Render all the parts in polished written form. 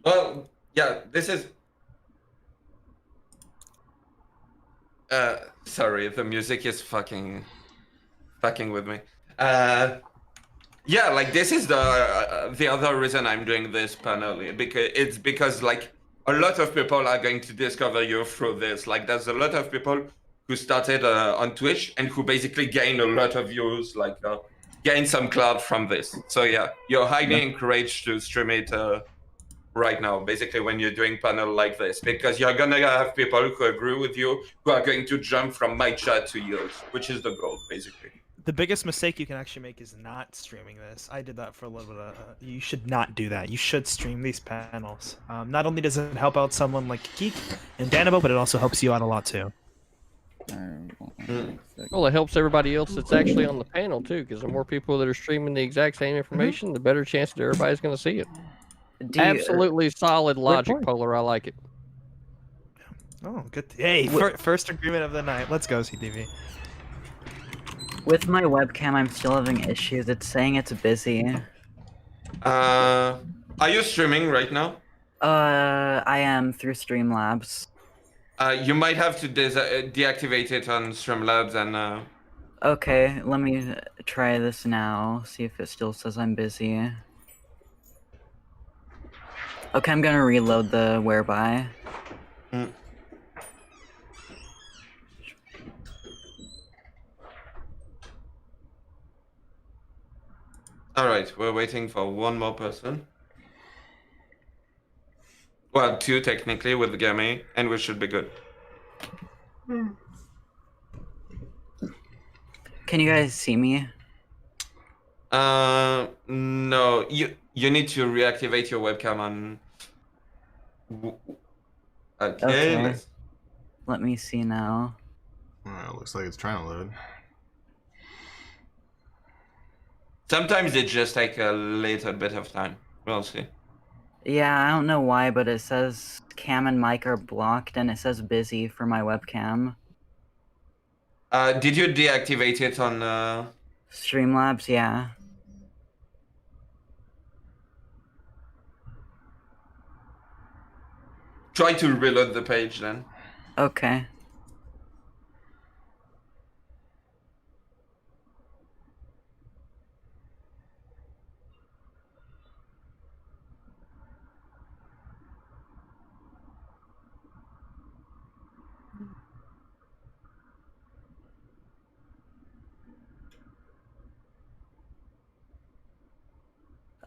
Well, yeah, this is. Sorry, the music is fucking with me. Yeah, like this is the other reason I'm doing this panel because like a lot of people are going to discover you through this. Like there's a lot of people who started on Twitch and who basically gain a lot of views, like gain some clout from this. So yeah, you're highly encouraged to stream it right now, basically when you're doing panel like this, because you're gonna have people who agree with you, who are going to jump from my chat to yours, which is the goal, basically. The biggest mistake you can actually make is not streaming this. I did that for a little bit. You should not do that. You should stream these panels. Not only does it help out someone like Geek and Danabo, but it also helps you out a lot too. Well, it helps everybody else that's actually on the panel too, because the more people that are streaming the exact same information, the better chance that everybody's going to see it. Absolutely solid logic, Polar. I like it. Oh, good. Hey, first agreement of the night. Let's go, CTV. With my webcam, I'm still having issues. It's saying it's busy. Are you streaming right now? I am through Streamlabs. You might have to deactivate it on Streamlabs and. Okay, let me try this now. See if it still says I'm busy. Okay, I'm gonna reload the whereby. All right, we're waiting for one more person. Well, two technically with Gammy, and we should be good. Can you guys see me? No. You need to reactivate your webcam on. Okay. Let me see now. It looks like it's trying to load. Sometimes it just takes a little bit of time. We'll see. Yeah, I don't know why, but it says cam and mic are blocked, and it says busy for my webcam. Did you deactivate it on Streamlabs? Yeah. Try to reload the page then. Okay.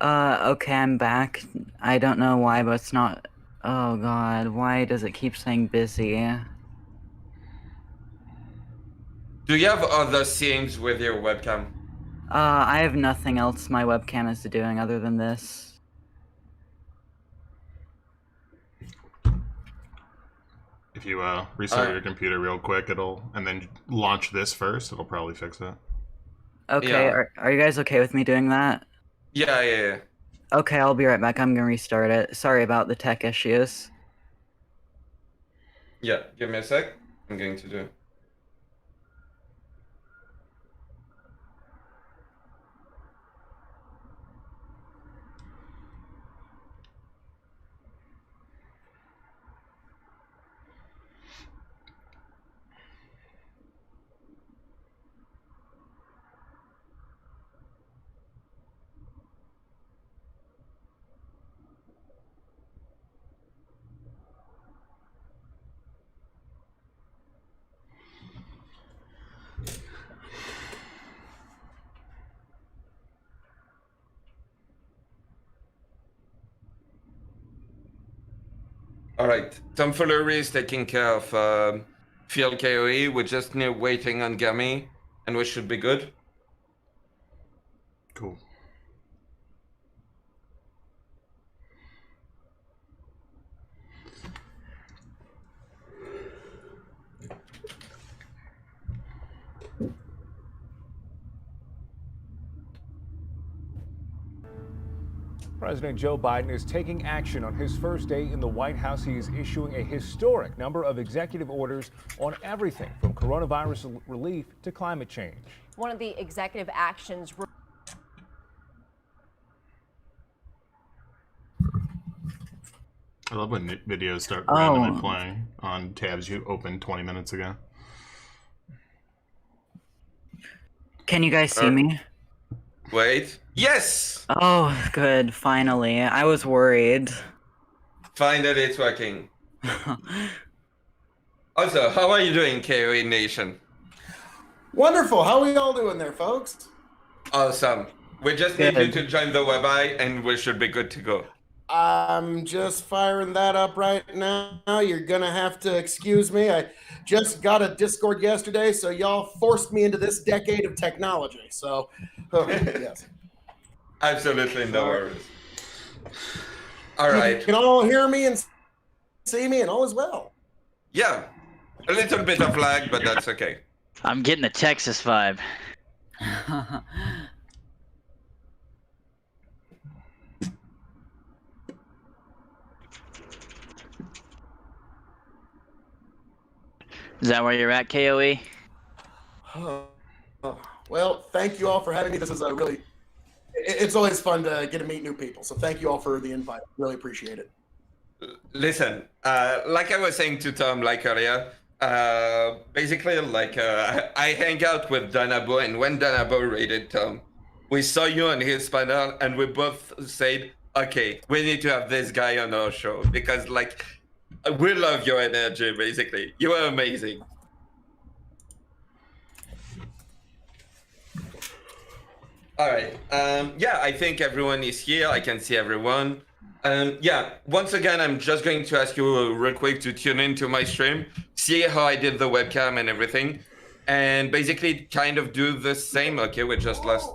Okay, I'm back. I don't know why, but it's not... Oh god, why does it keep saying busy? Do you have other scenes with your webcam? I have nothing else my webcam is doing other than this. If you restart your computer real quick, and then launch this first, it'll probably fix it. Okay, Yeah. are you guys okay with me doing that? Yeah. Okay, I'll be right back. I'm gonna restart it. Sorry about the tech issues. Yeah, give me a sec. I'm going to do it. All right, Tomfoolery is taking care of field KOE. We're just waiting on Gammy, and we should be good. Cool. President Joe Biden is taking action on his first day in the White House. He is issuing a historic number of executive orders on everything from coronavirus relief to climate change. One of the executive actions. I love when videos start Oh. randomly playing on tabs you opened 20 minutes ago. Can you guys see me? Wait. Yes! Oh, good. Finally. I was worried. Finally, it's working. Also, how are you doing, KOE Nation? Wonderful. How are we all doing there, folks? Awesome. We just need you Good. to join the WebEye, and we should be good to go. I'm just firing that up right now. You're gonna have to excuse me. I just got a Discord yesterday, so y'all forced me into this decade of technology. So, yes. Absolutely no worries. All right. You can all hear me and see me, and all is well. Yeah. A little bit of lag, but that's okay. I'm getting the Texas vibe. Is that where you're at, KOE? Well, thank you all for having me. This is a really, it's always fun to get to meet new people. So thank you all for the invite. Really appreciate it. Listen, like I was saying to Tom like earlier, basically like I hang out with Danabo, and when Danabo raided Tom, we saw you on his panel, and we both said, okay, we need to have this guy on our show because like we love your energy. Basically, you are amazing. All right. Yeah, I think everyone is here. I can see everyone. Yeah, once again, I'm just going to ask you real quick to tune into my stream, see how I did the webcam and everything, and basically kind of do the same. Okay, we just lost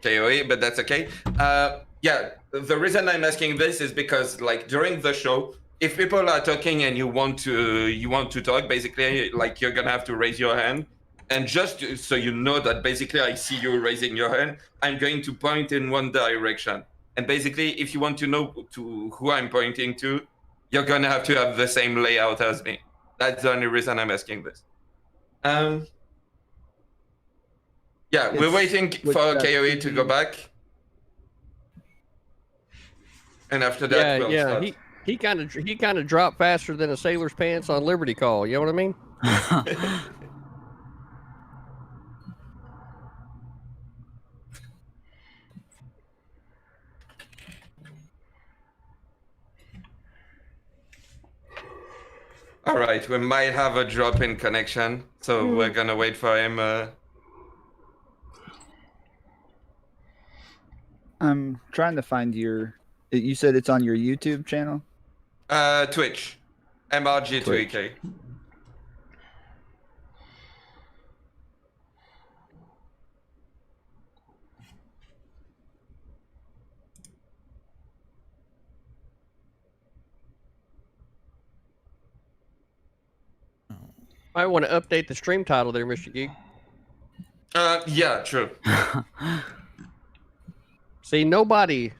KOE, but that's okay. Yeah, the reason I'm asking this is because like during the show, if people are talking and you want to talk, basically like you're gonna have to raise your hand. And just so you know that basically I see you raising your hand, I'm going to point in one direction. And basically, if you want to know to who I'm pointing to, you're gonna have to have the same layout as me. That's the only reason I'm asking this. Yeah, we're waiting for KOE to go back. And after that, we'll start. He kind of dropped faster than a sailor's pants on Liberty Call. You know what I mean? All right, we might have a drop in connection, so we're gonna wait for him. I'm trying to find your. You said it's on your YouTube channel? Twitch, MRG2EK. I want to update the stream title there, Mr. Geek. Yeah, true. See, nobody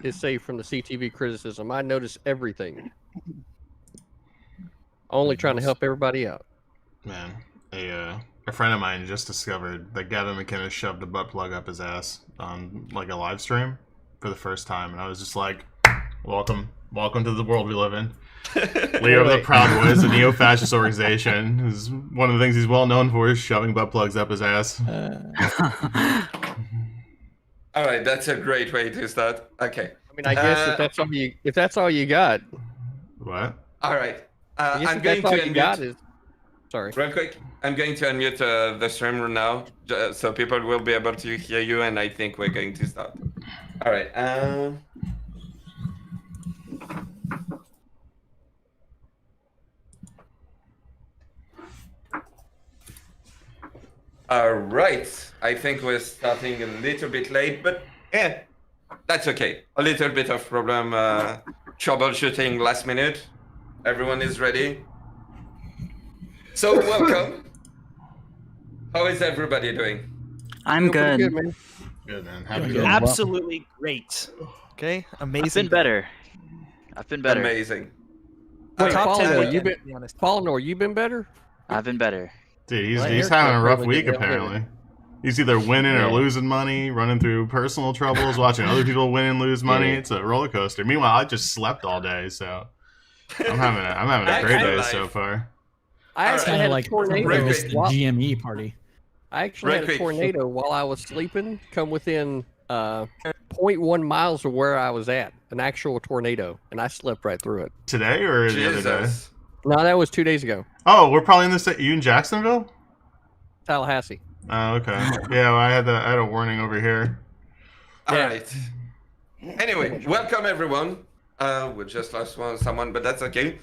is safe from the CTV criticism. I notice everything. Only trying to help everybody out. Man, a friend of mine just discovered that Gavin McInnes shoved a butt plug up his ass on like a live stream for the first time, and I was just like, welcome to the world we live in. Leader of the Proud Boys, a neo-fascist organization, is one of the things he's well known for is shoving butt plugs up his ass. All right, that's a great way to start. Okay. I mean, I guess if that's all you got. What? All right. I'm going going to unmute. Sorry. Real quick, I'm going to unmute the stream now, so people will be able to hear you, and I think we're going to start. All right. All right. I think we're starting a little bit late, but yeah, that's okay. A little bit of problem troubleshooting last minute. Everyone is ready. So welcome. How is everybody doing? I'm good. Good, man. Good, man. Happy to Absolutely great. Okay, amazing. I've been better. Amazing. Wait, Top 10 Paul, weekend, you've been, to be honest. Paul, Nor, you been better? I've been better. Dude, My he's haircut having a rough really week didn't help, did it? apparently. He's either winning or Yeah. losing money, running through personal troubles, watching other people win and lose money. Yeah. It's a roller coaster. Meanwhile, I just slept all day, so I'm having a great day so far. I All actually right. had a like tornado. Real missed quick. the GME party. I actually had a Real quick. tornado while I was sleeping come within 0.1 miles of where I was at. An actual tornado, and I slept right through it. Today or the other day? Jesus. No, that was 2 days ago. Oh, we're probably in this. You in Jacksonville? Tallahassee. Oh, okay. Yeah, well, I had a warning over here. All Yeah. right. Anyway, welcome everyone. We just lost someone, but that's okay.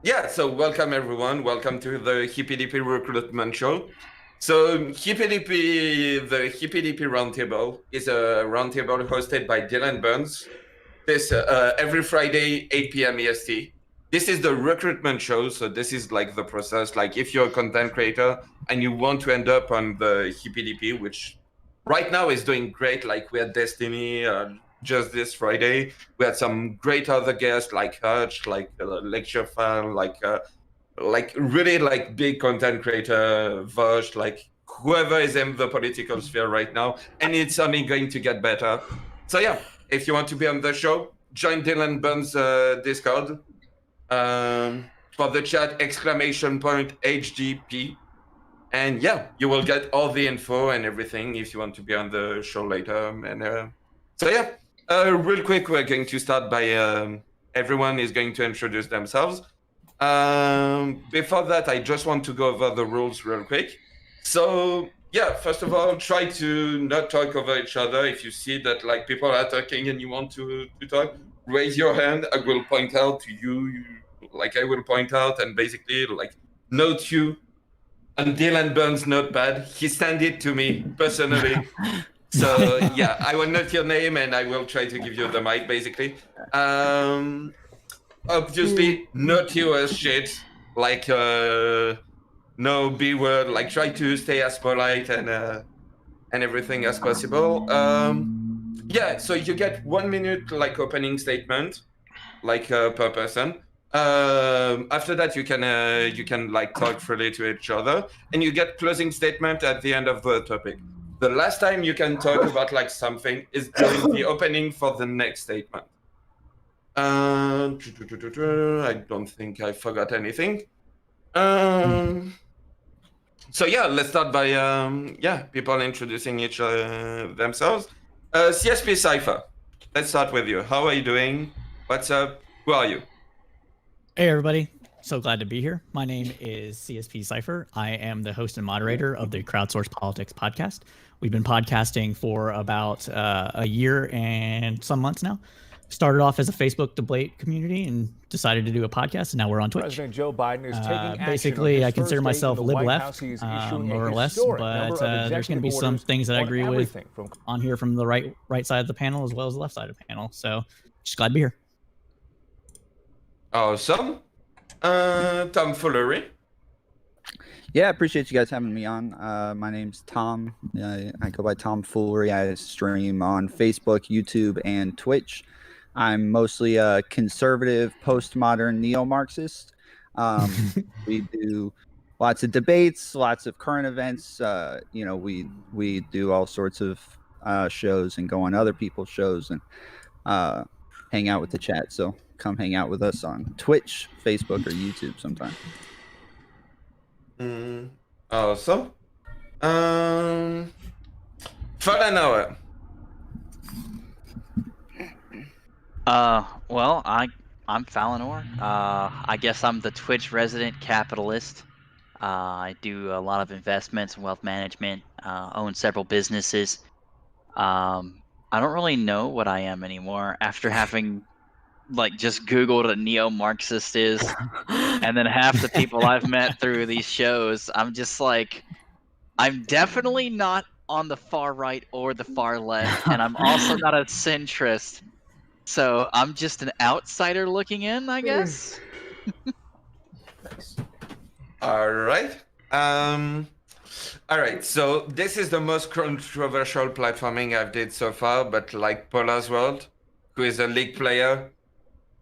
Yeah, so welcome everyone. Welcome to the Hippy Dippy Recruitment Show. So Hippy Dippy, the Hippy Dippy Roundtable is a roundtable hosted by Dylan Burns. This every Friday, 8 p.m. EST. This is the recruitment show, so this is like the process. Like if you're a content creator and you want to end up on the Hippy Dippy, which right now is doing great. Like we had Destiny just this Friday. We had some great other guests like Hutch, like Lecture Fan, like really like big content creator, Vosh, like whoever is in the political sphere right now, and it's only going to get better. So yeah, if you want to be on the show, join Dylan Burns' Discord. For the chat, ! HGP. And yeah, you will get all the info and everything if you want to be on the show later. And so yeah, real quick, we're going to start by everyone is going to introduce themselves. Before that, I just want to go over the rules real quick. So yeah, first of all, try to not talk over each other. If you see that like people are talking and you want to talk, raise your hand. I will point out to you, like I will point out and basically like note you on Dylan Burns' notepad. He sent it to me personally. So yeah, I will note your name and I will try to give you the mic basically. Obviously, not you as shit. Like no B word. Like try to stay as polite and everything as possible. Yeah, so you get 1 minute like opening statement, like per person. After that, you can like talk freely to each other, and you get closing statement at the end of the topic. The last time you can talk about like something is during the opening for the next statement. I don't think I forgot anything. So yeah, let's start by people introducing each themselves. CSP Cypher, let's start with you. How are you doing? What's up? Who are you? Hey everybody, so glad to be here. My name is CSP Cypher. I am the host and moderator of the Crowdsourced Politics podcast. We've been podcasting for about a year and some months now. Started off as a Facebook debate community and decided to do a podcast, and now we're on Twitch. President Joe Biden is taking action basically, on his I consider first day myself in the White lib-left, House. He is issuing more a or less, historic but number of there's going to be executive some orders things that I on agree with everything from on here from the right side of the panel as well as the left side of the panel. So just glad to be here. Awesome. Tom Fullery. Yeah, I appreciate you guys having me on. My name's Tom. I go by Tom Foolery. I stream on Facebook, YouTube, and Twitch. I'm mostly a conservative, postmodern, neo-Marxist. We do lots of debates, lots of current events. We do all sorts of shows and go on other people's shows and hang out with the chat. So come hang out with us on Twitch, Facebook, or YouTube sometime. Awesome. Falanoa. Well, I'm Falinor. I guess I'm the Twitch resident capitalist. I do a lot of investments and wealth management, own several businesses. I don't really know what I am anymore after having like just Googled what a neo-Marxist is, and then half the people I've met through these shows, I'm just like, I'm definitely not on the far right or the far left, and I'm also not a centrist. So I'm just an outsider looking in, I guess. All right. All right. So this is the most controversial platforming I've did so far, but like Paula's World, who is a League player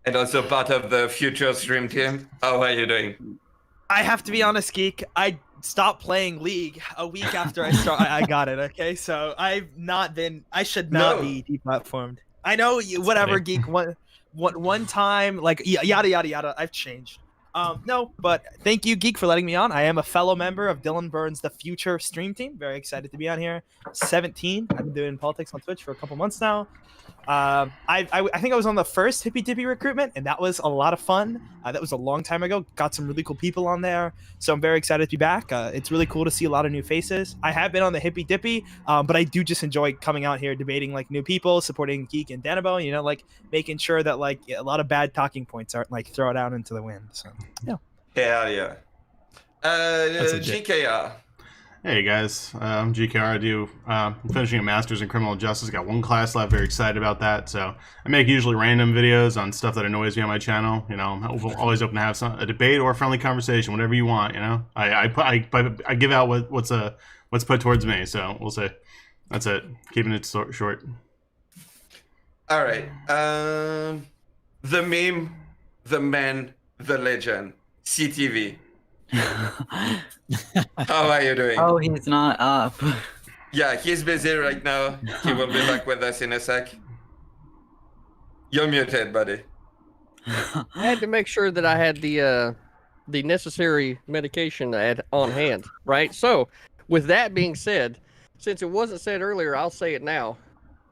and also part of the future stream team. How are you doing? I have to be honest, Geek. I stopped playing League a week after I got it. Okay, so I've not been. I should not No. be deplatformed. I know whatever funny. geek one time like yada yada yada. I've changed. No, but thank you, Geek, for letting me on. I am a fellow member of Dylan Burns' The Future stream team. Very excited to be on here. 17. I've been doing politics on Twitch for a couple months now. I think I was on the first Hippy Dippy recruitment, and that was a lot of fun. That was a long time ago. Got some really cool people on there, so I'm very excited to be back. It's really cool to see a lot of new faces. I have been on the Hippy Dippy, but I do just enjoy coming out here, debating like new people, supporting Geek and Danabo. You know, like making sure that like a lot of bad talking points aren't like thrown out into the wind. So yeah. Hell yeah. GKR. Hey guys, I'm GKR. I'm finishing a master's in criminal justice. Got one class left. Very excited about that. So I make usually random videos on stuff that annoys me on my channel. You know, I'm always open to have a debate or a friendly conversation, whatever you want. You know, I give out what's put towards me. So we'll see. That's it. Keeping it short. All right. The meme, the man, the legend, CTV. How are you doing? Oh, he's not up. Yeah, he's busy right now. He will be back with us in a sec. You're muted, buddy. I had to make sure that I had the necessary medication on hand, right? So, with that being said, since it wasn't said earlier, I'll say it now.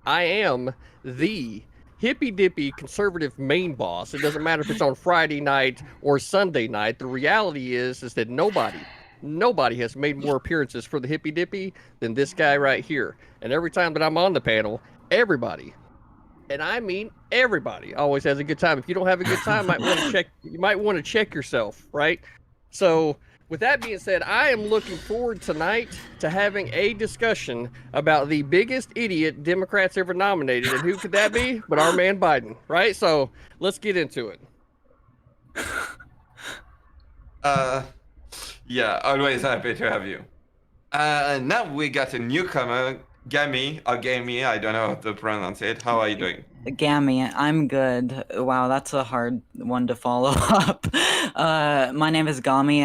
I am the Hippy Dippy conservative main boss. It doesn't matter if it's on Friday night or Sunday night. The reality is that nobody has made more appearances for the Hippy Dippy than this guy right here. And every time that I'm on the panel, everybody, and I mean everybody, always has a good time. If you don't have a good time, you might want to check yourself, right? So with that being said, I am looking forward tonight to having a discussion about the biggest idiot Democrats ever nominated. And who could that be? But our man Biden, right? So let's get into it. Yeah, always happy to have you. Now we got a newcomer, Gammy, or Gammy, I don't know how to pronounce it. How are you doing? Gammy, I'm good. Wow, that's a hard one to follow up. My name is Gami.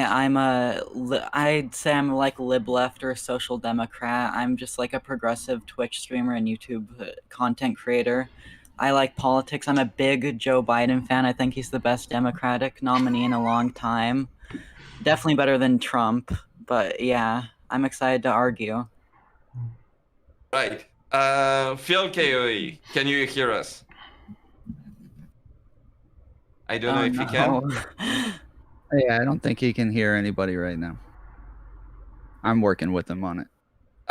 I'd say I'm like lib left or social democrat. I'm just like a progressive Twitch streamer and YouTube content creator. I like politics. I'm a big Joe Biden fan. I think he's the best Democratic nominee in a long time. Definitely better than Trump, but yeah, I'm excited to argue. Right. Phil KOE, can you hear us? I don't know if you can. Yeah, I don't think he can hear anybody right now. I'm working with him on it.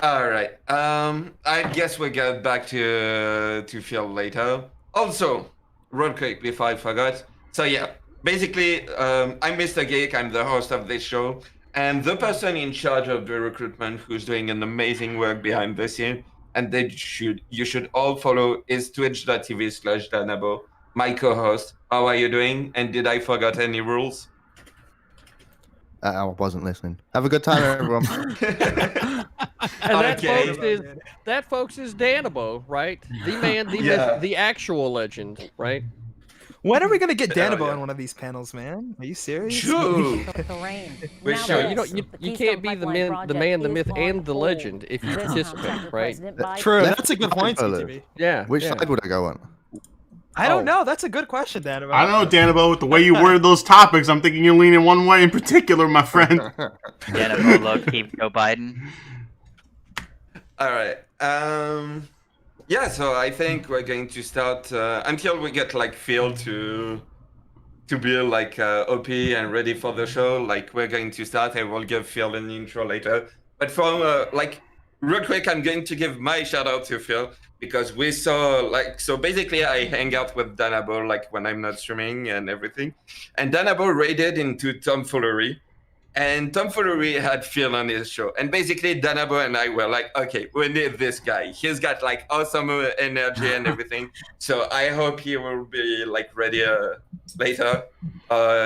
All right. I guess we'll get back to Phil later. Also, real quick before I forgot. So yeah, basically, I'm Mr. Geek. I'm the host of this show, and the person in charge of the recruitment who's doing an amazing work behind the scene. And you should all follow is twitch.tv/Danabo, my co-host. How are you doing? And did I forget any rules? I wasn't listening. Have a good time, everyone. And that, folks, is Danabo, right? The man, the myth, the actual legend, right? When are we gonna get Danabo on one of these panels, man? Are you serious? Sure. You can't be the man, the myth, and the legend if you participate, right? True. That's a good point, CTV. Yeah. Which side would I go on? I don't know. That's a good question, Danabo. I don't know, Danabo. With the way you worded those topics, I'm thinking you're leaning one way in particular, my friend. Danabo, low-key, Joe Biden. All right. Yeah, so I think we're going to start until we get like Phil to be like OP and ready for the show. Like we're going to start, and we'll give Phil an intro later. But from like real quick, I'm going to give my shout out to Phil because we saw so basically I hang out with Danabo like when I'm not streaming and everything, and Danabo raided into tomfoolery. And tomfoolery had Phil on his show. And basically, Danabo and I were like, okay, we need this guy. He's got like awesome energy and everything. So I hope he will be like ready later.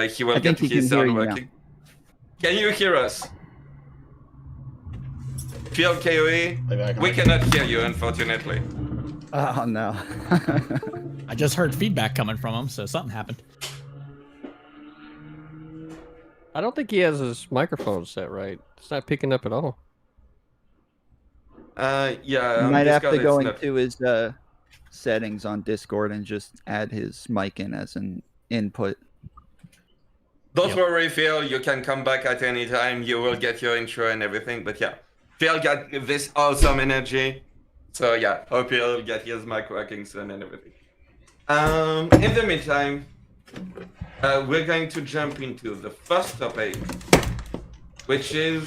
He will get his sound working. Can you hear us? Phil KOE, we cannot hear you, unfortunately. Oh, no. I just heard feedback coming from him, so something happened. I don't think he has his microphone set right. It's not picking up at all. Yeah, You on might have Discord to go it's not. into his settings on Discord and just add his mic in as an input. Don't worry, Phil. You can come back at any time. You will get your intro and everything. But yeah, Phil got this awesome energy. So yeah, hope he'll get his mic working soon and everything. In the meantime, we're going to jump into the first topic, which is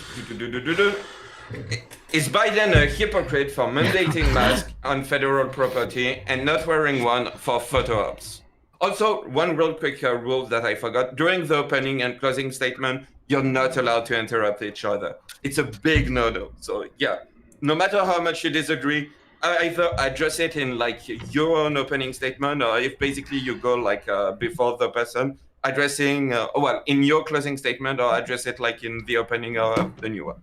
is Biden a hypocrite for mandating masks on federal property and not wearing one for photo ops? Also, one real quick rule that I forgot. During the opening and closing statement, you're not allowed to interrupt each other. It's a big no-no. So yeah, no matter how much you disagree, either address it in like your own opening statement, or if basically you go like before the person, addressing, in your closing statement, or address it like in the opening of the new one.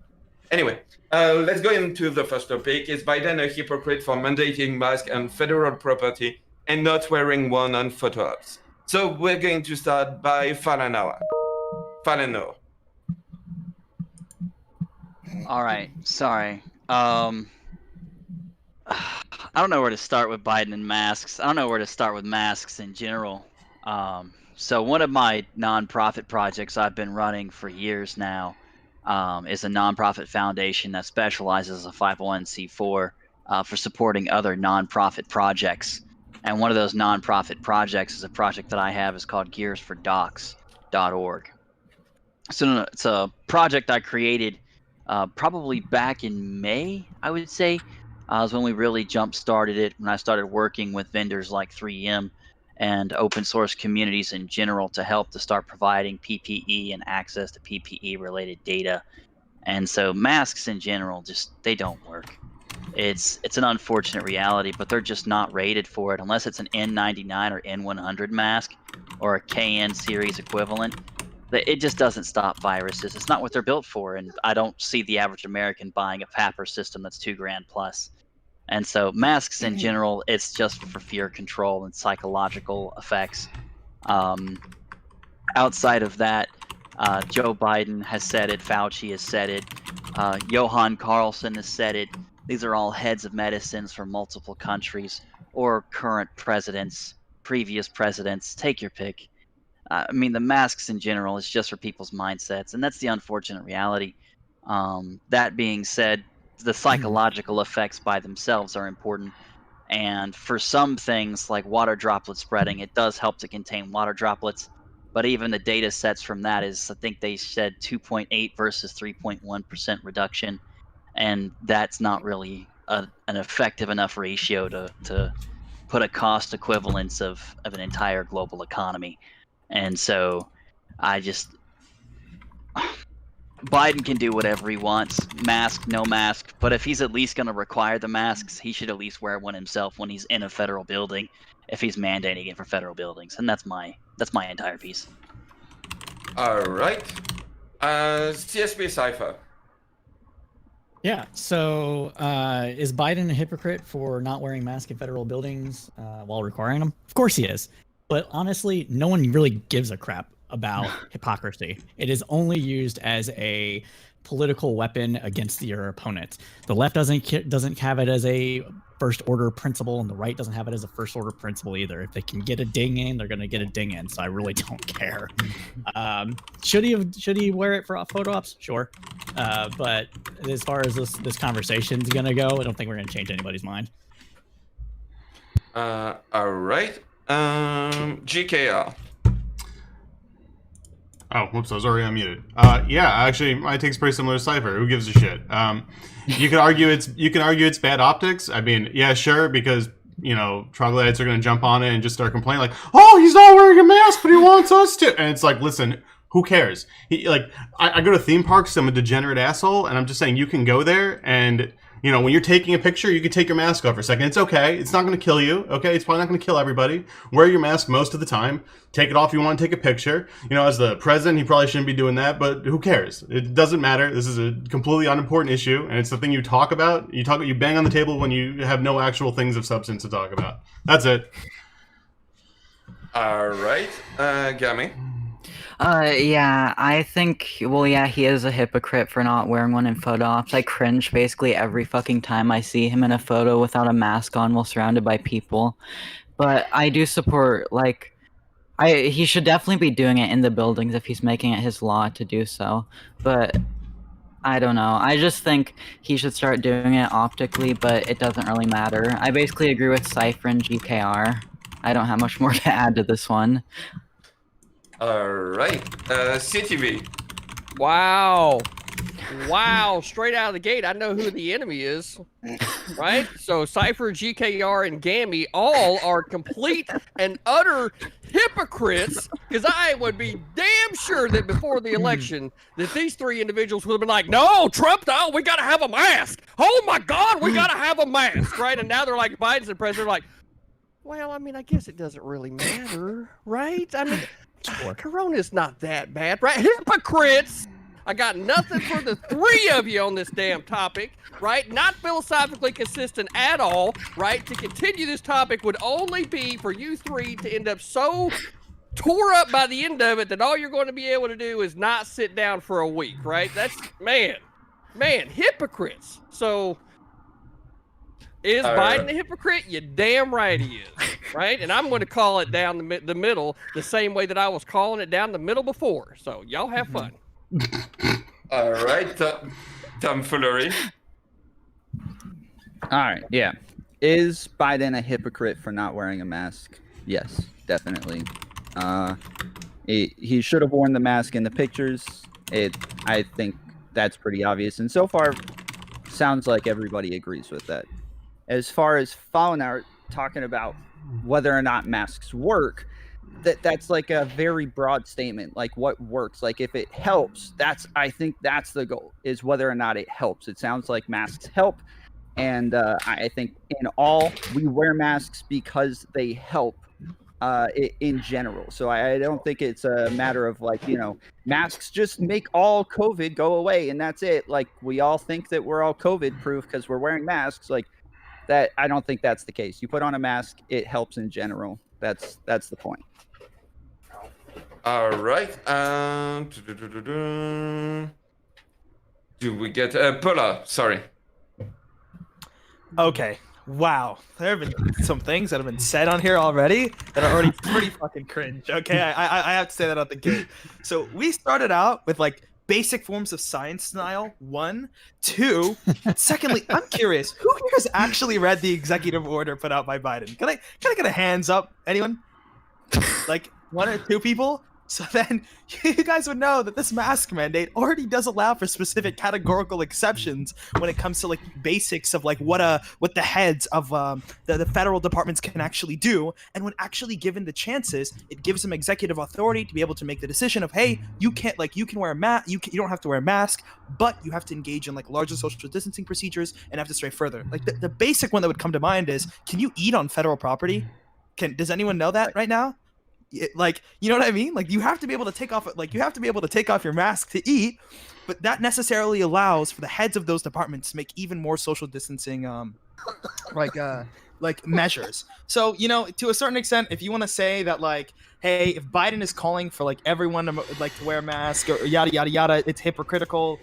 Anyway, let's go into the first topic. Is Biden a hypocrite for mandating masks on federal property and not wearing one on photo ops? So we're going to start by Falanoa. Falano. All right, sorry. I don't know where to start with Biden and masks. I don't know where to start with masks in general. So one of my nonprofit projects I've been running for years now is a nonprofit foundation that specializes as a 501c4 for supporting other nonprofit projects. And one of those nonprofit projects is a project that I have is called gearsfordocs.org. So it's a project I created probably back in May, I would say, was when we really jump-started it, when I started working with vendors like 3M and open source communities in general to help to start providing PPE and access to PPE-related data. And so masks in general, they don't work. It's an unfortunate reality, but they're just not rated for it unless it's an N99 or N100 mask or a KN series equivalent. It just doesn't stop viruses. It's not what they're built for, and I don't see the average American buying a PAPR system that's $2,000 plus. And so masks in general, it's just for fear control and psychological effects. Outside of that, Joe Biden has said it, Fauci has said it, Johan Carlson has said it. These are all heads of medicines for multiple countries or current presidents, previous presidents, take your pick. I mean, the masks in general is just for people's mindsets, and that's the unfortunate reality. That being said, the psychological effects by themselves are important. And for some things like water droplet spreading, it does help to contain water droplets. But even the data sets from that is, I think they said 2.8 versus 3.1% reduction. And that's not really an effective enough ratio to put a cost equivalence of an entire global economy. And so Biden can do whatever he wants, mask, no mask, but if he's at least going to require the masks, he should at least wear one himself when he's in a federal building, if he's mandating it for federal buildings. And that's my entire piece. All right. CSP Cypher. Yeah, so is Biden a hypocrite for not wearing masks in federal buildings while requiring them? Of course he is. But honestly, no one really gives a crap about hypocrisy. It is only used as a political weapon against your opponent. The left doesn't have it as a first order principle, and the right doesn't have it as a first order principle either. If they can get a ding in, they're going to get a ding in. So I really don't care. Should he wear it for photo ops? Sure. But as far as this conversation's going to go, I don't think we're going to change anybody's mind. All right. GKR. Oh, whoops, I was already unmuted. Yeah, actually, my take's pretty similar to Cypher. Who gives a shit? You can argue it's bad optics. I mean, yeah, sure, because troglodytes are going to jump on it and just start complaining like, "Oh, he's not wearing a mask, but he wants us to." And it's like, listen, who cares? I go to theme parks. I'm a degenerate asshole, and I'm just saying you can go there and. When you're taking a picture, you can take your mask off for a second. It's okay. It's not going to kill you. Okay. It's probably not going to kill everybody. Wear your mask most of the time. Take it off if you want to take a picture. As the president, he probably shouldn't be doing that, but who cares? It doesn't matter. This is a completely unimportant issue, and it's the thing you talk about. You bang on the table when you have no actual things of substance to talk about. That's it. All right. Gami. Yeah, I think, well, yeah, he is a hypocrite for not wearing one in photo ops. I cringe basically every fucking time I see him in a photo without a mask on while surrounded by people. But I do support, like, he should definitely be doing it in the buildings if he's making it his law to do so. But I don't know. I just think he should start doing it optically, but it doesn't really matter. I basically agree with Cypher and GKR. I don't have much more to add to this one. All right. CTV. Wow. Wow. Straight out of the gate, I know who the enemy is. Right? So Cypher, GKR, and Gammy all are complete and utter hypocrites. Because I would be damn sure that before the election, that these three individuals would have been like, no, Trump, no, we got to have a mask. Oh my God, we got to have a mask. Right? And now they're like, Biden's the president. Like, well, I mean, I guess it doesn't really matter. Right? I mean, Corona's not that bad, right? Hypocrites! I got nothing for the three of you on this damn topic, right? Not philosophically consistent at all, right? To continue this topic would only be for you three to end up so tore up by the end of it that all you're going to be able to do is not sit down for a week, right? That's, man, hypocrites. So, is Biden a hypocrite? You damn right he is, right? And I'm going to call it down the middle the same way that I was calling it down the middle before. So y'all have fun. All right, tomfoolery. All right, yeah. Is Biden a hypocrite for not wearing a mask? Yes, definitely. He should have worn the mask in the pictures. I think that's pretty obvious. And so far, sounds like everybody agrees with that. As far as Fallen Art talking about whether or not masks work, that's like a very broad statement. Like what works? Like if it helps, I think that's the goal, is whether or not it helps. It sounds like masks help, and I think in all we wear masks because they help in general. So I don't think it's a matter of like, masks just make all COVID go away and that's it. Like we all think that we're all COVID proof because we're wearing masks. Like that, I don't think that's the case. You put on a mask, it helps in general. That's the point. All right. Do we get Paula? Sorry. Okay. Wow. There have been some things that have been said on here already that are already pretty fucking cringe. Okay, I have to say that out the gate. So we started out with like basic forms of science denial. 1, 2. Secondly, I'm curious, who here has actually read the executive order put out by Biden? Can I get a hands up? Anyone? Like 1 or 2 people? So then you guys would know that this mask mandate already does allow for specific categorical exceptions when it comes to like basics of like what the heads of the federal departments can actually do. And when actually given the chances, it gives them executive authority to be able to make the decision of, hey, you can wear a mask, you don't have to wear a mask, but you have to engage in like larger social distancing procedures and have to stray further. Like the basic one that would come to mind is, can you eat on federal property? Does anyone know that right now? Like, you know what I mean? Like you have to be able to take off your mask to eat, but that necessarily allows for the heads of those departments to make even more social distancing like measures. So, to a certain extent, if you want to say that like, hey, if Biden is calling for like everyone to like to wear a mask or yada yada yada, it's hypocritical.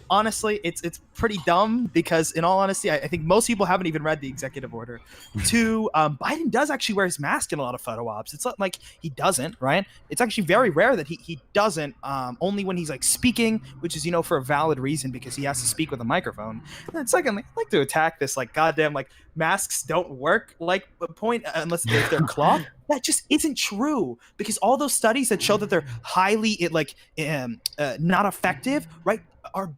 Honestly, it's pretty dumb because in all honesty, I think most people haven't even read the executive order. 2, Biden does actually wear his mask in a lot of photo ops. It's not like he doesn't, right? It's actually very rare that he doesn't, only when he's like speaking, which is, for a valid reason because he has to speak with a microphone. And then secondly, I'd like to attack this like goddamn like masks don't work like point unless they're cloth. That just isn't true because all those studies that show that they're highly not effective, right, are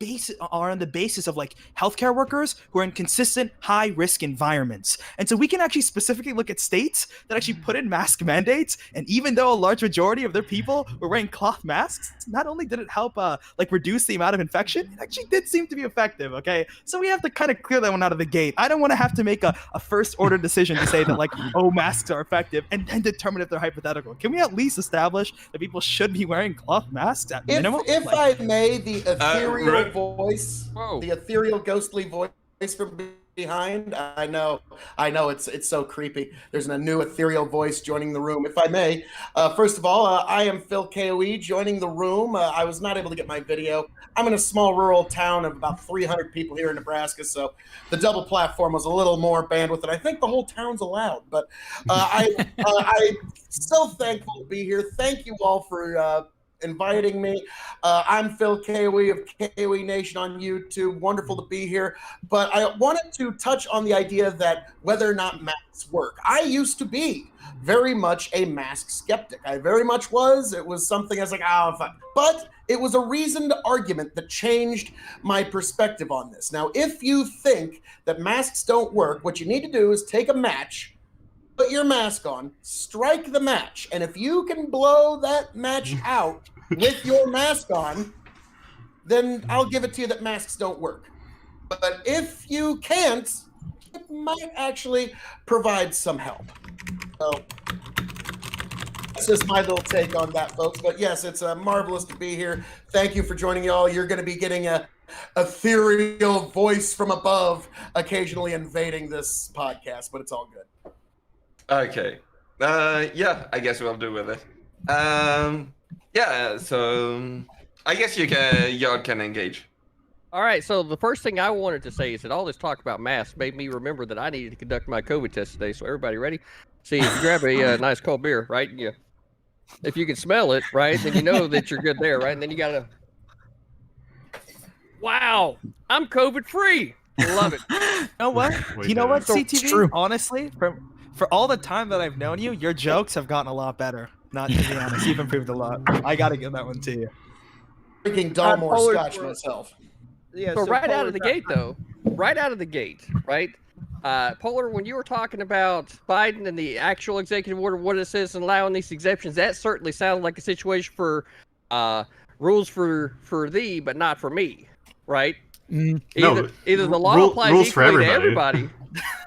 on the basis of like healthcare workers who are in consistent high risk environments. And so we can actually specifically look at states that actually put in mask mandates, and even though a large majority of their people were wearing cloth masks, not only did it help like reduce the amount of infection, it actually did seem to be effective. Okay, so we have to kind of clear that one out of the gate. I don't want to have to make a first order decision to say that like, oh, masks are effective and then determine if they're hypothetical. Can we at least establish that people should be wearing cloth masks at minimum? If I may, the ethereal voice, the ethereal ghostly voice from behind. I know it's so creepy. There's a new ethereal voice joining the room. If I may, first of all, I am Phil KOE joining the room. I was not able to get my video. I'm in a small rural town of about 300 people here in Nebraska, so the double platform was a little more bandwidth, and I think the whole town's allowed. But I'm so thankful to be here. Thank you all for inviting me. I'm Phil KOE of KOE Nation on YouTube. Wonderful to be here. But I wanted to touch on the idea that whether or not masks work. I used to be very much a mask skeptic. I very much was. It was something I was like, fuck. But it was a reasoned argument that changed my perspective on this. Now, if you think that masks don't work, what you need to do is take a match, put your mask on, strike the match, and if you can blow that match out with your mask on, then I'll give it to you that masks don't work. But if you can't, it might actually provide some help. So that's just my little take on that, folks. But yes, it's marvelous to be here. Thank you for joining, y'all. You're going to be getting a ethereal voice from above occasionally invading this podcast, but it's all good. Okay. Yeah, I guess we'll do with it. Yeah, so I guess y'all can engage. All right, so the first thing I wanted to say is that all this talk about masks made me remember that I needed to conduct my COVID test today. So everybody ready? See, if you grab a nice cold beer, right? If you can smell it, right, then you know that you're good there, right? And then you gotta. Wow, I'm COVID free. Love it. You know what? CTV? True. Honestly, for all the time that I've known you, your jokes have gotten a lot better. Not to be honest, you've improved a lot. I gotta give that one to you. Drinking Dalmore Scotch myself. Yeah, so right out of the gate, though, right? Polar, when you were talking about Biden and the actual executive order, what it says and allowing these exemptions, that certainly sounded like a situation for rules for thee, but not for me, right? Either the law applies equally to everybody,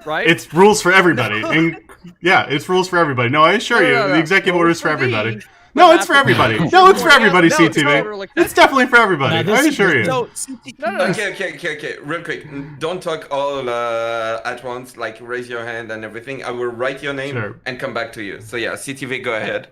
right? It's rules for everybody. And yeah, it's rules for everybody. No, I assure you, the executive order is for everybody. No, it's for everybody. No, it's for everybody, CTV. It's definitely for everybody. I assure you. Okay. Real quick. Don't talk all at once. Like, raise your hand and everything. I will write your name and come back to you. So yeah, CTV, go ahead.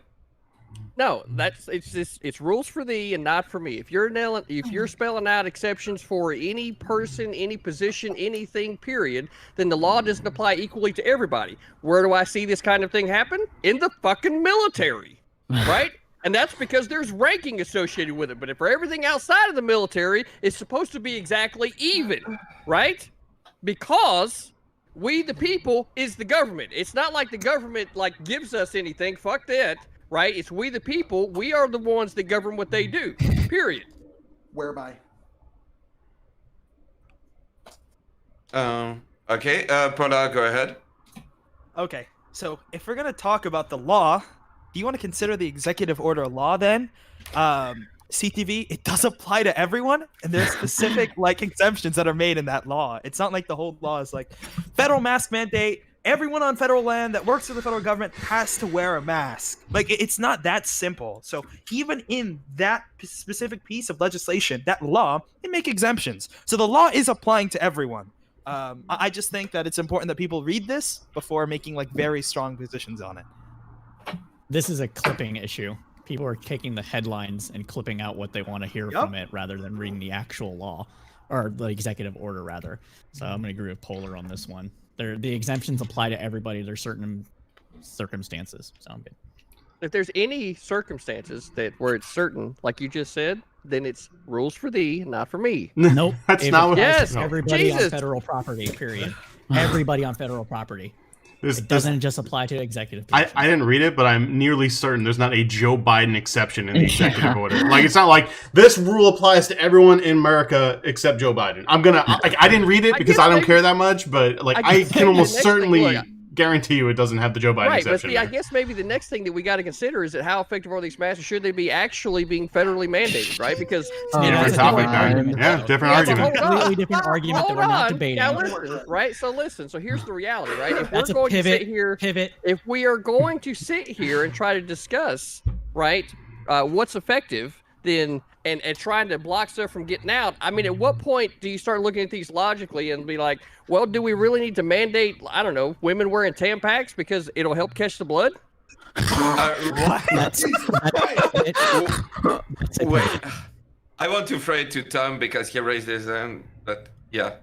No, it's rules for thee and not for me. If you're spelling out exceptions for any person, any position, anything, period, then the law doesn't apply equally to everybody. Where do I see this kind of thing happen? In the fucking military, right? And that's because there's ranking associated with it. But if for everything outside of the military, it's supposed to be exactly even, right? Because we, the people, is the government. It's not like the government gives us anything. Fuck that. Right? It's we the people. We are the ones that govern what they do. Period. Whereby. Okay. Pola, go ahead. Okay. So if we're gonna talk about the law, do you want to consider the executive order law then? CTV, it does apply to everyone, and there's specific exemptions that are made in that law. It's not like the whole law is like federal mask mandate. Everyone on federal land that works for the federal government has to wear a mask. It's not that simple. So even in that specific piece of legislation, that law, they make exemptions. So the law is applying to everyone. I just think that it's important that people read this before making very strong positions on it. This is a clipping issue. People are taking the headlines and clipping out what they want to hear from it rather than reading the actual law, or the executive order rather. So I'm going to agree with Polar on this one. The exemptions apply to everybody. There's certain circumstances. Sound good. If there's any circumstances where it's certain, like you just said, then it's rules for thee, not for me. Nope. That's not what. Yes, everybody on federal property. Period. Everybody on federal property. It doesn't just apply to executive. I didn't read it, but I'm nearly certain there's not a Joe Biden exception in the executive order. It's not like this rule applies to everyone in America except Joe Biden. I didn't read it because I don't care that much, but I can almost certainly guarantee you it doesn't have the Joe Biden exception. Right, but I guess maybe the next thing that we got to consider is that how effective are these masks? Should they be actually being federally mandated, right? Because different topic, different argument. Completely different argument that we're not debating. Now listen, right? So here's the reality, right? If we're going to sit here, if we are going to sit here and try to discuss, right, what's effective, then and trying to block stuff from getting out. I mean, at what point do you start looking at these logically and be like, well, do we really need to mandate, I don't know, women wearing Tampax because it'll help catch the blood? What? Wait, I want to throw it to Tom because he raised his hand, but yeah.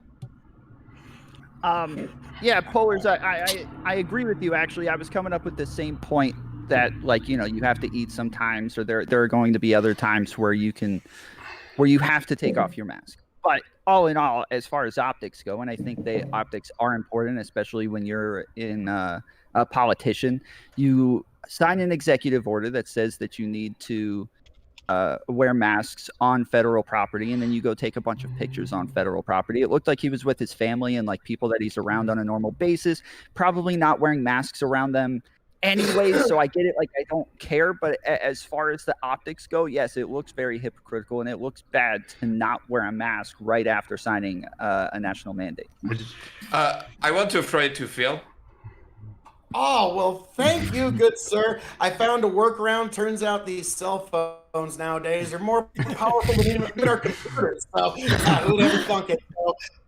Yeah, Polars, I agree with you. Actually, I was coming up with the same point that, like, you know, you have to eat sometimes, or there are going to be other times where you have to take off your mask. But all in all, as far as optics go, and I think optics are important, especially when you're in a politician. You sign an executive order that says that you need to wear masks on federal property, and then you go take a bunch of pictures on federal property. It looked like he was with his family and like people that he's around on a normal basis, probably not wearing masks around them anyways, so I get it. Like, I don't care, but as far as the optics go, yes, it looks very hypocritical, and it looks bad to not wear a mask right after signing a national mandate. I want to throw it to Phil. Oh, well, thank you, good sir. I found a workaround. Turns out these cell phones nowadays are more powerful than even our computers. So, who would ever thunk it?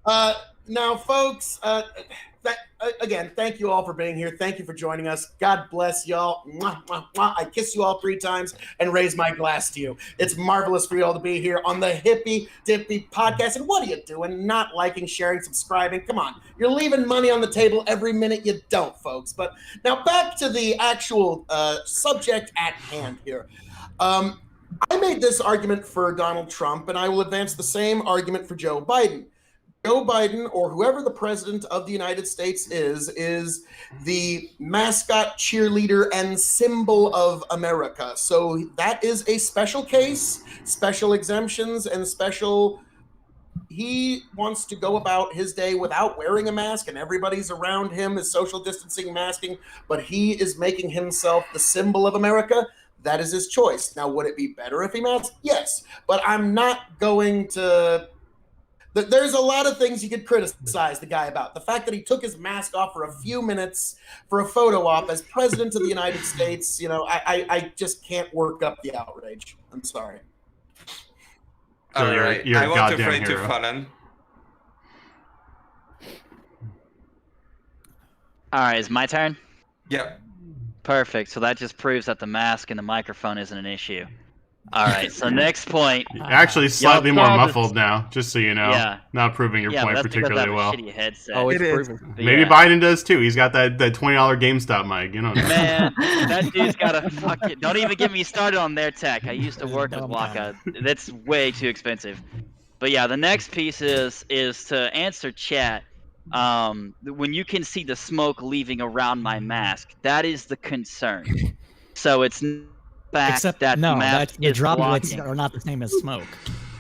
So, now, folks, again, thank you all for being here. Thank you for joining us. God bless y'all. Mwah, mwah, mwah. I kiss you all 3 times and raise my glass to you. It's marvelous for you all to be here on the Hippy Dippy podcast. And what are you doing? Not liking, sharing, subscribing? Come on. You're leaving money on the table every minute you don't, folks. But now back to the actual subject at hand here. I made this argument for Donald Trump, and I will advance the same argument for Joe Biden. Joe Biden, or whoever the president of the United States is the mascot, cheerleader, and symbol of America. So that is a special case, special exemptions, and special. He wants to go about his day without wearing a mask, and everybody's around him is social distancing, masking, but he is making himself the symbol of America. That is his choice. Now, would it be better if he masked? Yes, but I'm not going to. There's a lot of things you could criticize the guy about. The fact that he took his mask off for a few minutes for a photo op as president of the United States, you know, I just can't work up the outrage. I'm sorry. All right, you're I a want to goddamn pray to hero. Fallen. All right, it's my turn? Yeah. Perfect. So that just proves that the mask and the microphone isn't an issue. All right, so next point. Actually, slightly y'all more saw muffled now, just so you know. Yeah. Not proving your Yeah, point but that's because I particularly have a well. shitty headset. Oh, it's It is. proven. But Maybe yeah. Biden does too. He's got that $20 GameStop mic. You know. Man, that dude's got a fucking. Don't even get me started on their tech. I used to work with Waka. That's way too expensive. But yeah, the next piece is to answer chat. When you can see the smoke leaving around my mask, that is the concern. So it's not the fact Except that no, the mask the is droplets blocking. are not the same as smoke.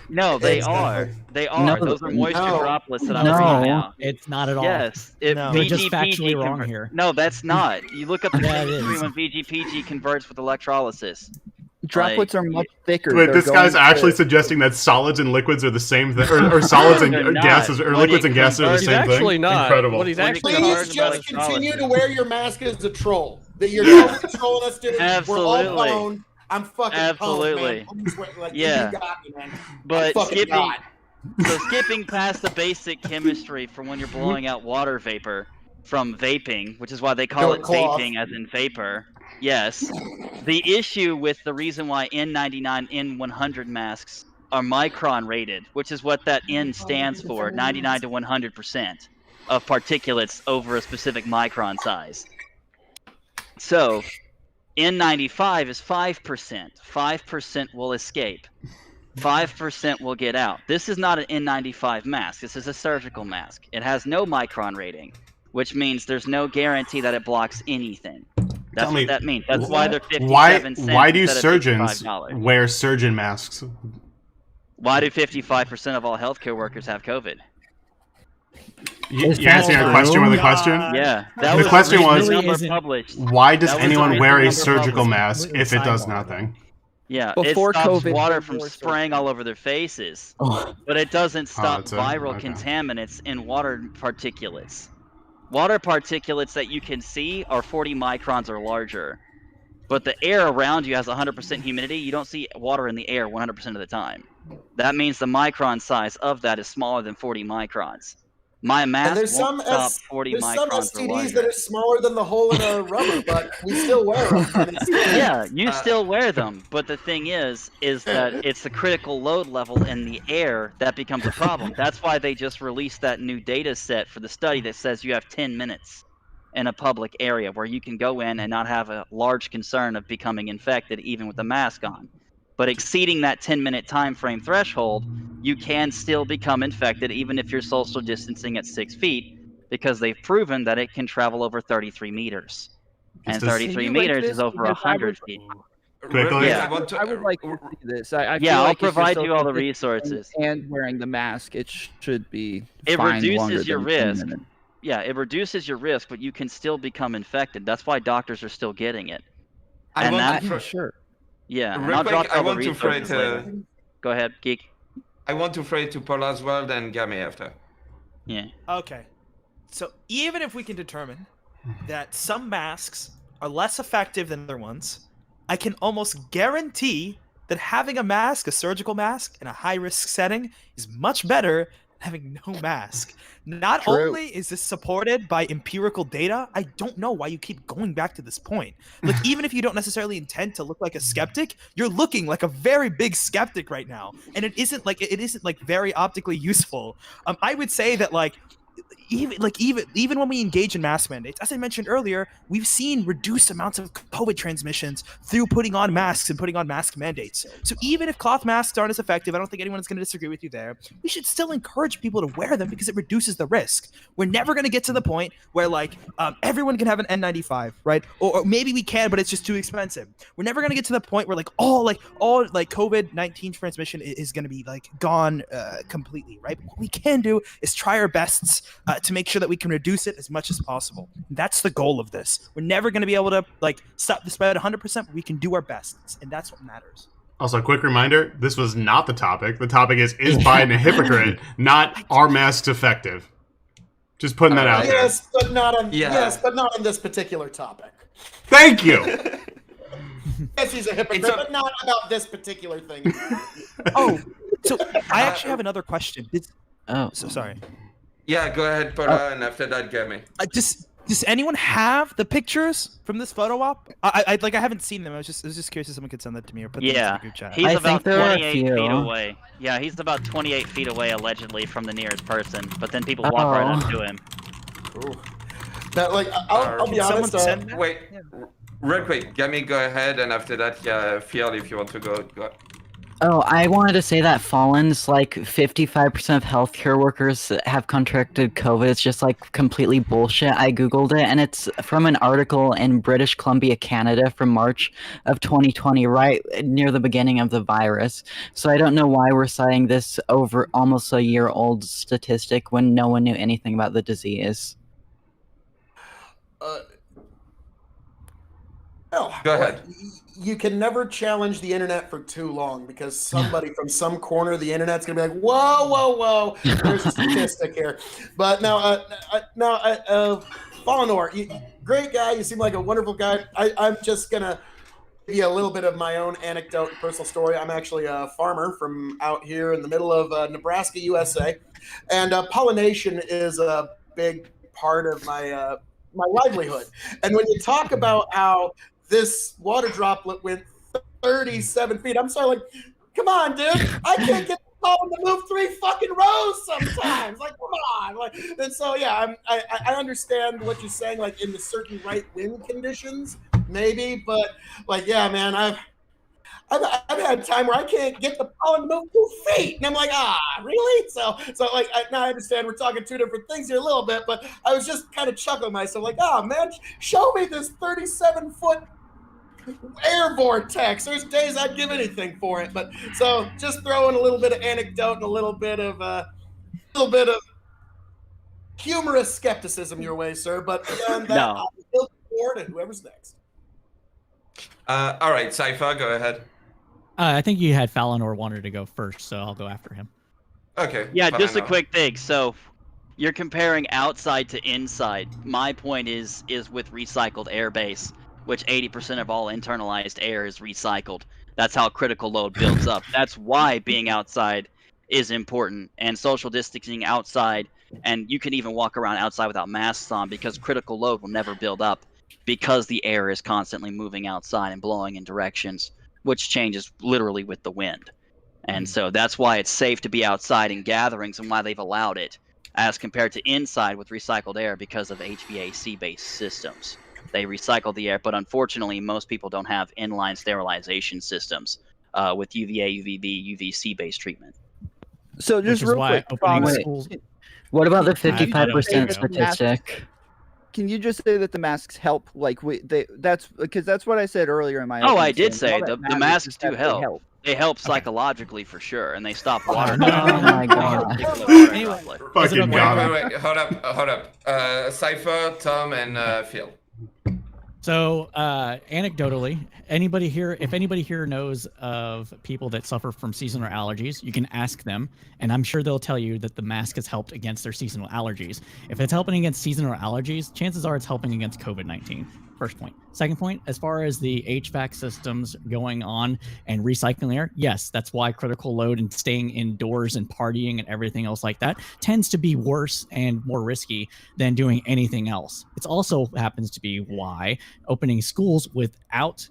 No, they Exactly. are. They are. No, Those are moisture no. droplets that I'm No. seeing now. It's not at all. Yes, it No. You're just VGPG factually wrong conver- here. No, that's not. You look up the Yeah, it chemistry is. when VGPG converts with electrolysis. Droplets are much thicker. Wait, They're this guy's going actually to- suggesting that solids and liquids are the same thing, or solids and They're not. gases, or When liquids it and gases are the converts- He's same thing. actually not. Incredible. What he's When it actually converts Please about just continue to electrolysis. wear your mask as a troll. That you're totally trolling us, dude. We're Absolutely. all pwned. I'm fucking Absolutely. pwned, man. Please wait, like, Yeah. you got me, man. But I'm fucking skipping, God. so skipping past the basic chemistry for when you're blowing out water vapor from vaping, which is why they call Don't it cloth. vaping as in vapor. Yes. The issue with the reason why N99, N100 masks are micron rated, which is what that N stands for, 99 to 100% of particulates over a specific micron size. So, N95 is 5%. 5% will escape. 5% will get out. This is not an N95 mask. This is a surgical mask. It has no micron rating, which means there's no guarantee that it blocks anything. That's Tell me, what that means. That's why they're 57 cents. Why do instead of surgeons $55. wear surgeon masks? Why do 55% of all healthcare workers have COVID? You answering a question with a question? Yeah, The was question reason was- the number Isn't- published. Why does That was anyone the wear a reason the number surgical published. mask if it does Sidebar. nothing? Yeah, Before it stops COVID, water there from were spraying all over their faces, Oh, but it doesn't stop that's it? viral Okay. contaminants in water particulates. Water particulates that you can see are 40 microns or larger. but the air around you has 100% humidity. You don't see water in the air 100% of the time. That means the micron size of that is smaller than 40 microns. My And mask there's won't stop 40 there's some microns or STDs larger. that are smaller than the hole in a rubber, but we still wear them. And it's still, Yeah, you still wear them, but the thing is that it's the critical load level in the air that becomes a problem. That's why they just released that new data set for the study that says you have 10 minutes in a public area where you can go in and not have a large concern of becoming infected even with a mask on. But exceeding that 10-minute time frame threshold, you can still become infected even if you're social distancing at 6 feet, because they've proven that it can travel over 33 meters. And Just as- 33 meters is over 100 feet. Quickly. Yeah. I would like to see this. I Yeah, feel I'll like if you're provide you all the social resources. distancing and wearing the mask, it should be It fine longer reduces your than 10 risk. minutes. Yeah, it reduces your risk, but you can still become infected. That's why doctors are still getting it. I And want that, to throw, Sure. yeah, and real I'll quick, drop I all the want to throw resources it. later. Go ahead, Geek. I want to throw it to Paul as well, then Gammy after. Yeah. Okay. So even if we can determine that some masks are less effective than other ones, I can almost guarantee that having a mask, a surgical mask, in a high-risk setting is much better than having no mask. Not True. only is this supported by empirical data, I don't know why you keep going back to this point. Like, even if you don't necessarily intend to look like a skeptic, you're looking like a very big skeptic right now, and it isn't like very optically useful. I would say that even when we engage in mask mandates, as I mentioned earlier, we've seen reduced amounts of COVID transmissions through putting on masks and putting on mask mandates. So even if cloth masks aren't as effective, I don't think anyone is going to disagree with you there. We should still encourage people to wear them because it reduces the risk. We're never going to get to the point where everyone can have an N95, right? Or maybe we can, but it's just too expensive. We're never going to get to the point where all COVID-19 transmission is going to be gone completely, right? But what we can do is try our best to make sure that we can reduce it as much as possible. That's the goal of this. We're never going to be able to stop the spread 100%, but we can do our best, and that's what matters. Also, a quick reminder: this was not the topic. The topic is Biden a hypocrite? Not are masks effective? Just putting that out there. yes, but not on this particular topic. Thank you. Yes, he's a hypocrite, but not about this particular thing. Oh, so I actually have another question. So sorry. Yeah, go ahead, Paula, and after that, Gammy. Does anyone have the pictures from this photo op? I haven't seen them. I was just curious if someone could send that to me or put them into the group chat. He's I about think there are a 28 few. feet away. Yeah, he's about 28 feet away allegedly from the nearest person, but then people walk right up to him. Now, I'll be honest. Wait, real quick, Gammy, go ahead, and after that, yeah, Phil, if you want to go. Oh, I wanted to say that Fallen's 55% of healthcare workers have contracted COVID. It's just completely bullshit. I googled it, and it's from an article in British Columbia, Canada, from March of 2020, right near the beginning of the virus. So I don't know why we're citing this over almost a year-old statistic when no one knew anything about the disease. Go ahead. You can never challenge the internet for too long because somebody from some corner of the internet's gonna be like, "Whoa, there's a statistic here." But now, Falinor, great guy. You seem like a wonderful guy. I'm just gonna give you a little bit of my own anecdote and personal story. I'm actually a farmer from out here in the middle of Nebraska, USA, and pollination is a big part of my my livelihood. And when you talk about how this water droplet went 37 feet, I'm sorry, come on, dude. I can't get the pollen to move 3 fucking rows sometimes. Come on. And so, yeah, I understand what you're saying, in the certain right wind conditions, maybe, but yeah, man, I've had time where I can't get the pollen to move 2 feet, and I'm like, really? So now I understand we're talking two different things here a little bit, but I was just kind of chuckling myself, man, show me this 37-foot air vortex. There's days I'd give anything for it, but so just throwing a little bit of anecdote and a little bit of humorous skepticism your way, sir. But beyond that, I'll still forward and whoever's next. All right, Cypher, go ahead. I think you had Falinor wanted to go first, so I'll go after him. Okay. Yeah, just a quick thing. So you're comparing outside to inside. My point is with recycled airbase. which 80% of all internalized air is recycled. That's how critical load builds up. That's why being outside is important, and social distancing outside, and you can even walk around outside without masks on because critical load will never build up because the air is constantly moving outside and blowing in directions, which changes literally with the wind. And so that's why it's safe to be outside in gatherings and why they've allowed it as compared to inside with recycled air because of HVAC-based systems. They recycle the air, but unfortunately, most people don't have inline sterilization systems with UVA, UVB, UVC-based treatment. So just Which is real why quick, opening Tom, schools. What about the I don't 55% think so. statistic? can you just say that the masks help? Like that's because that's what I said earlier in my. Oh, opening I did statement. say All that the matters masks is do that they help. They help psychologically for sure, and they stop water. no, no, no, Oh my no. god. Anyway, is it Fucking okay? got Wait, hold up. Cypher, Tom, and Phil. So, anecdotally, if anybody here knows of people that suffer from seasonal allergies, you can ask them, and I'm sure they'll tell you that the mask has helped against their seasonal allergies. If it's helping against seasonal allergies, chances are it's helping against COVID-19. First point. Second point, as far as the HVAC systems going on and recycling air, yes, that's why critical load and staying indoors and partying and everything else like that tends to be worse and more risky than doing anything else. It also happens to be why opening schools without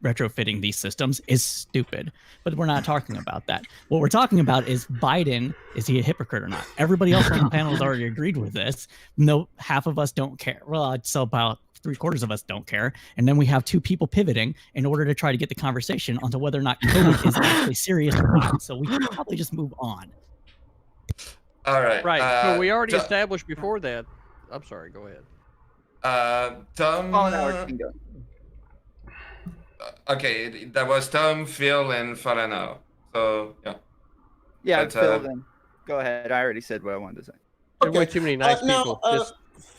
retrofitting these systems is stupid. But we're not talking about that. What we're talking about is Biden, is he a hypocrite or not? Everybody else on the panel has already agreed with this. No, half of us don't care. Well, it's about 3/4 of us don't care. And then we have two people pivoting in order to try to get the conversation onto whether or not COVID is actually serious or not. So we can probably just move on. All right. Right. So we already Tom, established before that. I'm sorry. Go ahead. Tom. Oh, no, it's been good. Okay, that was Tom, Phil, and Falano. So yeah. Yeah, But, Phil. Then go ahead. I already said what I wanted to say. There are way too many nice people. Just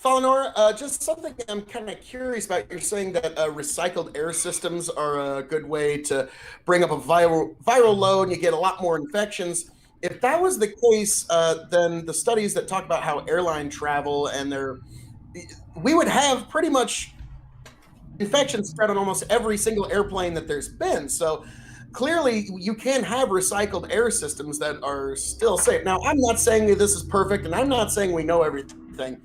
Falinor, just something I'm kind of curious about. You're saying that recycled air systems are a good way to bring up a viral load and you get a lot more infections. If that was the case, then the studies that talk about how airline travel and we would have pretty much infections spread on almost every single airplane that there's been. So clearly you can have recycled air systems that are still safe. Now, I'm not saying that this is perfect, and I'm not saying we know everything.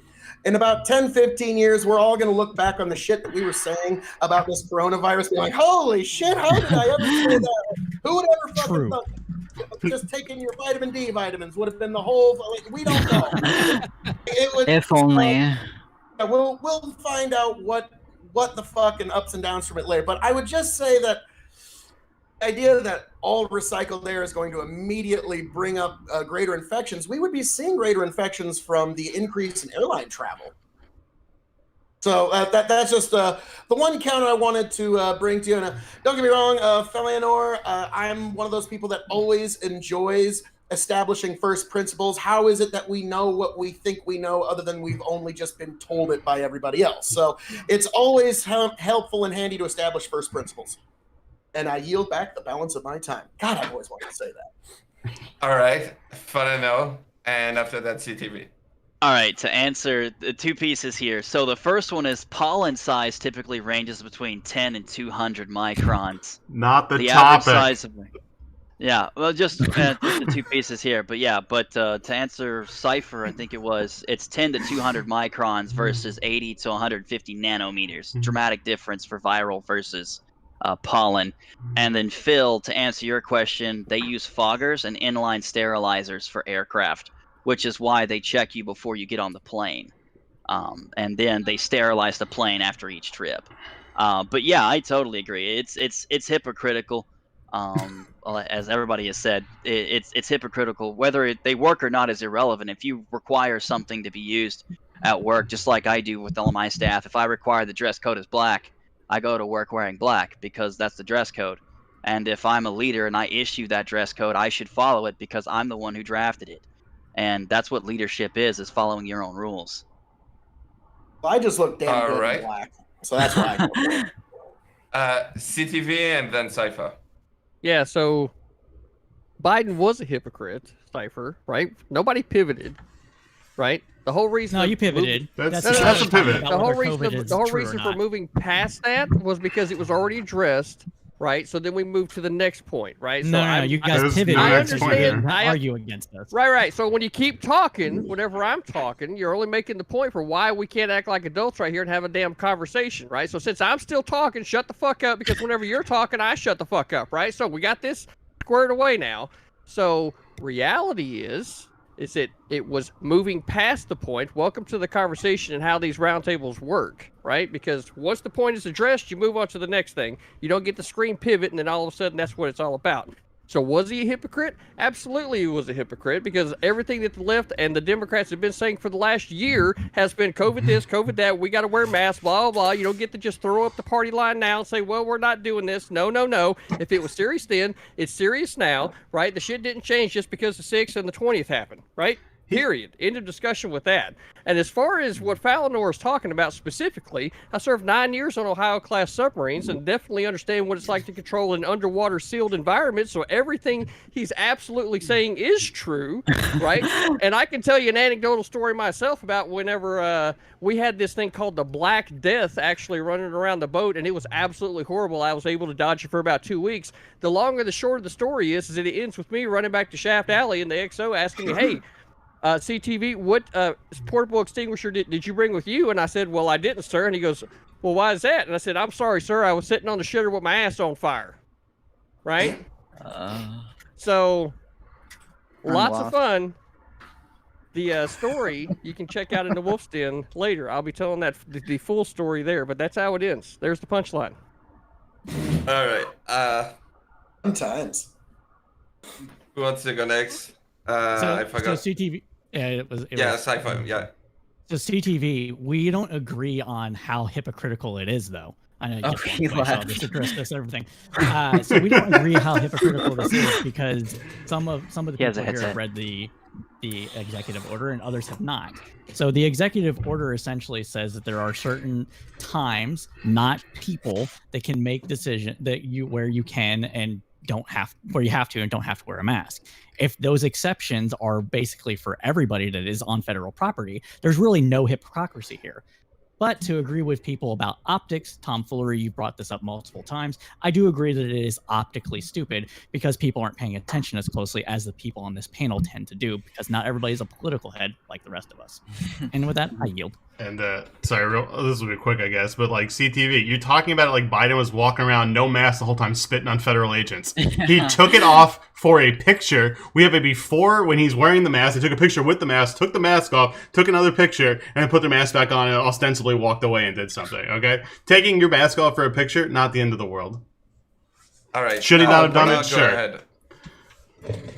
In about 10, 15 years, we're all going to look back on the shit that we were saying about this coronavirus and be like, holy shit, how did I ever say that? Who would ever fucking thought just taking your vitamin D vitamins would have been the whole, we don't know. If only. We'll find out what the fuck and ups and downs from it later. But I would just say that the idea that all recycled air is going to immediately bring up greater infections, we would be seeing greater infections from the increase in airline travel. So that's just the one counter I wanted to bring to you. And don't get me wrong, Felianor, I'm one of those people that always enjoys establishing first principles. How is it that we know what we think we know other than we've only just been told it by everybody else? So it's always helpful and handy to establish first principles. And I yield back the balance of my time. God, I've always wanted to say that. All right, Falano, and after that, CTV. All right, to answer the two pieces here. So the first one is pollen size typically ranges between 10 and 200 microns. Not the average topic. size of, yeah, well, just the two pieces here. But yeah, to answer Cypher, I think it's 10 to 200 microns versus 80 to 150 nanometers. Dramatic difference for viral versus pollen. And then Phil, to answer your question, they use foggers and inline sterilizers for aircraft, which is why they check you before you get on the plane. And then they sterilize the plane after each trip. But yeah, I totally agree. It's hypocritical. As everybody has said, it's hypocritical. Whether they work or not is irrelevant. If you require something to be used at work, just like I do with all my staff, if I require the dress code is black, I go to work wearing black because that's the dress code. And if I'm a leader and I issue that dress code, I should follow it because I'm the one who drafted it. And that's what leadership is following your own rules. Well, I just look damn good right. in black, so that's why I go. CTV and then Cypher. yeah. So Biden was a hypocrite, Cypher. Right? Nobody pivoted. Right? The whole reason. No, of you pivoted. That's No, no, that's no, a pivot. The whole reason, COVID is the whole true or reason for not. moving past that was because it was already addressed, right? So then we moved to the next point, right? No, so you guys There's pivoted. no I next point understand. here. I argue against us. Right. So when you keep talking, whenever I'm talking, you're only making the point for why we can't act like adults right here and have a damn conversation, right? So since I'm still talking, shut the fuck up, because whenever you're talking, I shut the fuck up, right? So we got this squared away now. So reality is that it was moving past the point. Welcome to the conversation and how these roundtables work, right? Because once the point is addressed, you move on to the next thing. You don't get the screen pivot, and then all of a sudden that's what it's all about. So was he a hypocrite? Absolutely he was a hypocrite, because everything that the left and the Democrats have been saying for the last year has been COVID this, COVID that, we got to wear masks, blah, blah, blah. You don't get to just throw up the party line now and say, well, we're not doing this. No, no, no. If it was serious then, it's serious now, right? The shit didn't change just because the 6th and the 20th happened, right? Period. End of discussion with that. And as far as what Falinor is talking about specifically, I served 9 years on Ohio-class submarines and definitely understand what it's like to control an underwater sealed environment. So everything he's absolutely saying is true, right? And I can tell you an anecdotal story myself about whenever we had this thing called the Black Death actually running around the boat, and it was absolutely horrible. I was able to dodge it for about 2 weeks. The longer the short of the story is that it ends with me running back to Shaft Alley in the XO asking me, hey, CTV, what portable extinguisher did you bring with you? And I said, well, I didn't, sir. And he goes, well, why is that? And I said, I'm sorry, sir. I was sitting on the shitter with my ass on fire. Right? So, lots of fun. The story you can check out in the Wolf's Den later. I'll be telling that the full story there, but that's how it ends. There's the punchline. All right. Sometimes. Who wants to go next? So I forgot. CTV. Yeah, it was. Sci-fi. Yeah. So CTV, we don't agree on how hypocritical it is, though. I know you just want to I'll just address this and everything. So we don't agree how hypocritical this is, because some of the people here have read the executive order and others have not. So the executive order essentially says that there are certain times, not people, that can make decision where you can and where you have to and don't have to wear a mask. If those exceptions are basically for everybody that is on federal property, there's really no hypocrisy here. But to agree with people about optics, tomfoolery, you brought this up multiple times, I do agree that it is optically stupid, because people aren't paying attention as closely as the people on this panel tend to do, because not everybody's a political head like the rest of us. And with that, I yield. And sorry, this will be quick, I guess, but like CTV, you're talking about it like Biden was walking around no mask the whole time spitting on federal agents. He took it off for a picture. We have a before when he's wearing the mask. He took a picture with the mask, took the mask off, took another picture, and then put the mask back on and ostensibly walked away and did something, okay? Taking your mask off for a picture, not the end of the world. All right. Should he not have done it? Go Sure. ahead.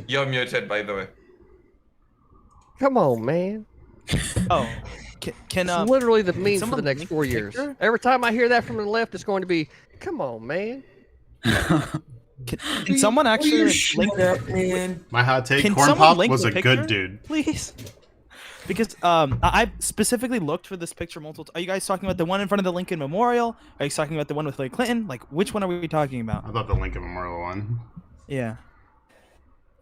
You're muted, by the way. Come on, man. Oh. Can it's literally the meme for the next 4 the years. picture? Every time I hear that from the left, it's going to be, come on, man. Can someone actually link that, man? My hot take, Can Corn someone Pop link was the a picture, good dude. please? Because I specifically looked for this picture multiple times. Are you guys talking about the one in front of the Lincoln Memorial? Are you talking about the one with Hillary Clinton? Like, which one are we talking about? I thought the Lincoln Memorial one. Yeah.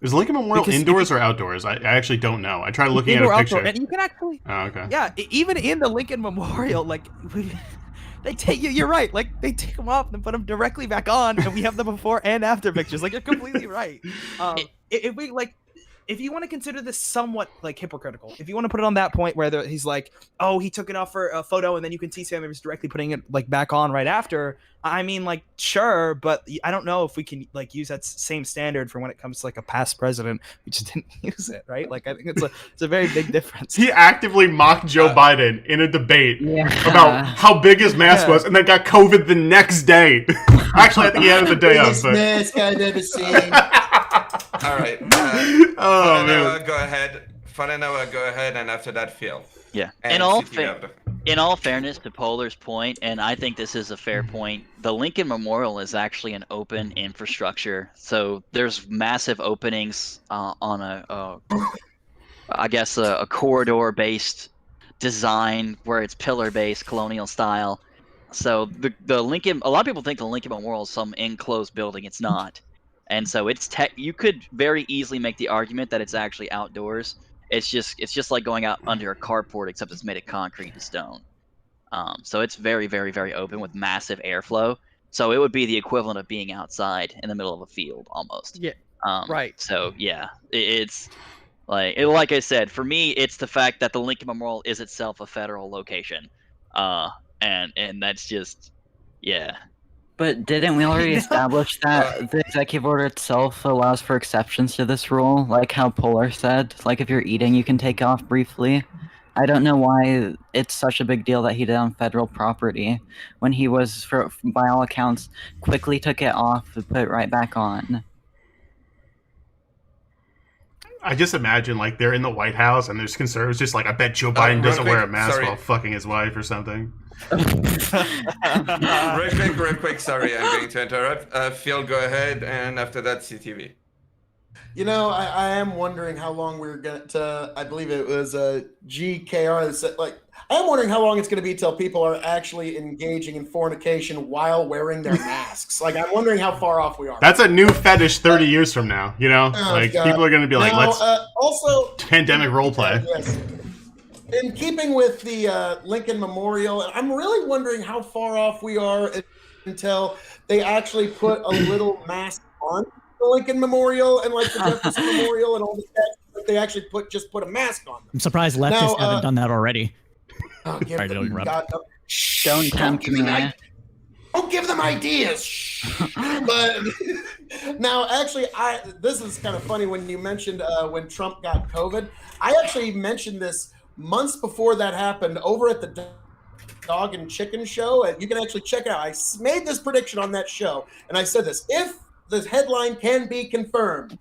Is Lincoln Memorial Because indoors or outdoors? I actually don't know. I tried looking at Indoor, a picture. outdoor, and you can actually. Oh, okay. Yeah, even in the Lincoln Memorial, like they take you. You're right. Like they take them off and put them directly back on, and we have the before and after pictures. Like you're completely right. If you want to consider this somewhat like hypocritical, if you want to put it on that point where he's like, oh, he took it off for a photo, and then you can see Sam Evers directly putting it like back on right after. I mean, like, sure, but I don't know if we can like use that same standard for when it comes to like a past president. We just didn't use it, right? Like, I think it's a very big difference. He actively mocked Joe Biden in a debate about how big his mask was, and then got COVID the next day. Actually, I think he had it the day of. Biggest mask I've ever seen. All right. Oh, man. Go ahead. Falenoa, go ahead, and after that, Phil. Yeah. And In all fairness to Polar's point, and I think this is a fair point, the Lincoln Memorial is actually an open infrastructure. So there's massive openings on a corridor-based design where it's pillar-based, colonial style. So the Lincoln, a lot of people think the Lincoln Memorial is some enclosed building. It's not. And so you could very easily make the argument that it's actually outdoors. It's just like going out under a carport, except it's made of concrete and stone. So it's very, very, very open with massive airflow. So it would be the equivalent of being outside in the middle of a field almost. Yeah. Right. So yeah, it's like I said, for me, it's the fact that the Lincoln Memorial is itself a federal location, and that's just, yeah. But didn't we already establish that the executive order itself allows for exceptions to this rule? Like how Polar said, like if you're eating, you can take off briefly. I don't know why it's such a big deal that he did on federal property when he was, by all accounts, quickly took it off and put it right back on. I just imagine like they're in the White House and there's conservatives just like, I bet Joe Biden doesn't wear a mask while fucking his wife or something. real quick, sorry, I'm going to interrupt. Phil, go ahead, and after that, CTV. You know, I am wondering how long we're going to, I believe it was GKR that said, like, I am wondering how long it's going to be till people are actually engaging in fornication while wearing their masks. Like, I'm wondering how far off we are. That's a new fetish 30 years from now, you know? Oh, like, God. people are going to be like, now, let's also pandemic roleplay. Yes. In keeping with the Lincoln Memorial, I'm really wondering how far off we are until they actually put a little mask on the Lincoln Memorial and like the Jefferson Memorial and all the statues. They actually put a mask on them. I'm surprised leftists haven't done that already. Oh, Sorry to interrupt. Don't tempt me. Don't give them ideas. But now, actually, this is kind of funny when you mentioned when Trump got COVID. I actually mentioned this months before that happened over at the Dog and Chicken show. You can actually check it out. I made this prediction on that show, and I said this: if the headline can be confirmed,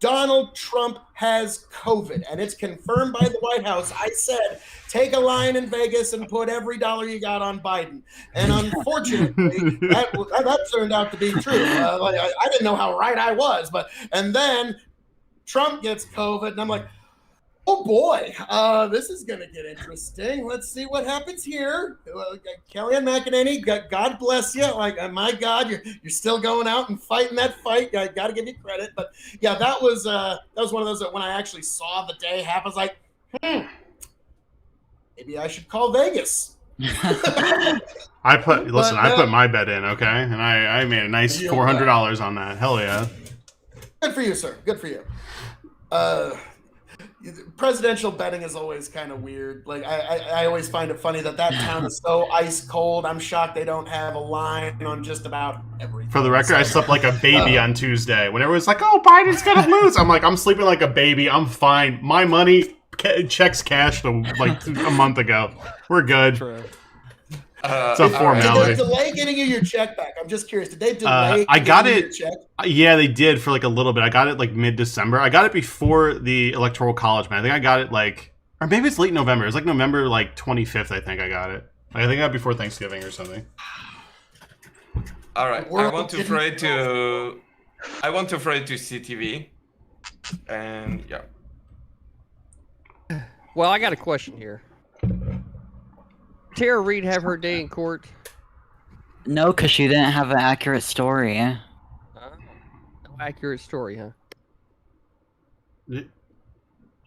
Donald Trump has COVID, and it's confirmed by the White House. I said, take a line in Vegas and put every dollar you got on Biden. And unfortunately, that turned out to be true. I didn't know how right I was, and then Trump gets COVID, and I'm like, oh boy, this is going to get interesting. Let's see what happens here. Kellyanne McEnany, God bless you. Like, my God, you're still going out and fighting that fight. I got to give you credit. But yeah, that was one of those that when I actually saw the day happen, I was like, maybe I should call Vegas. I put my bet in, okay, and I made a nice $400 on that. Hell yeah. Good for you, sir. Good for you. Presidential betting is always kind of weird. Like I always find it funny that town is so ice cold. I'm shocked they don't have a line on just about everything. For the record, I slept like a baby on Tuesday. When everyone's like, "Oh, Biden's gonna lose," I'm like, "I'm sleeping like a baby. I'm fine. My money checks cashed like a month ago. We're good." True. It's a formality. Did they delay getting you your check back? I'm just curious. Did they delay? I got getting it. Your check? Yeah, they did for like a little bit. I got it like mid-December. I got it before the Electoral College, man. I think I got it like, or maybe it's late November. It's like November like 25th. I think I got it. I think I got it before Thanksgiving or something. All right, I want to throw it to CTV, and yeah. Well, I got a question here. Tara Reid have her day in court? No, because she didn't have an accurate story. No accurate story, huh?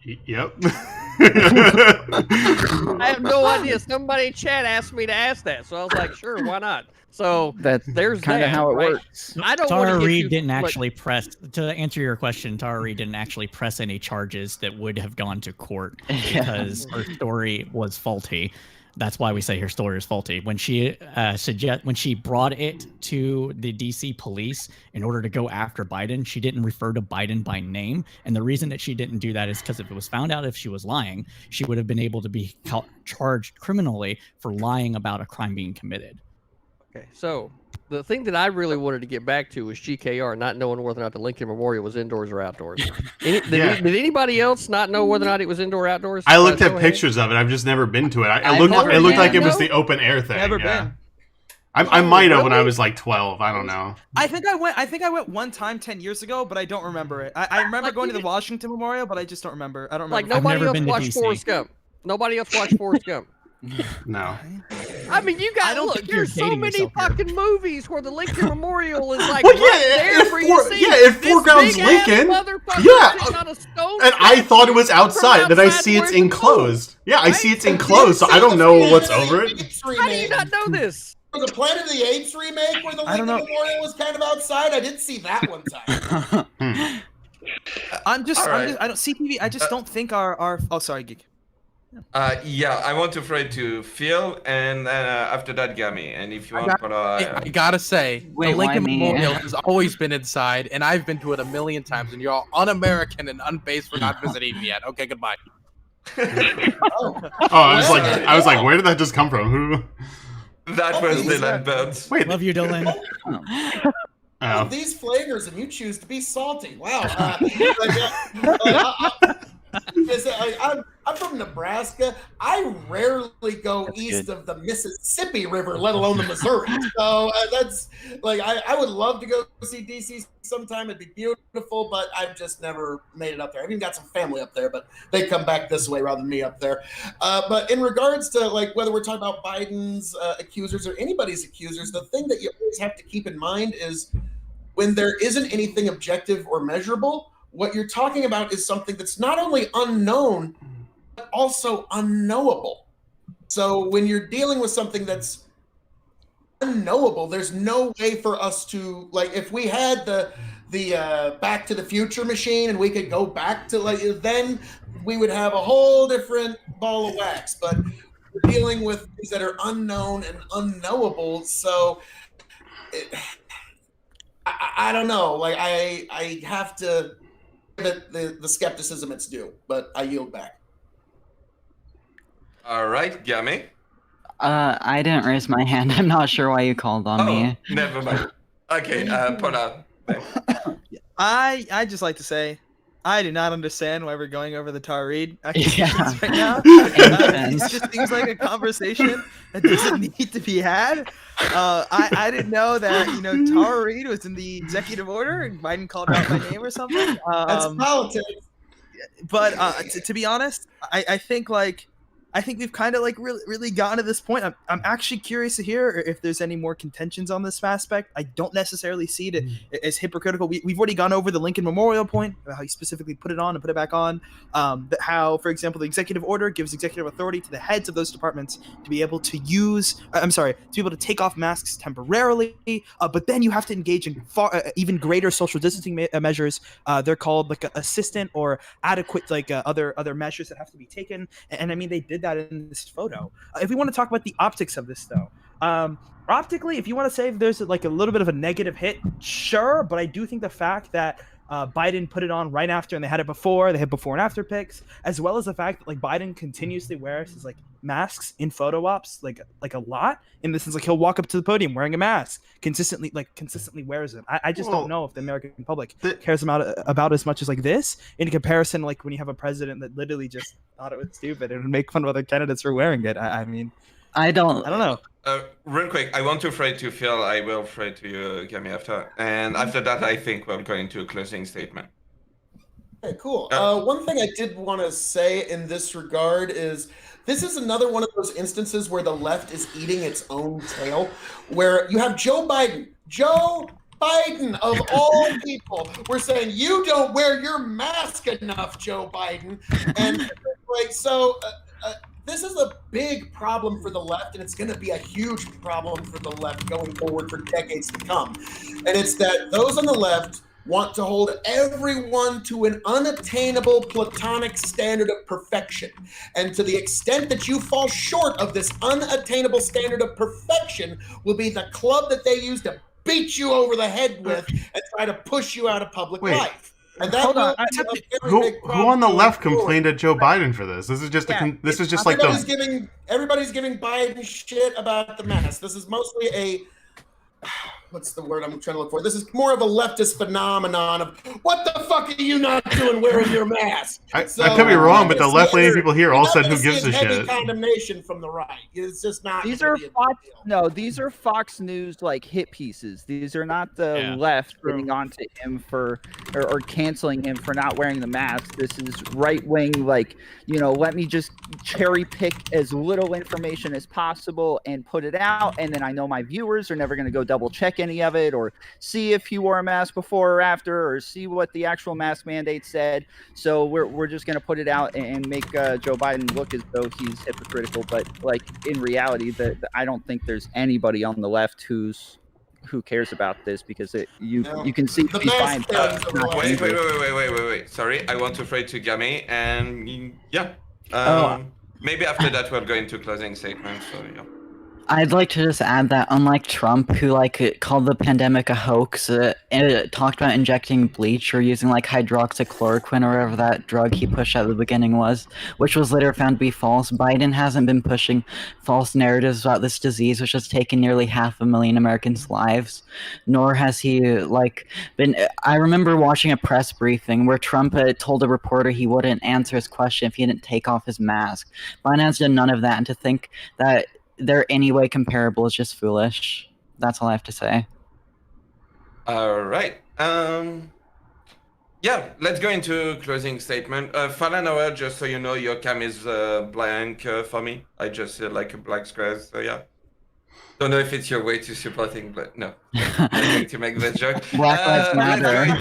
Yep. I have no idea. Somebody in chat asked me to ask that, so I was like, sure, why not? So there's kind of how it works. I don't Tara want to Reid didn't actually press, to answer your question, Tara Reid didn't actually press any charges that would have gone to court because her story was faulty. That's why we say her story is faulty. When she when she brought it to the DC police in order to go after Biden, she didn't refer to Biden by name. And the reason that she didn't do that is because if it was found out if she was lying, she would have been able to be charged criminally for lying about a crime being committed. Okay, so the thing that I really wanted to get back to was GKR not knowing whether or not the Lincoln Memorial was indoors or outdoors. Did anybody else not know whether or not it was indoor or outdoors? I looked at pictures of it. I've just never been to it. It looked like it was the open air thing. Never been. I might have when I was like 12. I don't know. I think I went one time 10 years ago, but I don't remember it. I remember going to the Washington Memorial, but I just don't remember. I don't remember. Like nobody else watched Forrest Gump. Nobody else watched Forrest Gump. No. I mean, you got don't look. think you're There's so dating many yourself here. fucking movies where the Lincoln Memorial is like Well, right yeah, there for you to see. it This foregrounds big-ass Lincoln. motherfucker Yeah, sitting on a stone and I step thought it was from outside. Then I outside see it's where the enclosed. Yeah, I right? see it's enclosed, so I don't know what's over it. How do you not know this? For the Planet of the Apes remake, where the I don't Lincoln know. Memorial was kind of outside, I did see that one time. I'm just, Alright. I don't CTV. I just don't think our. Oh, sorry, Geek. Yeah, I want to throw it to Phil, and after that, Gami. And if you want, I gotta say, Wait, the why Lincoln me? Memorial has always been inside, and I've been to it a million times, and you're all un-American and unbased for not visiting me yet. Okay, goodbye. I was like, where did that just come from? Who? that was Dylan Burns. Wait, Love you, Dylan. Of these flavors, and you choose to be salty. Wow. I'm from Nebraska. I rarely go east of the Mississippi River, let alone the Missouri. So that's like I would love to go see DC sometime. It'd be beautiful, but I've just never made it up there. I've even got some family up there, but they come back this way rather than me up there. But in regards to like whether we're talking about Biden's accusers or anybody's accusers, the thing that you always have to keep in mind is when there isn't anything objective or measurable, what you're talking about is something that's not only unknown, but also unknowable. So when you're dealing with something that's unknowable, there's no way for us to, like, if we had the Back to the Future machine and we could go back to, like, then we would have a whole different ball of wax. But we're dealing with things that are unknown and unknowable. So I don't know. Like, I have to give it the skepticism it's due, but I yield back. All right, Gami. I didn't raise my hand. I'm not sure why you called on me. Never mind. Okay, Pola. I just like to say, I do not understand why we're going over the Tar Reed Yeah. accusations right now. It just seems like a conversation that doesn't need to be had. I didn't know that Tar Reed was in the executive order and Biden called out my name or something. That's politics. But to be honest, I think we've kind of like really gotten to this point. I'm actually curious to hear if there's any more contentions on this aspect. I don't necessarily see it as hypocritical. We've already gone over the Lincoln Memorial point, how you specifically put it on and put it back on. How, for example, the executive order gives executive authority to the heads of those departments to be able to to be able to take off masks temporarily. But then you have to engage in even greater social distancing measures. They're called like assistant or adequate, like other measures that have to be taken. And I mean, they did that in this photo. If we want to talk about the optics of this, though, optically, if you want to say there's like a little bit of a negative hit, sure, but I do think the fact that Biden put it on right after, and they had it before, they had before and after pics, as well as the fact that like Biden continuously wears his like masks in photo ops like a lot, in the sense like he'll walk up to the podium wearing a mask consistently wears it. I just don't know if the American public cares about as much as like this, in comparison like when you have a president that literally just thought it was stupid and would make fun of other candidates for wearing it. I mean, I don't know. Real quick, I want to throw it to Phil. I will throw it to you, Gami, after. And after that, I think we'll go into a closing statement. Okay, cool. One thing I did want to say in this regard is this is another one of those instances where the left is eating its own tail, where you have Joe Biden of all people, we're saying you don't wear your mask enough, Joe Biden. And like, so this is a big problem for the left, and it's going to be a huge problem for the left going forward for decades to come. And it's that those on the left want to hold everyone to an unattainable platonic standard of perfection. And to the extent that you fall short of this unattainable standard of perfection will be the club that they use to beat you over the head with and try to push you out of public life. And that Hold on. will Who on the left complained at Joe Biden for this? This is just like everybody's giving Biden shit about the mask. This is mostly what's the word I'm trying to look for? This is more of a leftist phenomenon of what the fuck are you not doing wearing your mask? I could be wrong, but the left-leaning people here all said, "Who gives a heavy shit?" condemnation from the right. It's just not. These gonna are be a big Fox. deal. No, these are Fox News like hit pieces. These are not the left getting onto him for or canceling him for not wearing the mask. This is right wing, like, you know, let me just cherry pick as little information as possible and put it out, and then I know my viewers are never going to go double check any of it or see if he wore a mask before or after or see what the actual mask mandate said. So we're just going to put it out and make Joe Biden look as though he's hypocritical, but like in reality, that I don't think there's anybody on the left who cares about this, because you can see The he's mask buying. Wait. Sorry, I want to throw it to Gami, and yeah. Maybe after that we'll go into closing statements. So yeah. I'd like to just add that unlike Trump, who called the pandemic a hoax, and talked about injecting bleach or using hydroxychloroquine or whatever that drug he pushed at the beginning was, which was later found to be false. Biden hasn't been pushing false narratives about this disease, which has taken nearly 500,000 Americans' lives, nor has he been. I remember watching a press briefing where Trump told a reporter he wouldn't answer his question if he didn't take off his mask. Biden has done none of that, and to think that they're any way comparable is just foolish. That's all I have to say. All right. Yeah, let's go into closing statement. Falanoa, just so you know, your cam is blank for me. I just see like a black square, so yeah. Don't know if it's your way to supporting, but no. I'm going to make that joke. Black Lives Matter.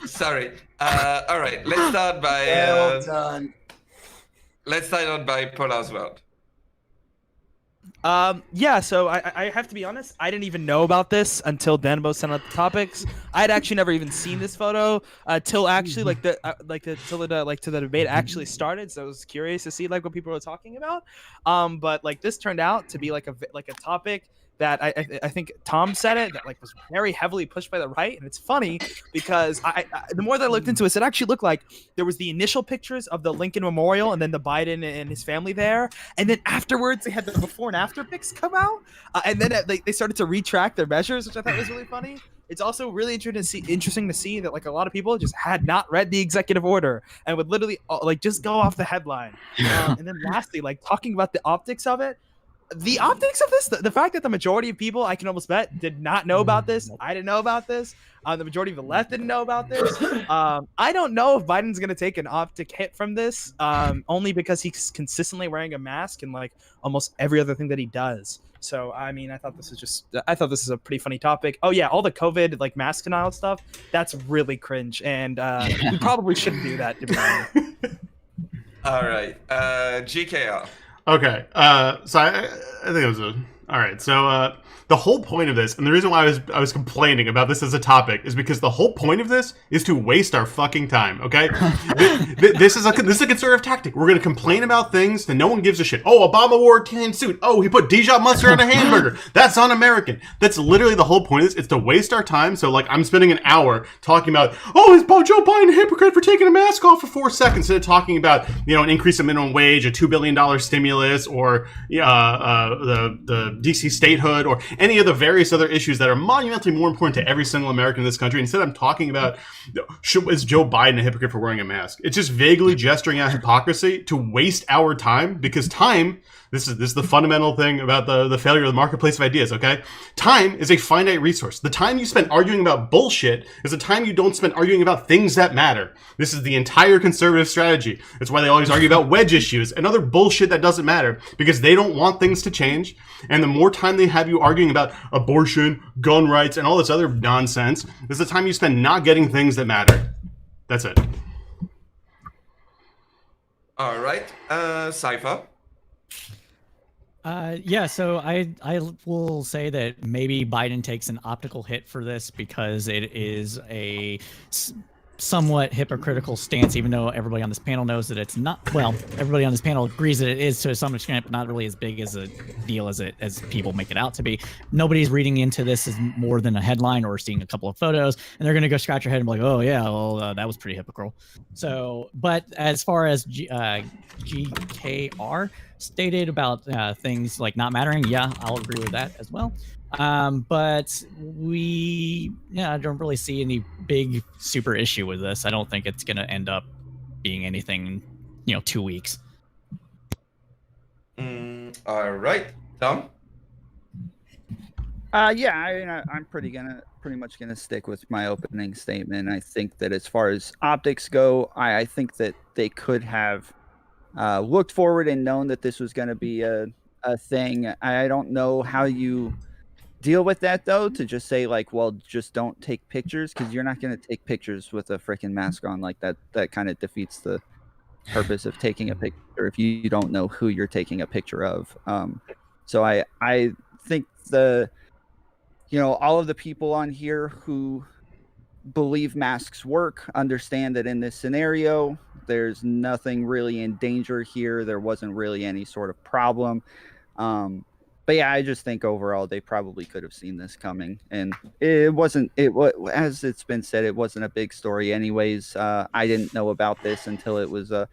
Sorry. All right, let's start by... Well done. Let's start by Polar's World. Yeah, so I have to be honest, I didn't even know about this until Danbo sent out the topics. I'd actually never even seen this photo till actually till the debate actually started. So I was curious to see what people were talking about. But this turned out to be a topic that I think Tom said it, that was very heavily pushed by the right. And it's funny because the more that I looked into it actually looked like there was the initial pictures of the Lincoln Memorial and then the Biden and his family there, and then afterwards they had the before and after pics come out, and then they started to retract their measures, which I thought was really funny. It's also really interesting to see that a lot of people just had not read the executive order and would literally just go off the headline. And then lastly, talking about the optics of it. The optics of this, the fact that the majority of people, I can almost bet, did not know about this. I didn't know about this. The majority of the left didn't know about this. I don't know if Biden's going to take an optic hit from this, only because he's consistently wearing a mask in almost every other thing that he does. So, I mean, I thought this is a pretty funny topic. Oh yeah, all the COVID mask denial stuff, that's really cringe, and we probably shouldn't do that, to be honest. All right, GKR. Okay, so I think it was all right. So the whole point of this, and the reason why I was complaining about this as a topic, is because the whole point of this is to waste our fucking time. Okay, this is a conservative tactic. We're gonna complain about things that no one gives a shit. Oh, Obama wore a tan suit. Oh, he put Dijon mustard on a hamburger. That's un-American. That's literally the whole point of this. It's to waste our time. So I'm spending an hour talking about, oh, is Joe Biden a hypocrite for taking a mask off for 4 seconds, instead of talking about an increase in minimum wage, a $2 billion stimulus, or the DC statehood, or any of the various other issues that are monumentally more important to every single American in this country. Instead, I'm talking about, is Joe Biden a hypocrite for wearing a mask? It's just vaguely gesturing at hypocrisy to waste our time, because time, this is the fundamental thing about the failure of the marketplace of ideas, okay? Time is a finite resource. The time you spend arguing about bullshit is the time you don't spend arguing about things that matter. This is the entire conservative strategy. That's why they always argue about wedge issues and other bullshit that doesn't matter, because they don't want things to change. And the more time they have you arguing about abortion, gun rights, and all this other nonsense, is the time you spend not getting things that matter. That's it. All right, Cypher. Yeah, so I will say that maybe Biden takes an optical hit for this, because it is a somewhat hypocritical stance, even though everybody on this panel knows that it's not. Well, everybody on this panel agrees that it is to some extent, but not really as big as a deal as people make it out to be. Nobody's reading into this as more than a headline or seeing a couple of photos, and they're going to go scratch their head and be like, oh yeah, well, that was pretty hypocritical. So, but as far as GKR stated about things not mattering, yeah, I'll agree with that as well. But I don't really see any big super issue with this. I don't think it's going to end up being anything, 2 weeks. All right, Tom. I'm pretty much gonna stick with my opening statement. I think that as far as optics go, I think that they could have looked forward and known that this was going to be a thing. I don't know how you deal with that though, to just say like, well, just don't take pictures, because you're not going to take pictures with a freaking mask on like that. That kind of defeats the purpose of taking a picture if you don't know who you're taking a picture of. So I think all of the people on here who believe masks work understand that in this scenario there's nothing really in danger here. There wasn't really any sort of problem. But yeah, I just think overall they probably could have seen this coming, and it wasn't, as it's been said, it wasn't a big story anyways. I didn't know about this until it was a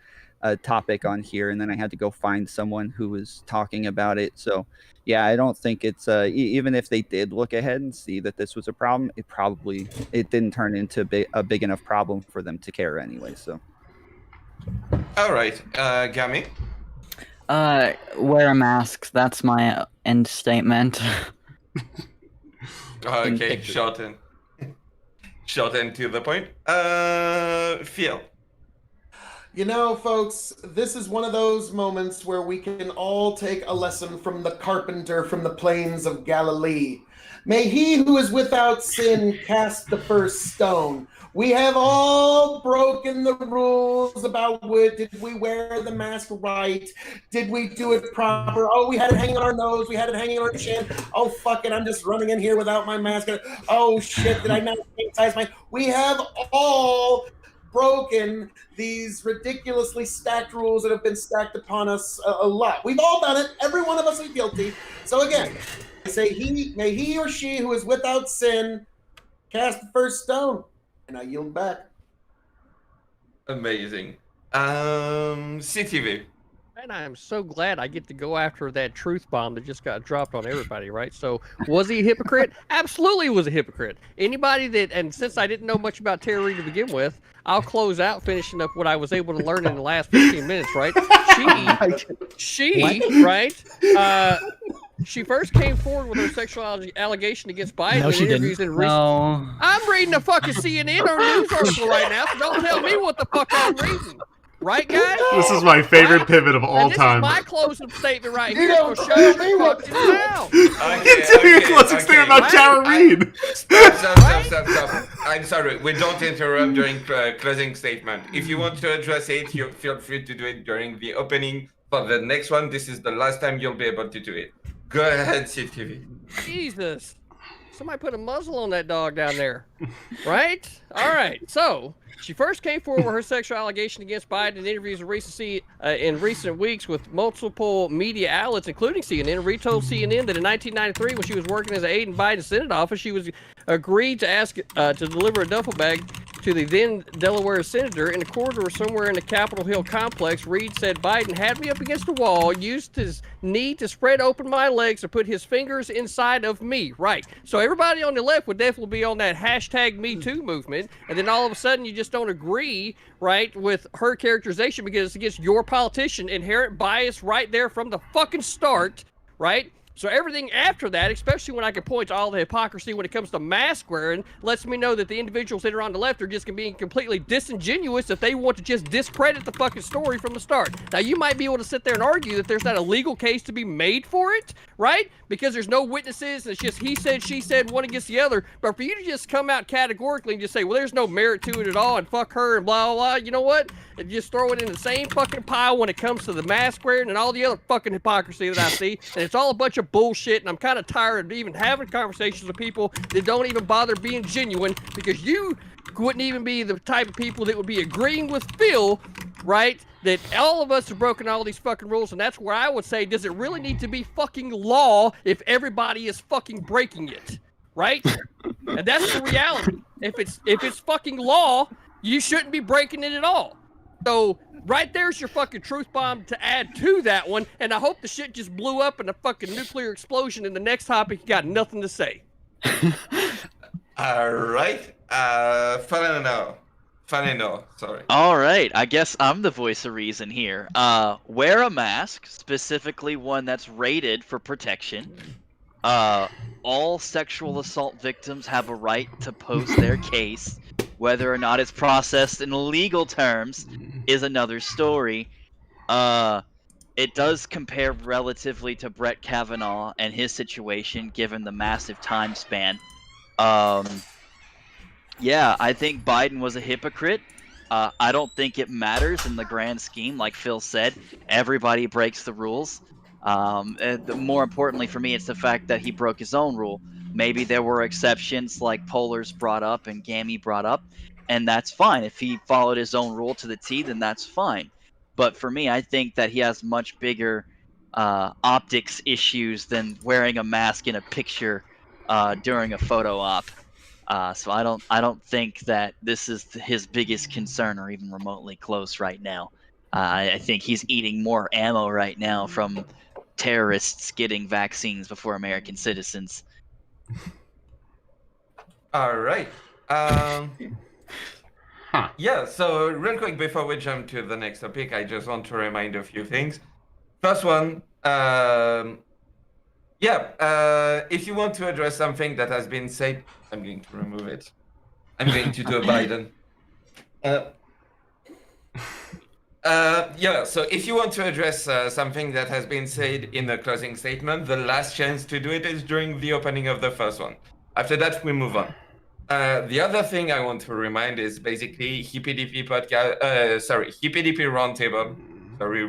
topic on here, and then I had to go find someone who was talking about it. So yeah, I don't think it's even if they did look ahead and see that this was a problem, it didn't turn into a big enough problem for them to care anyway. So all right, Gami. Wear a mask. That's my end statement. Okay, short and to the point. Phil. You know, folks, this is one of those moments where we can all take a lesson from the carpenter from the plains of Galilee. May he who is without sin cast the first stone. We have all broken the rules about did we wear the mask right? Did we do it proper? Oh, we had it hanging on our nose. We had it hanging on our chin. Oh, fuck it. I'm just running in here without my mask. Oh, shit. Did I not sanitize my... We have all broken these ridiculously stacked rules that have been stacked upon us a lot. We've all done it. Every one of us is guilty. So again, I say may he or she who is without sin cast the first stone. And I yield back. Amazing. CTV. And I'm so glad I get to go after that truth bomb that just got dropped on everybody, right? So, was he a hypocrite? Absolutely was a hypocrite. Anybody that, and since I didn't know much about Tara Reid to begin with, I'll close out finishing up what I was able to learn in the last 15 minutes, right? She first came forward with her sexual allegation against Biden in interviews in recent... I'm reading a fucking CNN or news article right now, so don't tell me what the fuck I'm reading. Right, guys? This is my favorite pivot of all time. This is my closing statement right here. So shut me what to now. Your closing statement about Tara Reid. Stop. I'm sorry. We don't interrupt during closing statement. If you want to address it, you feel free to do it during the opening. For the next one, this is the last time you'll be able to do it. Go ahead, CTV. Jesus. Somebody put a muzzle on that dog down there. Right? All right. So, she first came forward with her sexual allegation against Biden in interviews in recent weeks with multiple media outlets, including CNN. Reid told CNN that in 1993, when she was working as an aide in Biden's Senate office, she was agreed to ask to deliver a duffel bag to the then Delaware senator in a corridor somewhere in the Capitol Hill complex. Reid said Biden had me up against the wall, used his knee to spread open my legs to put his fingers inside of me. Right. So everybody on the left would definitely be on that hashtag Me Too movement, and then all of a sudden you just don't agree, right, with her characterization because it's against your politician. Inherent bias right there from the fucking start, right? So everything after that, especially when I can point to all the hypocrisy when it comes to mask wearing, lets me know that the individuals that are on the left are just going to be completely disingenuous if they want to just discredit the fucking story from the start. Now, you might be able to sit there and argue that there's not a legal case to be made for it, right? Because there's no witnesses, and it's just he said, she said, one against the other. But for you to just come out categorically and just say, well, there's no merit to it at all, and fuck her, and blah, blah, blah, you know what? And just throw it in the same fucking pile when it comes to the mask wearing and all the other fucking hypocrisy that I see. And it's all a bunch of bullshit, and I'm kind of tired of even having conversations with people that don't even bother being genuine, because you wouldn't even be the type of people that would be agreeing with Phil, right? That all of us have broken all these fucking rules, and that's where I would say, does it really need to be fucking law if everybody is fucking breaking it, right? And that's the reality. If it's fucking law, you shouldn't be breaking it at all. So right there's your fucking truth bomb to add to that one, and I hope the shit just blew up in a fucking nuclear explosion. In the next topic, you got nothing to say. All right. Funny no. Sorry. All right, I guess I'm the voice of reason here. Wear a mask, specifically one that's rated for protection. All sexual assault victims have a right to post their case. Whether or not it's processed in legal terms is another story. It does compare relatively to Brett Kavanaugh and his situation, given the massive time span. Yeah, I think Biden was a hypocrite. I don't think it matters in the grand scheme. Like Phil said, everybody breaks the rules. More importantly for me, it's the fact that he broke his own rule. Maybe there were exceptions like Polar's brought up and Gammy brought up, and that's fine. If he followed his own rule to the T, then that's fine. But for me, I think that he has much bigger optics issues than wearing a mask in a picture during a photo op. So I don't think that this is his biggest concern or even remotely close right now. I think he's eating more ammo right now from terrorists getting vaccines before American citizens. All right. Yeah, so real quick before we jump to the next topic, I just want to remind a few things. First one, if you want to address something that has been said, I'm going to remove it. I'm going to do a Biden. So if you want to address something that has been said in the closing statement, the last chance to do it is during the opening of the first one. After that, we move on. The other thing I want to remind is basically Hippy Dippy podcast. Hippy Dippy Roundtable. Sorry,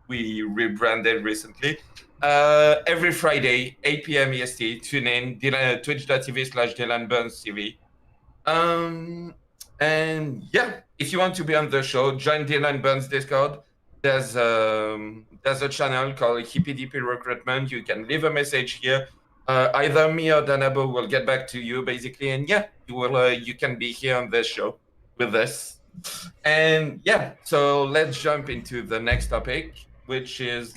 we rebranded recently. Every Friday, 8 p.m. EST. Tune in twitch.tv/DylanBurnsTV. And yeah, if you want to be on the show, join Dylan Burns Discord. There's a channel called Hippy Dippy Recruitment. You can leave a message here. Either me or Danabo will get back to you, basically, and yeah, you can be here on this show with us. And yeah, so let's jump into the next topic, which is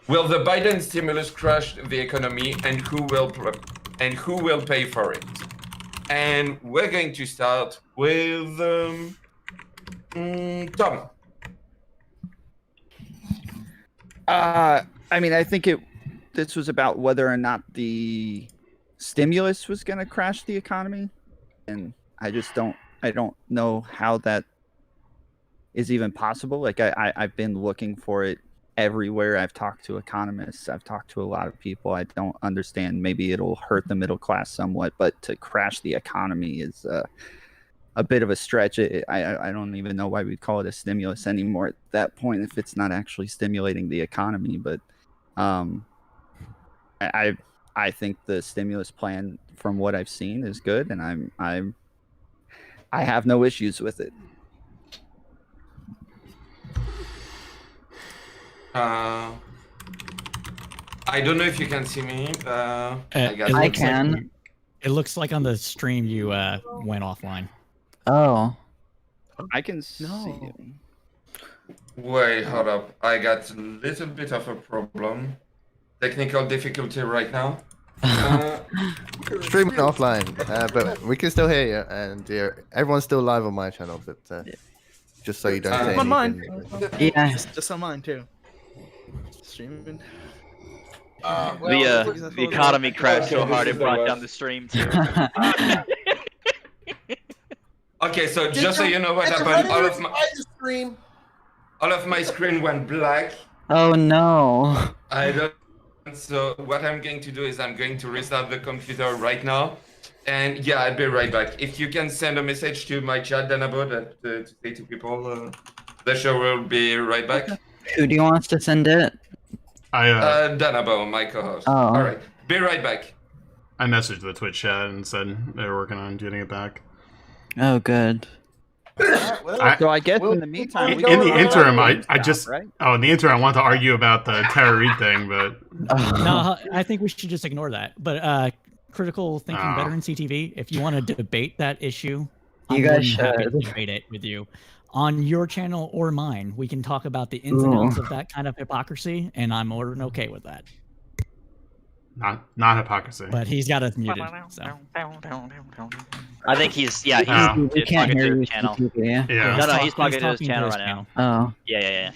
will the Biden stimulus crush the economy, and who will pay for it? And we're going to start with Tom. I mean, I think this was about whether or not the stimulus was going to crash the economy, and I don't know how that is even possible. Like I've been looking for it everywhere. I've talked to economists. I've talked to a lot of people. I don't understand. Maybe it'll hurt the middle class somewhat, but to crash the economy is a bit of a stretch. I don't even know why we'd call it a stimulus anymore at that point if it's not actually stimulating the economy. But I think the stimulus plan, from what I've seen, is good, and I have no issues with it. I don't know if you can see me. I can. It looks like on the stream you went offline. Oh. I can see you. Wait, hold up. I got a little bit of a problem. Technical difficulty right now. Streaming offline, but we can still hear you, and everyone's still live on my channel. But just so you don't say on mine. Yeah. Just on mine too. Streaming. The economy crashed so hard it brought down the stream too. Okay, so just so you know what happened, all of my screen went black. Oh no. So what I'm going to do is I'm going to restart the computer right now, and yeah, I'll be right back. If you can send a message to my chat, Danabo, to say to people, the show will be right back. Who do you want us to send it? Danabo, my co-host. Oh. All right, be right back. I messaged the Twitch chat and said they were working on getting it back. Oh, good. So I guess in the meantime, in the interim, I want to argue about the Tara Reid thing, but No, I think we should just ignore that. But Critical Thinking Veteran CTV, if you want to debate that issue, You guys I'm happy to should. debate it with you. on your channel or mine, we can talk about the ins and outs of that kind of hypocrisy, and I'm more than okay with that. Not hypocrisy. But he's got us muted. So. I think he's we can't talking hear to you. his channel. Yeah. No, he's talking to his channel right now. Oh. Yeah.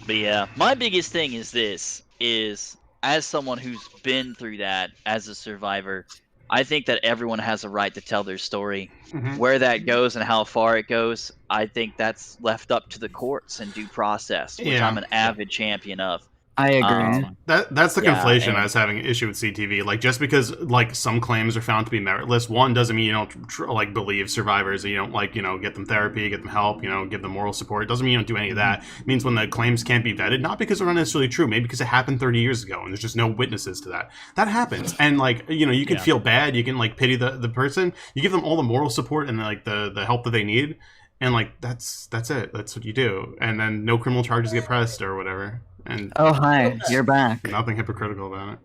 But yeah, my biggest thing is this: as someone who's been through that as a survivor, I think that everyone has a right to tell their story. Where that goes and how far it goes, I think that's left up to the courts and due process, which I'm an avid champion of. I agree. That's the Yeah, conflation and- I was having an issue with CTV. Like, just because like some claims are found to be meritless, one doesn't mean you don't like believe survivors. You don't get them therapy, get them help, give them moral support. It doesn't mean you don't do any of that. It means when the claims can't be vetted, not because they're not necessarily true, maybe because it happened 30 years ago and there's just no witnesses to that. That happens, and you can feel bad, you can pity the person, you give them all the moral support and the help that they need, and that's it. That's what you do, and then no criminal charges get pressed or whatever. And oh, hi, you're back. Nothing hypocritical about it.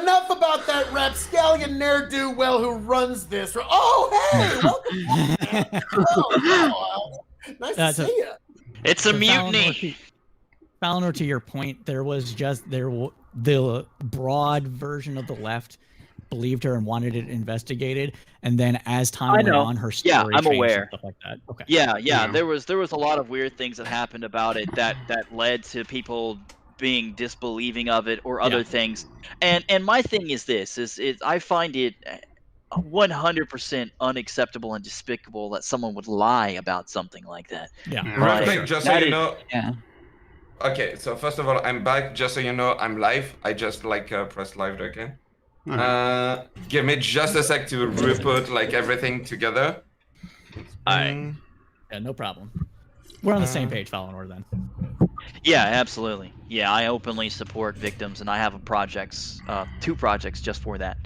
Enough about that rapscallion ne'er-do-well who runs this. Oh, hey, welcome. Nice to see you. It's a mutiny. Fallon, to your point, there was just the broad version of the left believed her and wanted it investigated, and then as time went on, her story I'm changed aware. and stuff like that. Okay. Yeah. There was a lot of weird things that happened about it that led to people being disbelieving of it or other things. And my thing is this: is I find it 100% unacceptable and despicable that someone would lie about something like that. Real quick, just so you know. Yeah. Okay, so first of all, I'm back. Just so you know, I'm live. I just pressed live again. Give me just a sec to re-put everything together. Yeah, no problem. We're on the same page, Fallon, then. Yeah, absolutely. Yeah, I openly support victims, and I have two projects just for that.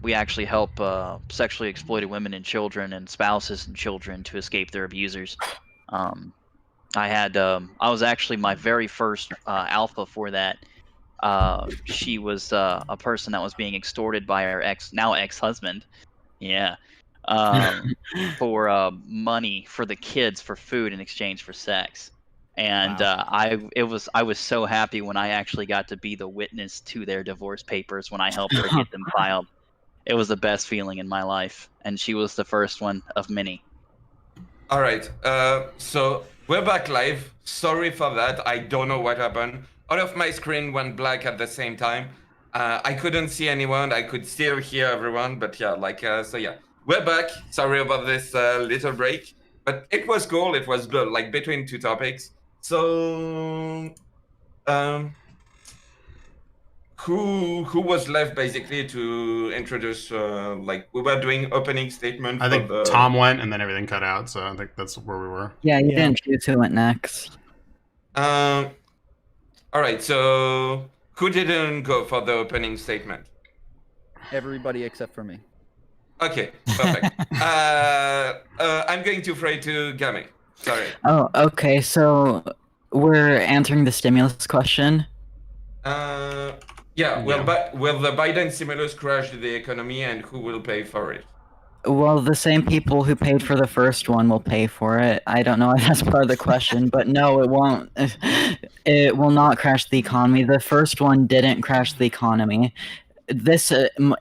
We actually help sexually exploited women and children and spouses and children to escape their abusers. I was actually my very first alpha for that. She was a person that was being extorted by her ex-husband. Yeah. For money for the kids for food in exchange for sex. And I was so happy when I actually got to be the witness to their divorce papers when I helped her get them filed. It was the best feeling in my life, and she was the first one of many. All right. So we're back live. Sorry for that. I don't know what happened. All of my screen went black at the same time. I couldn't see anyone. I could still hear everyone, but yeah, so yeah, we're back. Sorry about this little break, but it was cool. It was between two topics. So, who was left basically to introduce? We were doing opening statement. I think Tom went, and then everything cut out. So I think that's where we were. Yeah, you didn't choose who went next. All right. So who didn't go for the opening statement? Everybody except for me. Okay, perfect. I'm going to throw it to Gami. Sorry. Oh, okay. So we're answering the stimulus question. Yeah. Will the Biden stimulus crash the economy, and who will pay for it? Well, the same people who paid for the first one will pay for it. I don't know if that's part of the question, but no, it won't. It will not crash the economy. The first one didn't crash the economy. This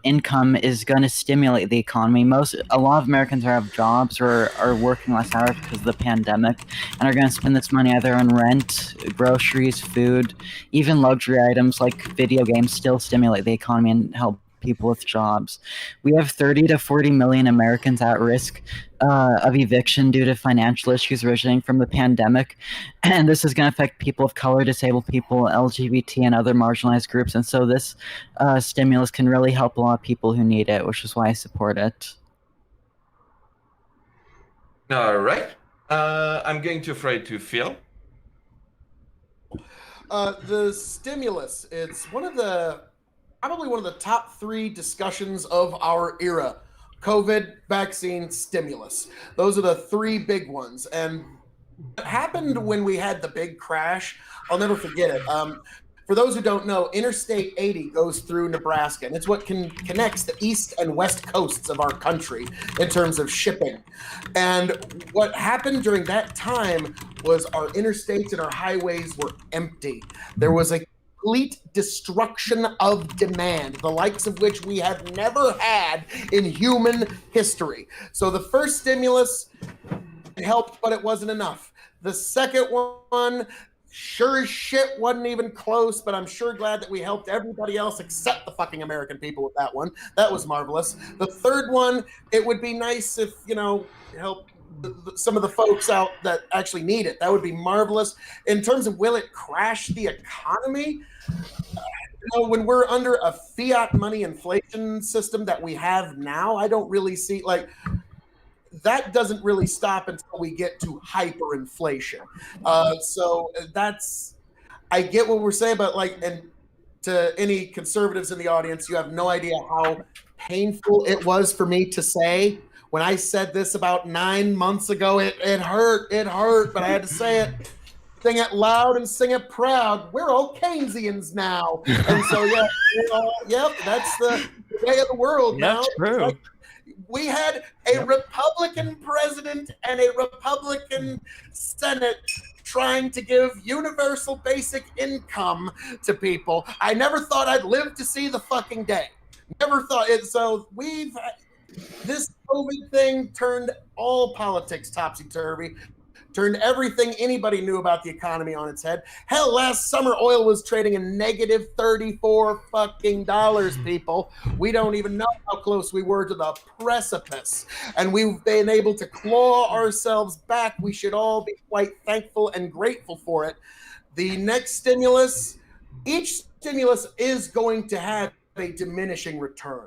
income is going to stimulate the economy. A lot of Americans have jobs or are working less hours because of the pandemic, and are going to spend this money either on rent, groceries, food, even luxury items like video games still stimulate the economy and help people with jobs. We have 30 to 40 million Americans at risk of eviction due to financial issues originating from the pandemic, and this is going to affect people of color, disabled people, LGBT, and other marginalized groups. And so this stimulus can really help a lot of people who need it, which is why I support it. All right. I'm going to throw it to Phil. The stimulus, it's probably one of the top 3 discussions of our era. COVID, vaccine, stimulus. Those are the 3 big ones. And what happened when we had the big crash, I'll never forget it. For those who don't know, Interstate 80 goes through Nebraska, and it's what connects the east and west coasts of our country in terms of shipping. And what happened during that time was our interstates and our highways were empty. There was a complete destruction of demand, the likes of which we have never had in human history. So the first stimulus helped, but it wasn't enough. The second one, sure as shit, wasn't even close, but I'm sure glad that we helped everybody else except the fucking American people with that one. That was marvelous. The third one, it would be nice if, help some of the folks out that actually need it. That would be marvelous. In terms of will it crash the economy? When we're under a fiat money inflation system that we have now, I don't really see that doesn't really stop until we get to hyperinflation. So I get what we're saying, but and to any conservatives in the audience, you have no idea how painful it was for me to say. When I said this about 9 months ago, it hurt, but I had to say it. Sing it loud and sing it proud. We're all Keynesians now. And so, that's the way of the world now. True. We had a Republican president and a Republican Senate trying to give universal basic income to people. I never thought I'd live to see the fucking day. Never thought it. So this COVID thing turned all politics topsy-turvy. Turned everything anybody knew about the economy on its head. Hell, last summer oil was trading a negative $34 fucking people. We don't even know how close we were to the precipice. And we've been able to claw ourselves back. We should all be quite thankful and grateful for it. The next stimulus, each stimulus is going to have a diminishing return.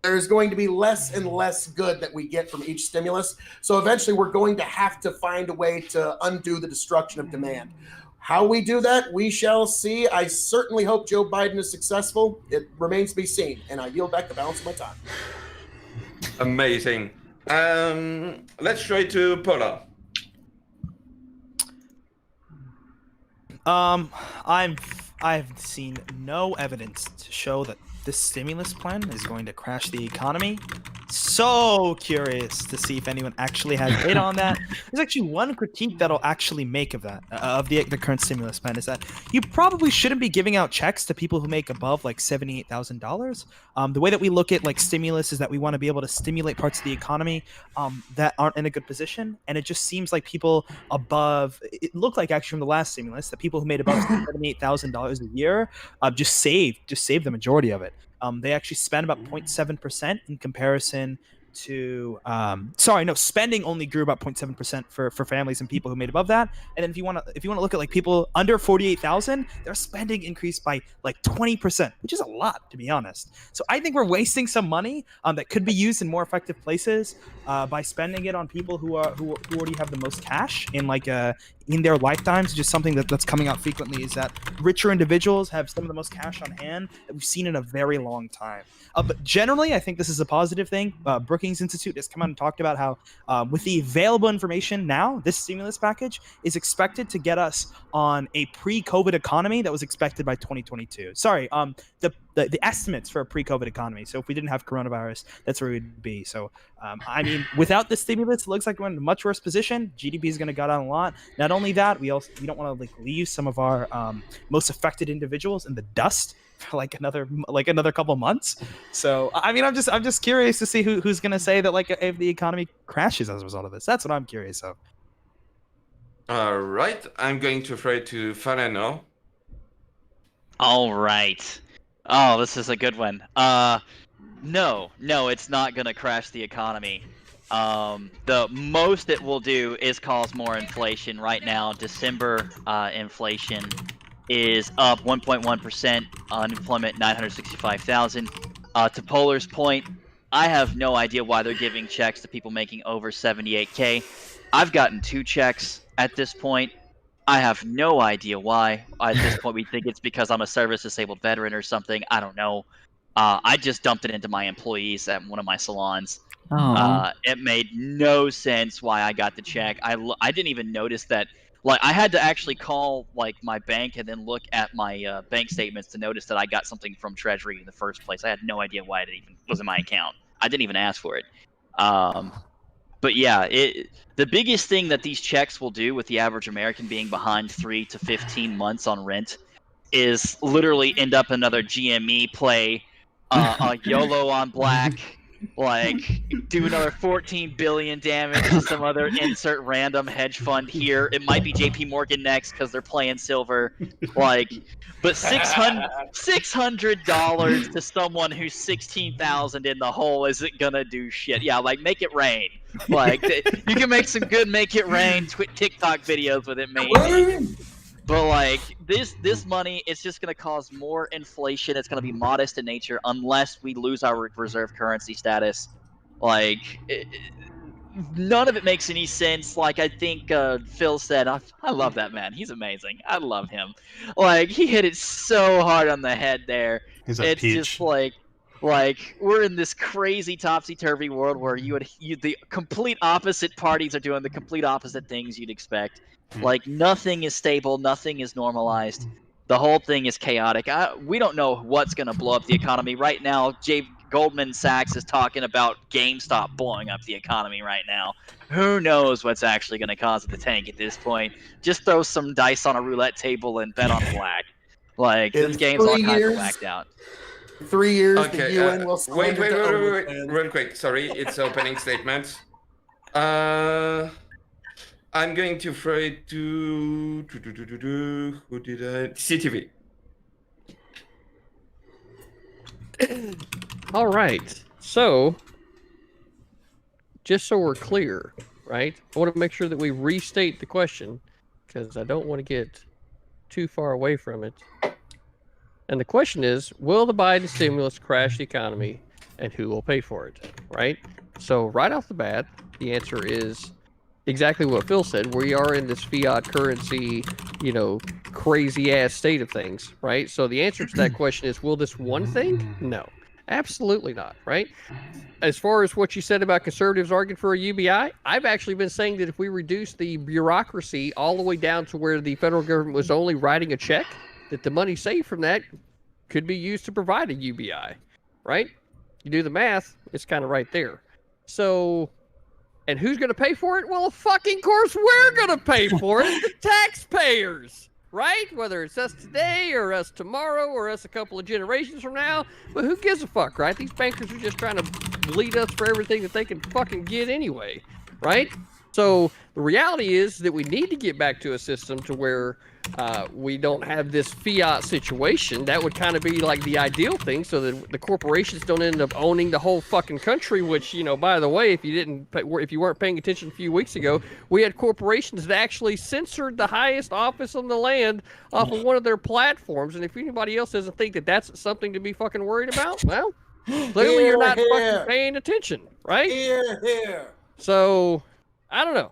There's going to be less and less good that we get from each stimulus. So eventually we're going to have to find a way to undo the destruction of demand. How we do that, we shall see. I certainly hope Joe Biden is successful. It remains to be seen. And I yield back the balance of my time. Amazing. Let's try to Paula. I've seen no evidence to show that this stimulus plan is going to crash the economy. So curious to see if anyone actually has data on that. There's actually one critique that I'll actually make of that, of the current stimulus plan, is that you probably shouldn't be giving out checks to people who make above $78,000. The way that we look at stimulus is that we want to be able to stimulate parts of the economy that aren't in a good position, and it just seems like people above, it looked like actually from the last stimulus, that people who made above $78,000 a year just saved the majority of it. They actually spent about 0.7% in comparison to spending only grew about 0.7% for families and people who made above that. And then if you want to look at people under 48,000, their spending increased by 20%, which is a lot, to be honest. So I think we're wasting some money that could be used in more effective places by spending it on people who already have the most cash in their lifetimes. Just something that's coming out frequently is that richer individuals have some of the most cash on hand that we've seen in a very long time. But generally, I think this is a positive thing. Brookings Institute has come out and talked about how with the available information now, this stimulus package is expected to get us on a pre-COVID economy that was expected by 2022. Sorry, the estimates for a pre-COVID economy. So if we didn't have coronavirus, that's where we'd be. So, without the stimulus, it looks like we're in a much worse position. GDP is going to go down a lot. Not only that, we don't want to leave some of our most affected individuals in the dust for another couple months. So I'm just curious to see who's going to say that if the economy crashes as a result of this. That's what I'm curious of. All right, I'm going to throw it to Fareno. All right. Oh, this is a good one. No, it's not gonna crash the economy. The most it will do is cause more inflation. Right now, December inflation is up 1.1%. Unemployment 965,000. To Polar's point, I have no idea why they're giving checks to people making over 78K. I've gotten 2 checks at this point. I have no idea why. At this point, we think it's because I'm a service-disabled veteran or something. I don't know. I just dumped it into my employees at one of my salons. It made no sense why I got the check. I didn't even notice that Like I had to actually call like my bank and then look at my bank statements to notice that I got something from Treasury in the first place. I had no idea why it even was in my account. I didn't even ask for it. But yeah, the biggest thing that these checks will do with the average American being behind 3 to 15 months on rent is literally end up another GME play, a YOLO on black, like do another 14 billion damage to some other insert random hedge fund here. It might be JP Morgan next because they're playing silver, like. But $600 to someone who's 16,000 in the hole isn't gonna do shit. Yeah, like make it rain. Like you can make some good make it rain TikTok videos with it, maybe. But like this money, it's just gonna cause more inflation. It's gonna be modest in nature unless we lose our reserve currency status. Like none of it makes any sense. Like I think Phil said, I love that man. He's amazing. I love him. Like he hit it so hard on the head there. He's a It's peach. just like we're in this crazy topsy-turvy world where the complete opposite parties are doing the complete opposite things you'd expect. Like nothing is stable, nothing is normalized. The whole thing is chaotic. We don't know what's going to blow up the economy right now. Goldman Sachs is talking about GameStop blowing up the economy right now. Who knows what's actually going to cause it to tank at this point? Just throw some dice on a roulette table and bet on black. Like this game's all kinds of whacked out. 3 years, Okay, the UN will wait, surrender wait, to real quick. Sorry, it's opening statement. I'm going to throw it to who did I? CTV. All right. So, just so we're clear, right? I want to make sure that we restate the question because I don't want to get too far away from it. And the question is, will the Biden stimulus crash the economy and who will pay for it, right? So, right off the bat, the answer is exactly what Phil said. We are in this fiat currency, crazy ass state of things, right? So the answer to that question is, will this one thing? No, absolutely not, right? As far as what you said about conservatives arguing for a UBI, I've actually been saying that if we reduce the bureaucracy all the way down to where the federal government was only writing a check, that the money saved from that could be used to provide a UBI, right? You do the math, it's kind of right there. So, and who's going to pay for it? Well, of fucking course we're going to pay for it. The taxpayers, right? Whether it's us today or us tomorrow or us a couple of generations from now. But who gives a fuck, right? These bankers are just trying to bleed us for everything that they can fucking get anyway, right? So the reality is that we need to get back to a system to where we don't have this fiat situation. That would kind of be like the ideal thing, so that the corporations don't end up owning the whole fucking country. Which, by the way, if you weren't paying attention a few weeks ago, we had corporations that actually censored the highest office on the land off of one of their platforms. And if anybody else doesn't think that that's something to be fucking worried about, well, clearly you're not fucking paying attention, right? Here. So I don't know.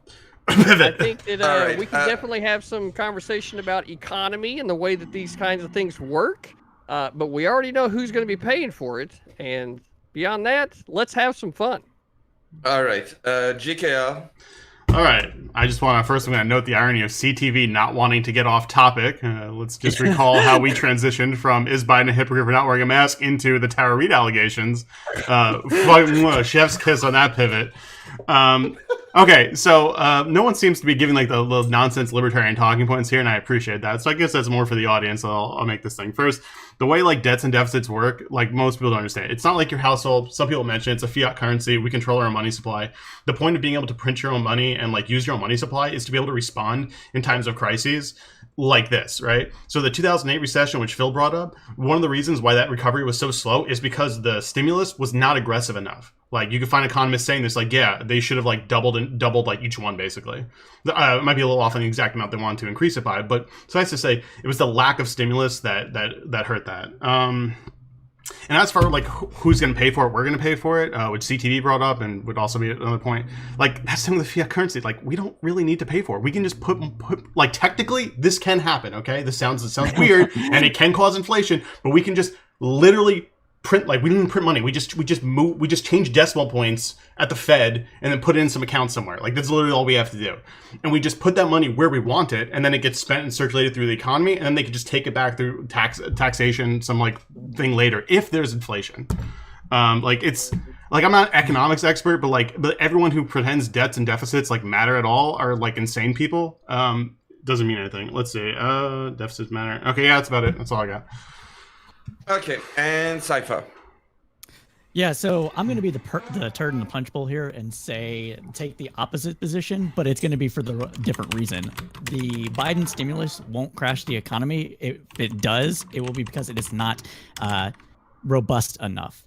I think that we can definitely have some conversation about economy and the way that these kinds of things work. But we already know who's going to be paying for it. And beyond that, let's have some fun. All right. GKL. All right. I just want to first, I'm going to note the irony of CTV not wanting to get off topic. Let's just recall how we transitioned from is Biden a hypocrite for not wearing a mask into the Tara Reid allegations. Chef's kiss on that pivot. Okay, so no one seems to be giving like the little nonsense libertarian talking points here, and I appreciate that. So I guess that's more for the audience. So I'll make this thing first. The way like debts and deficits work, like most people don't understand. It's not like your household. Some people mention it's a fiat currency. We control our own money supply. The point of being able to print your own money and like use your own money supply is to be able to respond in times of crises like this, right? So the 2008 recession, which Phil brought up, one of the reasons why that recovery was so slow is because the stimulus was not aggressive enough. Like you could find economists saying this, like, yeah, they should have like doubled like each one basically. It might be a little off on the exact amount they wanted to increase it by, but suffice to say, it was the lack of stimulus that hurt that. And as for like who's going to pay for it, we're going to pay for it, which CTV brought up and would also be another point. Like that's some of the fiat currency. Like we don't really need to pay for it. We can just put like technically this can happen. Okay, this sounds weird and it can cause inflation, but we can just literally print, like we didn't print money. We just changed decimal points at the Fed and then put it in some account somewhere. Like that's literally all we have to do. And we just put that money where we want it, and then it gets spent and circulated through the economy, and then they can just take it back through taxation, some like thing later if there's inflation. Like it's like I'm not an economics expert, but everyone who pretends debts and deficits like matter at all are like insane people. Doesn't mean anything. Let's see. Deficits matter. Okay, yeah, that's about it. That's all I got. Okay, and Cypher. Yeah, so I'm going to be the turd in the punch bowl here and say take the opposite position, but it's going to be for the different reason. The Biden stimulus won't crash the economy. If it does, it will be because it is not robust enough.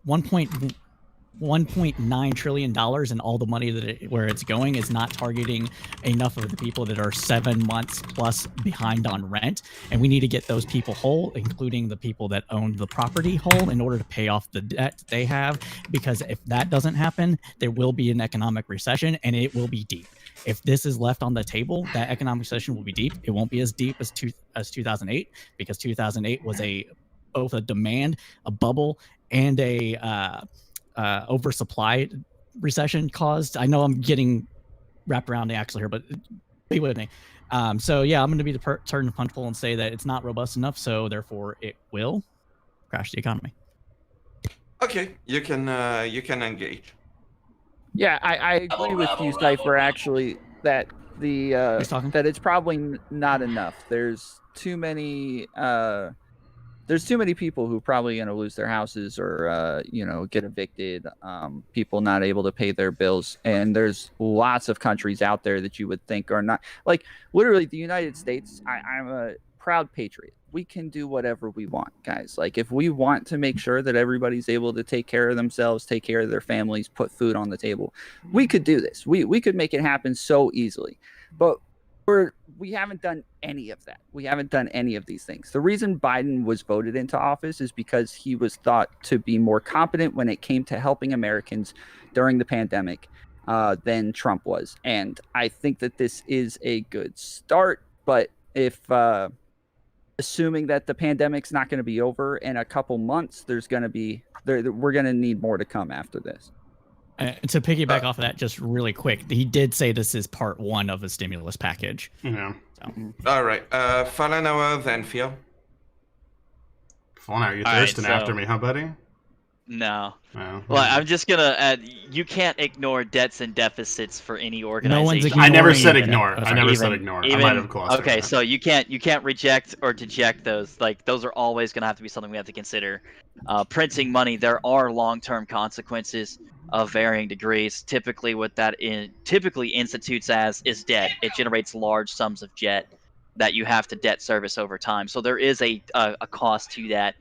$1.9 trillion and all the money where it's going is not targeting enough of the people that are 7 months plus behind on rent. And we need to get those people whole, including the people that own the property whole, in order to pay off the debt they have. Because if that doesn't happen, there will be an economic recession, and it will be deep. If this is left on the table, that economic recession will be deep. It won't be as deep as 2008, because 2008 was both a demand, a bubble, and a oversupply recession caused. I know I'm getting wrapped around the axle here, but be with me. So yeah, I'm going to be the turn and punch bowl and say that it's not robust enough, so therefore it will crash the economy. Okay, you can engage. Yeah, I agree with you, Cypher. Actually, that that it's probably not enough. There's too many people who are probably going to lose their houses or get evicted. People not able to pay their bills, and there's lots of countries out there that you would think are not, like literally the United States. I'm a proud patriot. We can do whatever we want, guys. Like if we want to make sure that everybody's able to take care of themselves, take care of their families, put food on the table, we could do this. We could make it happen so easily, but we haven't done any of that. We haven't done any of these things. The reason Biden was voted into office is because he was thought to be more competent when it came to helping Americans during the pandemic than Trump was. And I think that this is a good start. But if assuming that the pandemic's not going to be over in a couple months, we're going to need more to come after this. To piggyback off of that, just really quick, he did say this is part one of a stimulus package. Yeah. So. All right. Falanoa, then Phil. Falanoa, you're thirsting after me, huh, buddy? No. Oh, well, I'm just gonna add. You can't ignore debts and deficits for any organization. No one's I never said ignore. I never said ignore. I might have glossed Okay, over so you can't reject or deject those. Like those are always gonna have to be something we have to consider. Printing money, there are long-term consequences of varying degrees. Typically, what that typically institutes as is debt. It generates large sums of debt that you have to debt service over time. So there is a cost to that.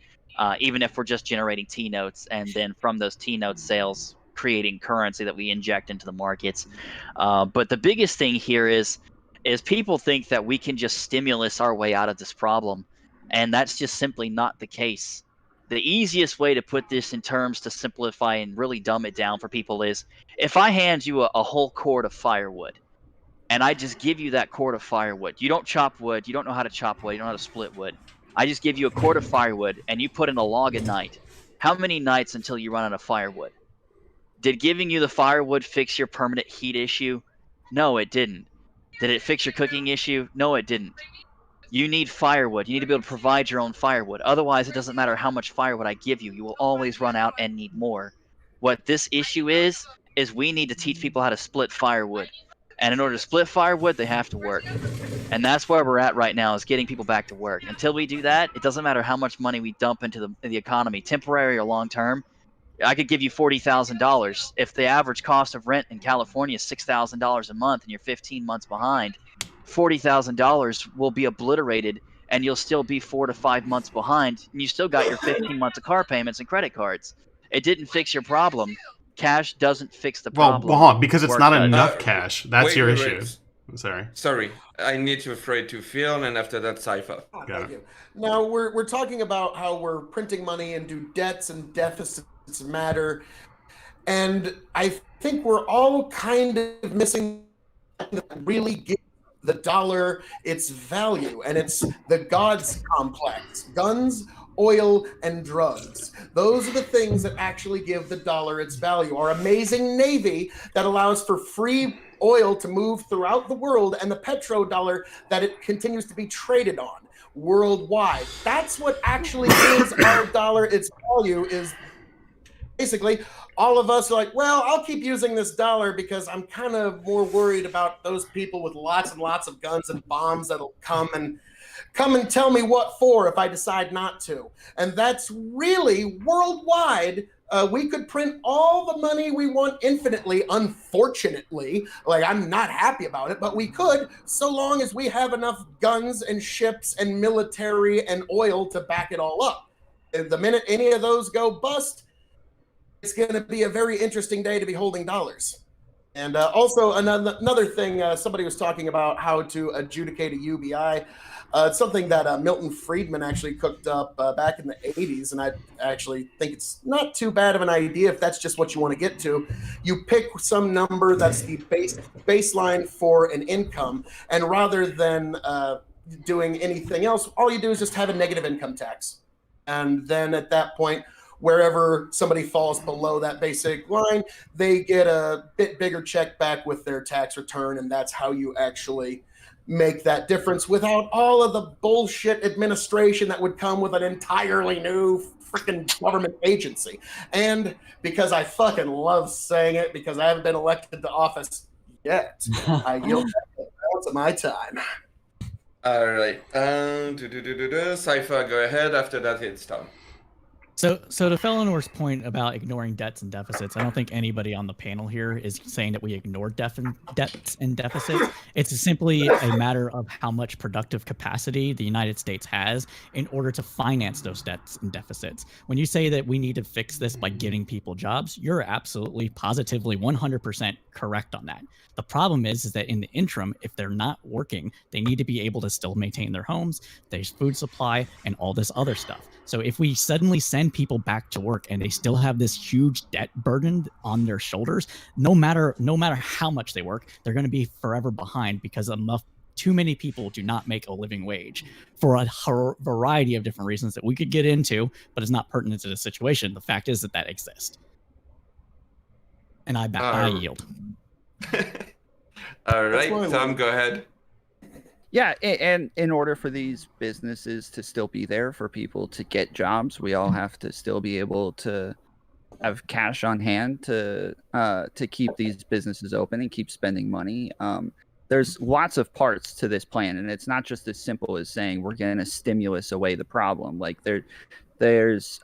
Even if we're just generating T-notes and then from those T-note sales creating currency that we inject into the markets. But the biggest thing here is people think that we can just stimulus our way out of this problem, and that's just simply not the case. The easiest way to put this in terms to simplify and really dumb it down for people is if I hand you a whole cord of firewood and I just give you that cord of firewood. You don't chop wood. You don't know how to chop wood. You don't know how to split wood. I just give you a cord of firewood and you put in a log a night. How many nights until you run out of firewood? Did giving you the firewood fix your permanent heat issue? No, it didn't. Did it fix your cooking issue? No, it didn't. You need firewood. You need to be able to provide your own firewood. Otherwise, it doesn't matter how much firewood I give you. You will always run out and need more. What this issue is we need to teach people how to split firewood. And in order to split firewood, they have to work. And that's where we're at right now, is getting people back to work. Until we do that, it doesn't matter how much money we dump into the economy, temporary or long term. I could give you $40,000. If the average cost of rent in California is $6,000 a month and you're 15 months behind, $40,000 will be obliterated and you'll still be 4 to 5 months behind, and you still got your 15 months of car payments and credit cards. It didn't fix your problem. Cash doesn't fix the problem. Well, because it's not enough cash. That's your issue. Sorry. I need to throw it to Phil, and after that, Cypher. Thank you. Now, we're talking about how we're printing money and do debts and deficits matter. And I think we're all kind of missing really give the dollar its value, and it's the gods complex. Guns oil, and drugs. Those are the things that actually give the dollar its value. Our amazing navy that allows for free oil to move throughout the world, and the petrodollar that it continues to be traded on worldwide. That's what actually gives our dollar its value. Is basically all of us are like, well, I'll keep using this dollar because I'm kind of more worried about those people with lots and lots of guns and bombs that'll come and tell me what for if I decide not to. And that's really worldwide. We could print all the money we want infinitely, unfortunately. Like, I'm not happy about it, but we could, so long as we have enough guns and ships and military and oil to back it all up. The minute any of those go bust, it's going to be a very interesting day to be holding dollars. And also another thing, somebody was talking about how to adjudicate a UBI. It's something that Milton Friedman actually cooked up back in the 80s, and I actually think it's not too bad of an idea if that's just what you want to get to. You pick some number that's the baseline for an income, and rather than doing anything else, all you do is just have a negative income tax. And then at that point, wherever somebody falls below that basic line, they get a bit bigger check back with their tax return, and that's how you actually make that difference without all of the bullshit administration that would come with an entirely new freaking government agency. And because I fucking love saying it, because I haven't been elected to office yet, I yield back the balance of my time. All right. Cypher, go ahead. After that, it's Tom. So to Felenor's point about ignoring debts and deficits, I don't think anybody on the panel here is saying that we ignore debts and deficits. It's simply a matter of how much productive capacity the United States has in order to finance those debts and deficits. When you say that we need to fix this by giving people jobs, you're absolutely, positively, 100% correct on that. The problem is that in the interim, if they're not working, they need to be able to still maintain their homes, there's food supply, and all this other stuff. So if we suddenly send people back to work and they still have this huge debt burden on their shoulders, no matter how much they work, they're going to be forever behind because too many people do not make a living wage for a variety of different reasons that we could get into, but it's not pertinent to the situation. The fact is that exists. And I yield. All right, Tom, go ahead. Yeah, and in order for these businesses to still be there for people to get jobs, we all have to still be able to have cash on hand to keep these businesses open and keep spending money. There's lots of parts to this plan, and it's not just as simple as saying we're going to stimulus away the problem. Like there's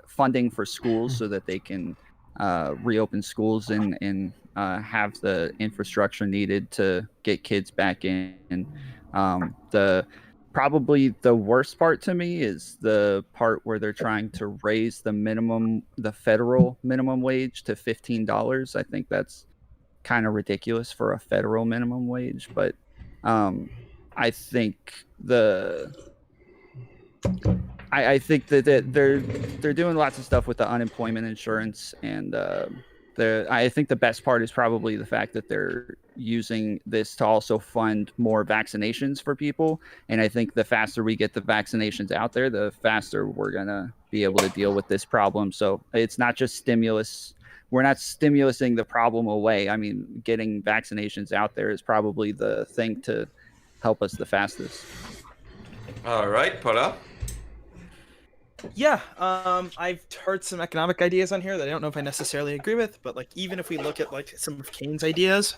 funding for schools so that they can reopen schools and have the infrastructure needed to get kids back in. Probably the worst part to me is the part where they're trying to raise the federal minimum wage to $15. I think that's kind of ridiculous for a federal minimum wage, but I think I think that they're doing lots of stuff with the unemployment insurance, and I think the best part is probably the fact that they're using this to also fund more vaccinations for people. And I think the faster we get the vaccinations out there, the faster we're going to be able to deal with this problem. So it's not just stimulus. We're not stimulusing the problem away. I mean, getting vaccinations out there is probably the thing to help us the fastest. All right, Paula. Yeah, I've heard some economic ideas on here that I don't know if I necessarily agree with, but like even if we look at like some of Keynes' ideas,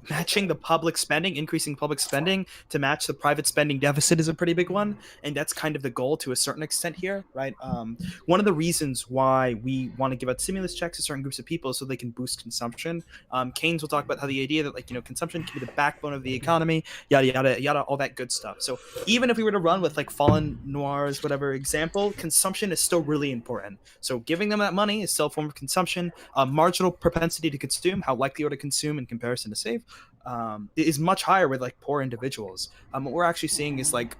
matching the public spending, increasing public spending to match the private spending deficit is a pretty big one, and that's kind of the goal to a certain extent here, right? One of the reasons why we want to give out stimulus checks to certain groups of people is so they can boost consumption. Keynes will talk about how the idea that consumption can be the backbone of the economy, yada yada yada, all that good stuff. So even if we were to run with like Fallen Noir's whatever example, consumption is still really important. So giving them that money is still a form of consumption. Marginal propensity to consume, how likely are to consume in comparison to save, is much higher with like poor individuals. What we're actually seeing is like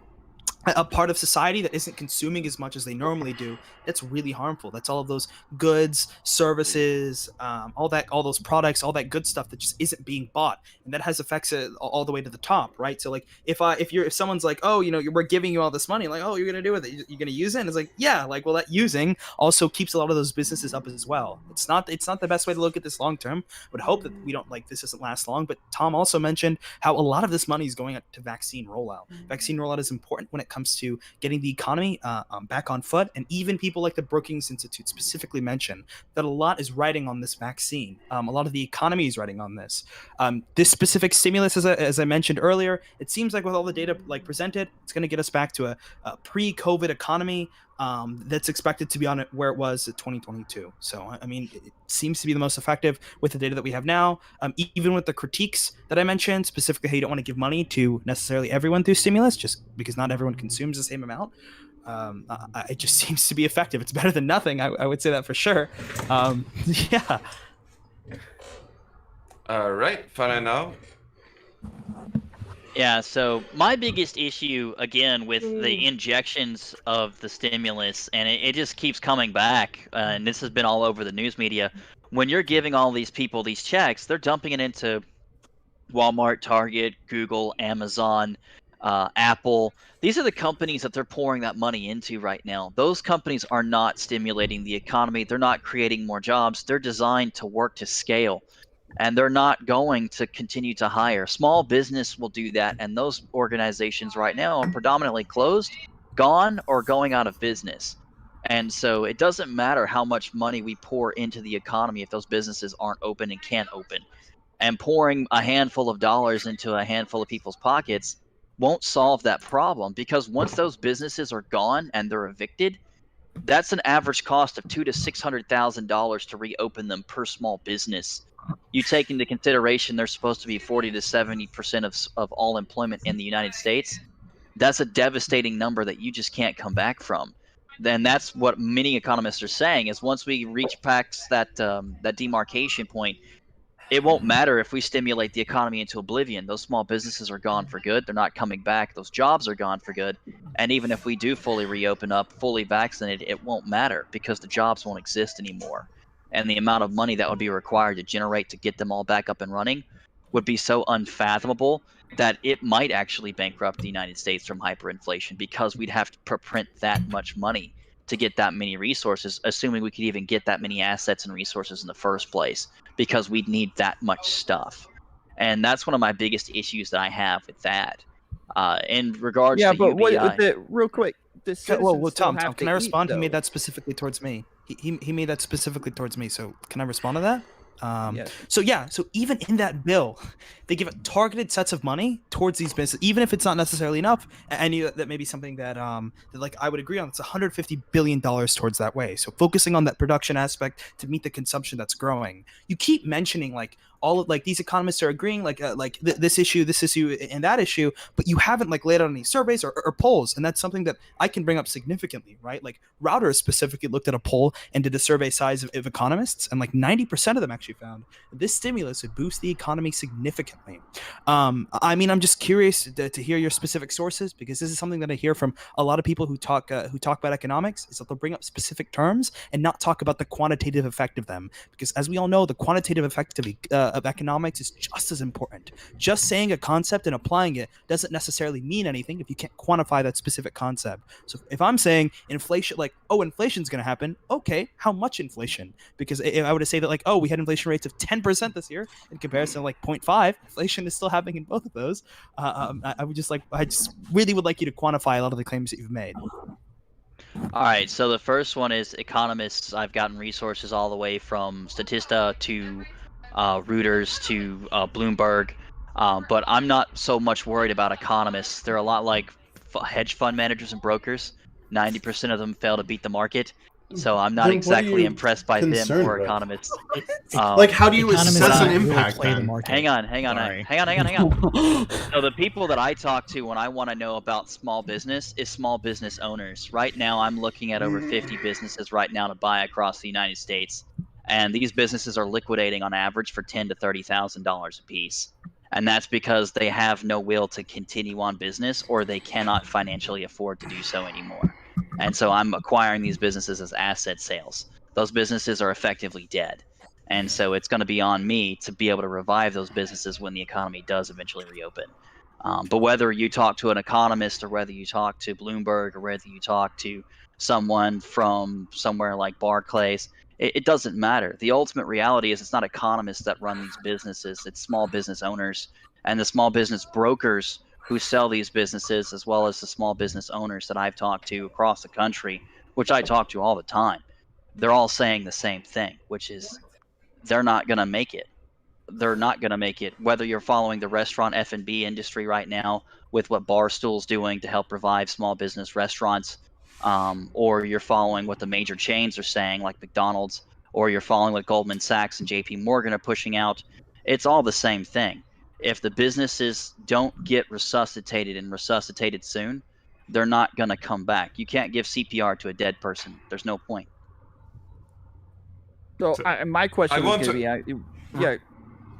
a part of society that isn't consuming as much as they normally do, it's really harmful. That's all of those goods, services, all those products, all that good stuff that just isn't being bought, and that has effects all the way to the top, right? So like if someone's like, oh, we're giving you all this money, like, oh, you're gonna do with it, you're gonna use it, and it's like, yeah, like, well, that using also keeps a lot of those businesses up as well. It's not the best way to look at this long term. Would hope that we don't like this doesn't last long. But Tom also mentioned how a lot of this money is going to vaccine rollout. Vaccine rollout is important when it comes to getting the economy back on foot, and even people like the Brookings Institute specifically mentioned that a lot is riding on this vaccine. A lot of the economy is riding on this. This specific stimulus, as I mentioned earlier, it seems like with all the data like presented, it's going to get us back to a pre-COVID economy that's expected to be on it where it was at 2022. So, I mean, it seems to be the most effective with the data that we have now. Even with the critiques that I mentioned, specifically how you don't want to give money to necessarily everyone through stimulus, just because not everyone consumes the same amount. It just seems to be effective. It's better than nothing. I would say that for sure. Yeah. All right, fun enough. Yeah, so my biggest issue, again, with the injections of the stimulus, and it just keeps coming back, and this has been all over the news media, when you're giving all these people these checks, they're dumping it into Walmart, Target, Google, Amazon, Apple. These are the companies that they're pouring that money into right now. Those companies are not stimulating the economy. They're not creating more jobs. They're designed to work to scale, and they're not going to continue to hire. Small business will do that, and those organizations right now are predominantly closed, gone, or going out of business. And so it doesn't matter how much money we pour into the economy if those businesses aren't open and can't open. And pouring a handful of dollars into a handful of people's pockets won't solve that problem, because once those businesses are gone and they're evicted, that's an average cost of $200,000 to $600,000 to reopen them per small business. You take into consideration there's supposed to be 40 to 70% of all employment in the United States. That's a devastating number that you just can't come back from. Then that's what many economists are saying, is once we reach past that demarcation point, it won't matter if we stimulate the economy into oblivion. Those small businesses are gone for good. They're not coming back. Those jobs are gone for good. And even if we do fully reopen up, fully vaccinated, it won't matter, because the jobs won't exist anymore. And the amount of money that would be required to generate to get them all back up and running would be so unfathomable that it might actually bankrupt the United States from hyperinflation, because we'd have to print that much money to get that many resources, assuming we could even get that many assets and resources in the first place, because we'd need that much stuff. And that's one of my biggest issues that I have with that. In regards Yeah, to but UBI, real quick, the citizens still Tom, have can to I eat, respond? He though. made that specifically towards me. He made that specifically towards me. So can I respond to that? Yes. So even in that bill, they give targeted sets of money towards these businesses, even if it's not necessarily enough. And I knew that may be something that like I would agree on. It's $150 billion towards that way. So focusing on that production aspect to meet the consumption that's growing. You keep mentioning like all of like these economists are agreeing this issue, and that issue, but you haven't like laid out any surveys or polls, and that's something that I can bring up significantly, right? Like Router specifically looked at a poll and did a survey size of economists, and like 90% of them actually found this stimulus would boost the economy significantly. I mean, I'm just curious to hear your specific sources, because this is something that I hear from a lot of people who talk about economics, is that they'll bring up specific terms and not talk about the quantitative effect of them, because as we all know, the quantitative effect of economics is just as important. Just saying a concept and applying it doesn't necessarily mean anything if you can't quantify that specific concept. So if I'm saying inflation, like, oh, inflation's going to happen, okay, how much inflation? Because if I were to say that, like, oh, we had inflation rates of 10% this year in comparison to like 0.5, inflation is still happening in both of those. I just really would like you to quantify a lot of the claims that you've made. all right, so the first one is economists. I've gotten resources all the way from Statista to Reuters to Bloomberg, but I'm not so much worried about economists. They're a lot like hedge fund managers and brokers. 90% of them fail to beat the market, so I'm not Then what are exactly you impressed by them concerned or with? economists. Like, how do you Economists assess an don't really impact play the then? market. Hang on. Sorry. Hang on. So the people that I talk to when I want to know about small business is small business owners. Right now, I'm looking at over 50 businesses right now to buy across the United States, and these businesses are liquidating on average for $10,000 to $30,000 a piece. And that's because they have no will to continue on business, or they cannot financially afford to do so anymore. And so I'm acquiring these businesses as asset sales. Those businesses are effectively dead. And so it's going to be on me to be able to revive those businesses when the economy does eventually reopen. But whether you talk to an economist, or whether you talk to Bloomberg, or whether you talk to someone from somewhere like Barclays, it doesn't matter. The ultimate reality is it's not economists that run these businesses. It's small business owners and the small business brokers who sell these businesses, as well as the small business owners that I've talked to across the country, which I talk to all the time. They're all saying the same thing, which is they're not going to make it. They're not going to make it. Whether you're following the restaurant F&B industry right now with what Barstool's doing to help revive small business restaurants, or you're following what the major chains are saying, like McDonald's, or you're following what Goldman Sachs and JP Morgan are pushing out, it's all the same thing. If the businesses don't get resuscitated and resuscitated soon, they're not going to come back. You can't give CPR to a dead person. There's no point. So my question was going to be, yeah.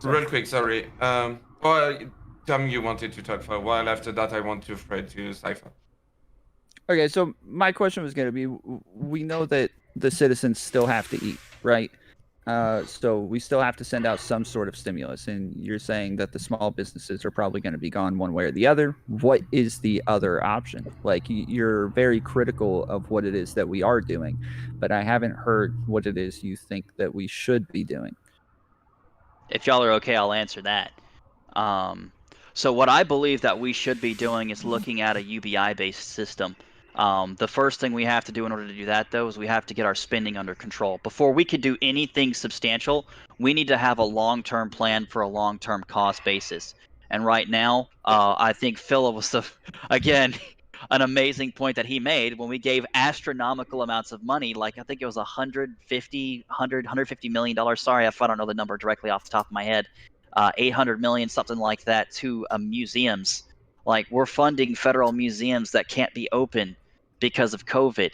Real quick, sorry. Well, Tom, you wanted to talk for a while. After that, I want to thread to Cypher. Okay, so my question was going to be, we know that the citizens still have to eat, right? So we still have to send out some sort of stimulus, and you're saying that the small businesses are probably going to be gone one way or the other. What is the other option? Like, you're very critical of what it is that we are doing, but I haven't heard what it is you think that we should be doing. If y'all are okay, I'll answer that. So what I believe that we should be doing is looking at a UBI-based system. The first thing we have to do in order to do that, though, is we have to get our spending under control. Before we could do anything substantial, we need to have a long-term plan for a long-term cost basis. And right now, I think Philip was again, an amazing point that he made when we gave astronomical amounts of money, like I think it was $150 million. Sorry if I don't know the number directly off the top of my head. 800 million, something like that, to museums. Like, we're funding federal museums that can't be open because of COVID.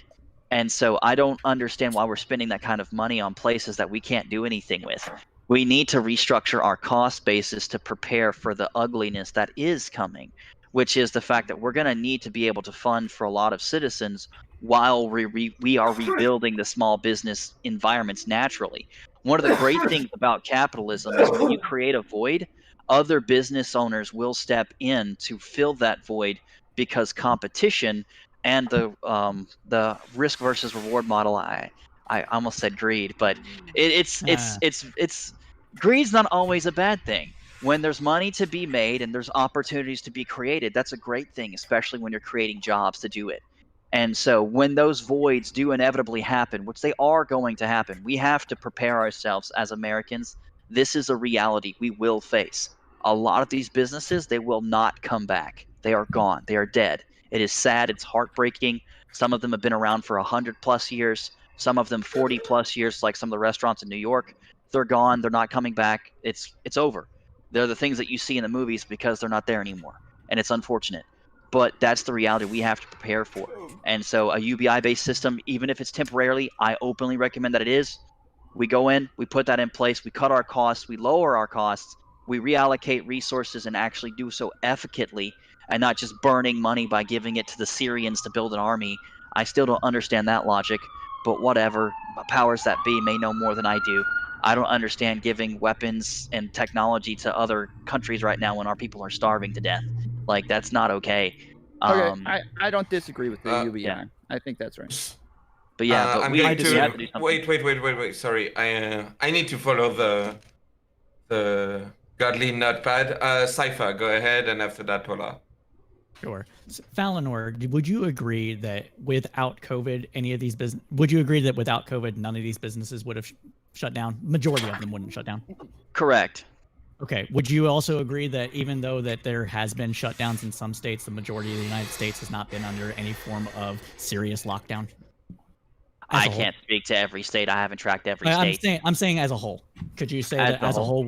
And so I don't understand why we're spending that kind of money on places that we can't do anything with. We need to restructure our cost basis to prepare for the ugliness that is coming, which is the fact that we're going to need to be able to fund for a lot of citizens while we are rebuilding the small business environments naturally. One of the great things about capitalism is when you create a void, other business owners will step in to fill that void, because competition and the risk versus reward model, I almost said greed, but it's greed's not always a bad thing. When there's money to be made and there's opportunities to be created, that's a great thing, especially when you're creating jobs to do it. And so when those voids do inevitably happen, which they are going to happen, we have to prepare ourselves as Americans. This is a reality we will face. A lot of these businesses, they will not come back. They are gone. They are dead. It is sad. It's heartbreaking. Some of them have been around for 100+ years. Some of them 40+ years, like some of the restaurants in New York. They're gone. They're not coming back. It's over. They're the things that you see in the movies because they're not there anymore. And it's unfortunate. But that's the reality we have to prepare for. And so a UBI-based system, even if it's temporarily, I openly recommend that it is. We go in, we put that in place, we cut our costs, we lower our costs, we reallocate resources and actually do so efficiently, and not just burning money by giving it to the Syrians to build an army. I still don't understand that logic, but whatever. Powers that be may know more than I do. I don't understand giving weapons and technology to other countries right now when our people are starving to death. Like, that's not okay. Okay, I don't disagree with the UBI. Yeah. I think that's right. But yeah, but I'm we going have to do something. Wait. Sorry, I need to follow the godly notepad. Cypher, go ahead, and after that, Tola. Sure. So, Falinor, would you agree that without COVID, would you agree that without COVID, none of these businesses would have shut down? Majority of them wouldn't shut down. Correct. Okay. Would you also agree that even though that there has been shutdowns in some states, the majority of the United States has not been under any form of serious lockdown? I can't speak to every state. I haven't tracked every state. I'm saying as a whole. Could you say that as a whole,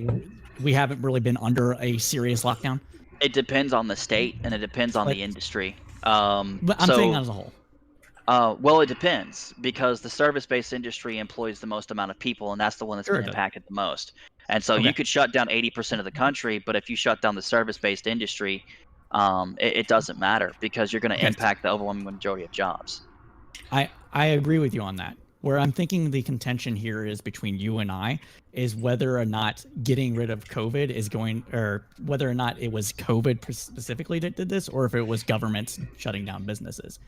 we haven't really been under a serious lockdown? It depends on the state and it depends on the industry. But I'm saying as a whole. Well, it depends, because the service-based industry employs the most amount of people, and that's the one that's been impacted the most. And so Okay. you could shut down 80% of the country, but if you shut down the service-based industry, it doesn't matter because you're going to Okay. impact the overwhelming majority of jobs. I agree with you on that. Where I'm thinking the contention here is between you and I is whether or not getting rid of COVID is going, or whether or not it was COVID specifically that did this, or if it was governments shutting down businesses.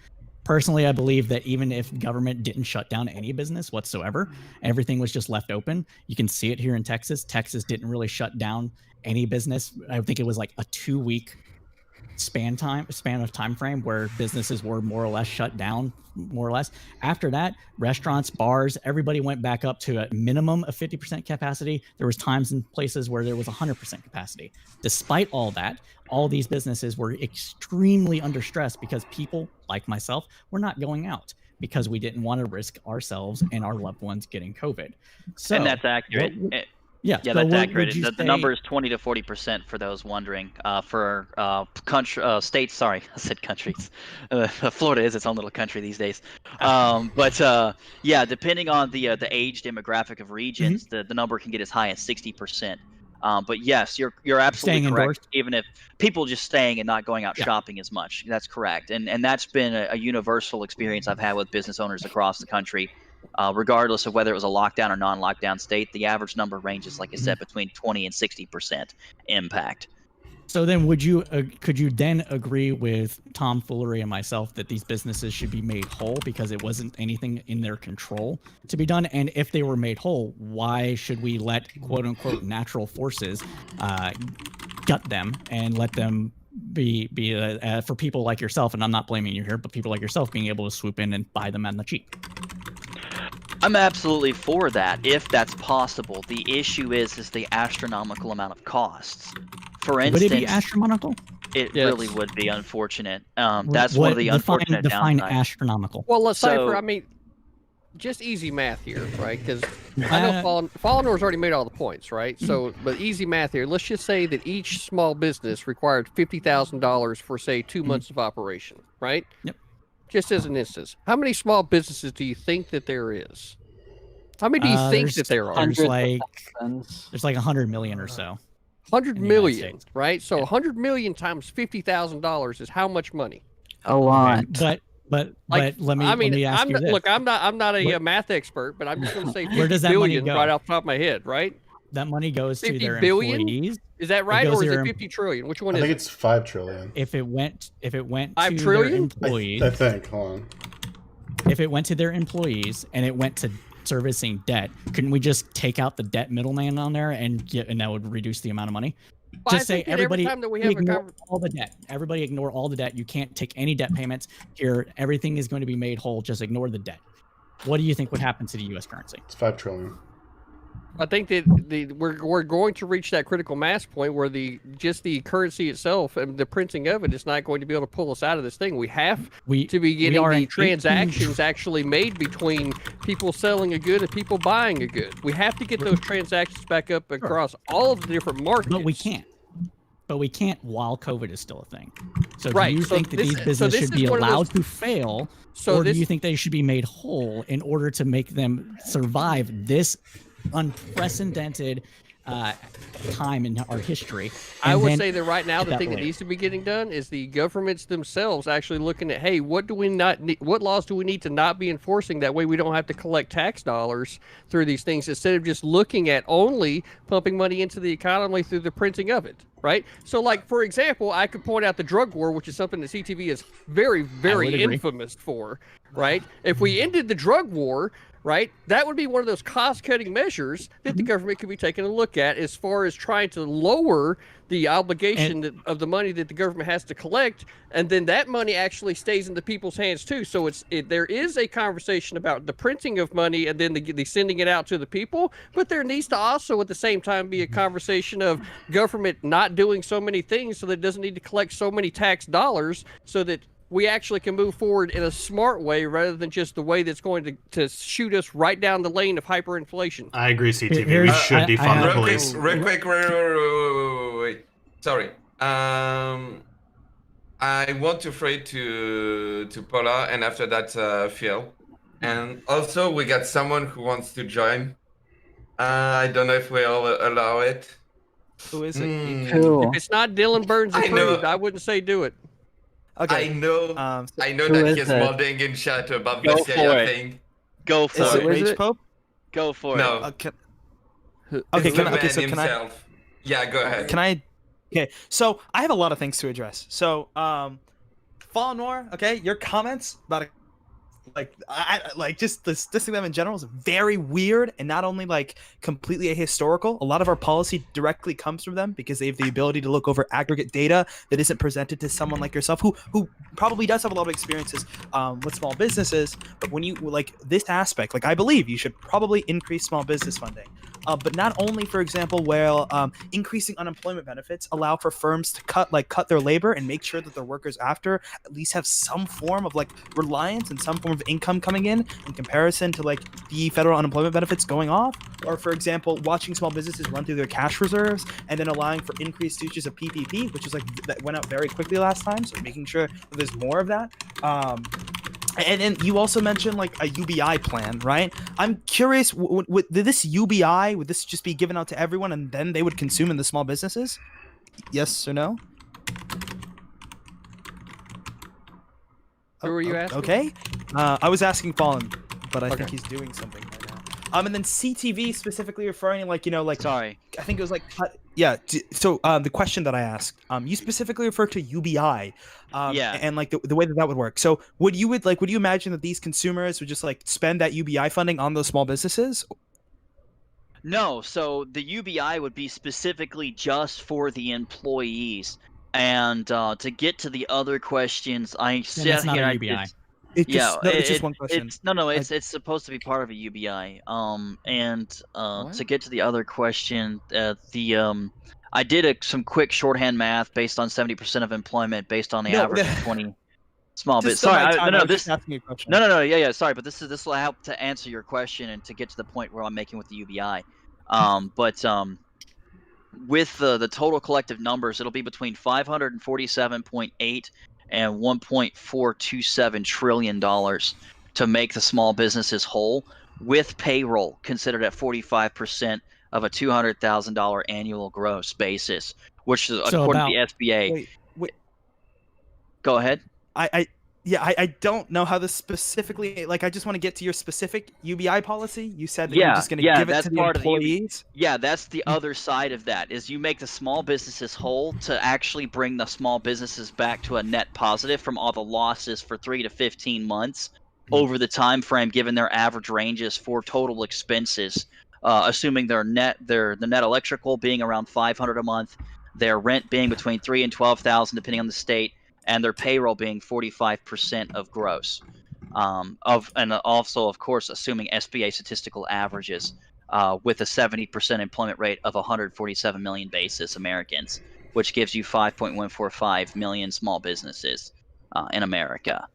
Personally, I believe that even if government didn't shut down any business whatsoever, everything was just left open. You can see it here in Texas. Texas didn't really shut down any business. I think it was like a 2-week span of time frame where businesses were more or less shut down, more or less. After that, restaurants, bars, everybody went back up to a minimum of 50% capacity. There was times and places where there was 100% capacity. Despite all that, all these businesses were extremely under stress because people like myself were not going out because we didn't want to risk ourselves and our loved ones getting COVID. So, and that's accurate. Yeah, yeah, so that's accurate. the number is 20 to 40% for those wondering. For states, sorry, I said countries. Florida is its own little country these days. Yeah, depending on the age demographic of regions, the number can get as high as 60%. But yes, you're absolutely Staying correct. indoors. Even if people just staying and not going out shopping as much, that's correct. And that's been a universal experience I've had with business owners across the country. Regardless of whether it was a lockdown or non-lockdown state, the average number ranges, like I said, between 20 and 60% impact. So then could you then agree with Tom Foolery and myself that these businesses should be made whole because it wasn't anything in their control to be done? And if they were made whole, why should we let quote unquote natural forces gut them and let them be for people like yourself, and I'm not blaming you here, but people like yourself being able to swoop in and buy them on the cheap? I'm absolutely for that if that's possible. The issue is the astronomical amount of costs. For instance, would it be astronomical? It really would be unfortunate. That's one of the unfortunate define downsides. astronomical. Well, let's say I mean, just easy math here, right? Because I know Fallenor's already made all the points, right? So, but easy math here. Let's just say that each small business required $50,000 for, say, 2 months of operation, right? Yep. Just as an instance, how many small businesses do you think that there is? How many do you think that there are? There's like 100 million or so. 100 million, right? So 100 million times $50,000 is how much money? A lot. But let me ask you this. Look, I'm not a math expert, but I'm just going to say 50 Where does that money billion go? right off the top of my head, right? That money goes to 50 their billion? employees. Is that right, or is it their 50 trillion? Which one I is think it? it's 5 trillion. If it went 5 to trillion? their employees, I think. Hold on. if it went to their employees and it went to servicing debt, couldn't we just take out the debt middleman on there and that would reduce the amount of money? Well, Just say everybody every time that we have ignore all the debt. Everybody ignore all the debt. You can't take any debt payments here. Everything is going to be made whole. Just ignore the debt. What do you think would happen to the U.S. currency? It's 5 trillion. I think that we're going to reach that critical mass point where the currency itself and the printing of it is not going to be able to pull us out of this thing. We have to be getting the transactions actually made between people selling a good and people buying a good. We have to get those transactions back up across all of the different markets. But we can't. But we can't while COVID is still a thing. So Right, do you so think that this- these so businesses this should is be one of those- allowed to fail, So or do this- you think they should be made whole in order to make them survive this unprecedented time in our history? I and would then say that right now the that thing that later? needs to be getting done is the governments themselves actually looking at, hey, what laws do we need to not be enforcing? That way we don't have to collect tax dollars through these things instead of just looking at only pumping money into the economy through the printing of it, right? So like, for example, I could point out the drug war, which is something that CTV is very, very agree. infamous for, right? If we ended the drug war, right, that would be one of those cost-cutting measures that the government could be taking a look at as far as trying to lower the obligation of the money that the government has to collect, and then that money actually stays in the people's hands too. So there is a conversation about the printing of money and then the sending it out to the people, but there needs to also at the same time be a conversation of government not doing so many things so that it doesn't need to collect so many tax dollars so that we actually can move forward in a smart way rather than just the way that's going to shoot us right down the lane of hyperinflation. I agree, CTV. We should defund the police. Real quick, wait. Sorry. I want to throw it to Paula, and after that, Phil. And also, we got someone who wants to join. I don't know if we'll allow it. Who is it? If it's not Dylan Burns I know- approved, I wouldn't say do it. Okay. I know Who that is he's it? modding in chat about Go the for CIA it. thing. Go Is for it it. Who is Rage it? Pope? Go for No, it. Okay. it's Okay. the man So can I? himself. Yeah, go ahead. Can I? Okay, so I have a lot of things to address. So, Fall Noir, okay, your comments about like just dissing them in general is very weird, and not only like completely ahistorical. A lot of our policy directly comes from them because they have the ability to look over aggregate data that isn't presented to someone like yourself, who probably does have a lot of experiences with small businesses. But when you like this aspect, like I believe you should probably increase small business funding. But not only, for example, where increasing unemployment benefits allow for firms to cut their labor and make sure that their workers after at least have some form of like reliance and some form of income coming in comparison to like the federal unemployment benefits going off. Or, for example, watching small businesses run through their cash reserves and then allowing for increased uses of PPP, which is like that went out very quickly last time. So making sure that there's more of that. And then you also mentioned like a UBI plan, right? I'm curious, would this UBI, would this just be given out to everyone and then they would consume in the small businesses? Yes or no? Who are you asking? Okay. I was asking Fallen, but I Okay. think he's doing something right now. And then CTV specifically referring like, Sorry. I think it was like, so the question that I asked, you specifically referred to UBI, Yeah. and like the way that would work. So would you imagine that these consumers would just like spend that UBI funding on those small businesses? No, so the UBI would be specifically just for the employees. And to get to the other questions, I said that's not here a I UBI. just- It's yeah, just, no, it's just one question. It's supposed to be part of a UBI. And to What? get to the other question, I did some quick shorthand math based on 70% of employment, based on the No, average of 20 small Just bits. still Sorry, my time. I was this. just asking you a question. No, yeah, sorry, but this will help to answer your question and to get to the point where I'm making with the UBI. With the total collective numbers, it'll be between 547.8 and 1.427 trillion dollars to make the small businesses whole, with payroll considered at 45% of a $200,000 annual gross basis, which is So according to the SBA. Wait. Go ahead. I don't know how this specifically, like, I just want to get to your specific UBI policy. You said that you're just going to give it that's to the part of the employees. Yeah, that's the other side of that, is you make the small businesses whole to actually bring the small businesses back to a net positive from all the losses for 3 to 15 months over the time frame, given their average ranges for total expenses, assuming the net electrical being around $500 a month, their rent being between $3,000 and $12,000 depending on the state, and their payroll being 45% of gross. And also, of course, assuming SBA statistical averages, with a 70% employment rate of 147 million basis Americans, which gives you 5.145 million small businesses in America.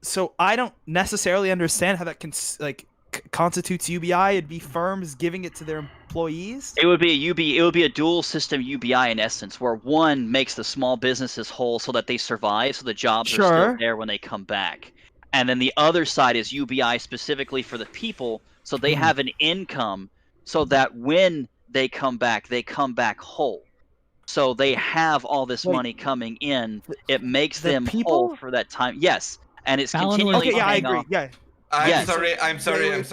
So I don't necessarily understand how that constitutes UBI. It'd be firms giving it to their employees. It would be a dual system UBI in essence, where one makes the small businesses whole so that they survive, so the jobs are still Sure. there when they come back. And then the other side is UBI specifically for the people, so they have an income, so that when they come back whole. So they have all this Wait. money coming in. It makes The them whole people? for that time. Yes, and it's Alan continually Okay, yeah, I paying agree. off. Yeah. I'm Yes. sorry. Wait. I'm so sorry. Yes,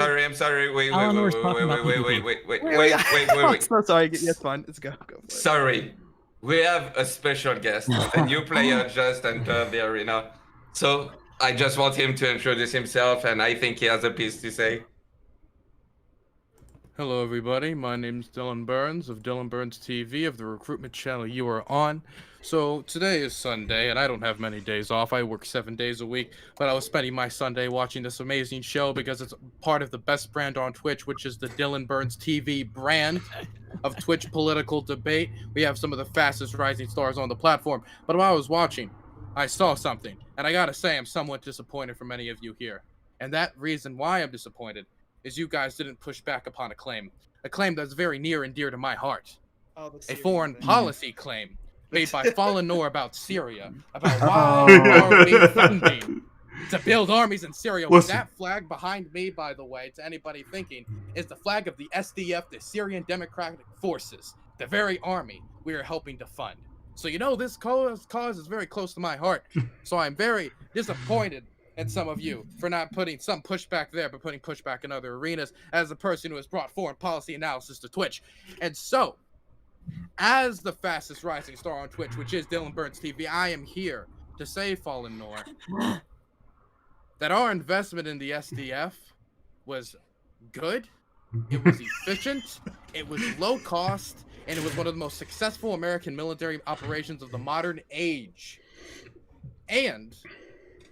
fine. Let's go. Go for it. Sorry. We have a special guest, a new player just entered the arena. So I just want him to introduce himself, and I think he has a piece to say. Hello, everybody. My name's Dylan Burns of Dylan Burns TV of the recruitment channel you are on. So today is Sunday, and I don't have many days off. I work 7 days a week, but I was spending my Sunday watching this amazing show because it's part of the best brand on Twitch, which is the Dylan Burns TV brand of Twitch political debate. We have some of the fastest rising stars on the platform. But while I was watching, I saw something, and I gotta say I'm somewhat disappointed for many of you here. And that reason why I'm disappointed is you guys didn't push back upon a claim that's very near and dear to my heart. A foreign policy claim made by Fallen Noor about Syria, about why are we funding to build armies in Syria. Listen. That flag behind me, by the way, to anybody thinking, is the flag of the SDF, the Syrian Democratic Forces, the very army we are helping to fund. So this cause is very close to my heart. So I'm very disappointed in some of you for not putting some pushback there, but putting pushback in other arenas as a person who has brought foreign policy analysis to Twitch. And so, as the fastest rising star on Twitch, which is Dylan Burns TV, I am here to say, Fallen Nor, that our investment in the SDF was good, it was efficient, it was low cost, and it was one of the most successful American military operations of the modern age. And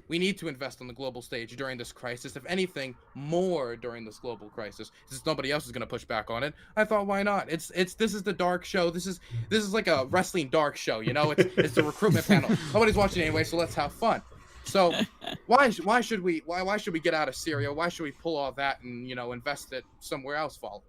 we need to invest on the global stage during this crisis, if anything, more during this global crisis, since nobody else is going to push back on it. I thought, why not? This is the dark show. This is like a wrestling dark show, It's the recruitment panel. Nobody's watching anyway, so let's have fun. So why should we get out of Syria? Why should we pull all that and invest it somewhere else, Fall?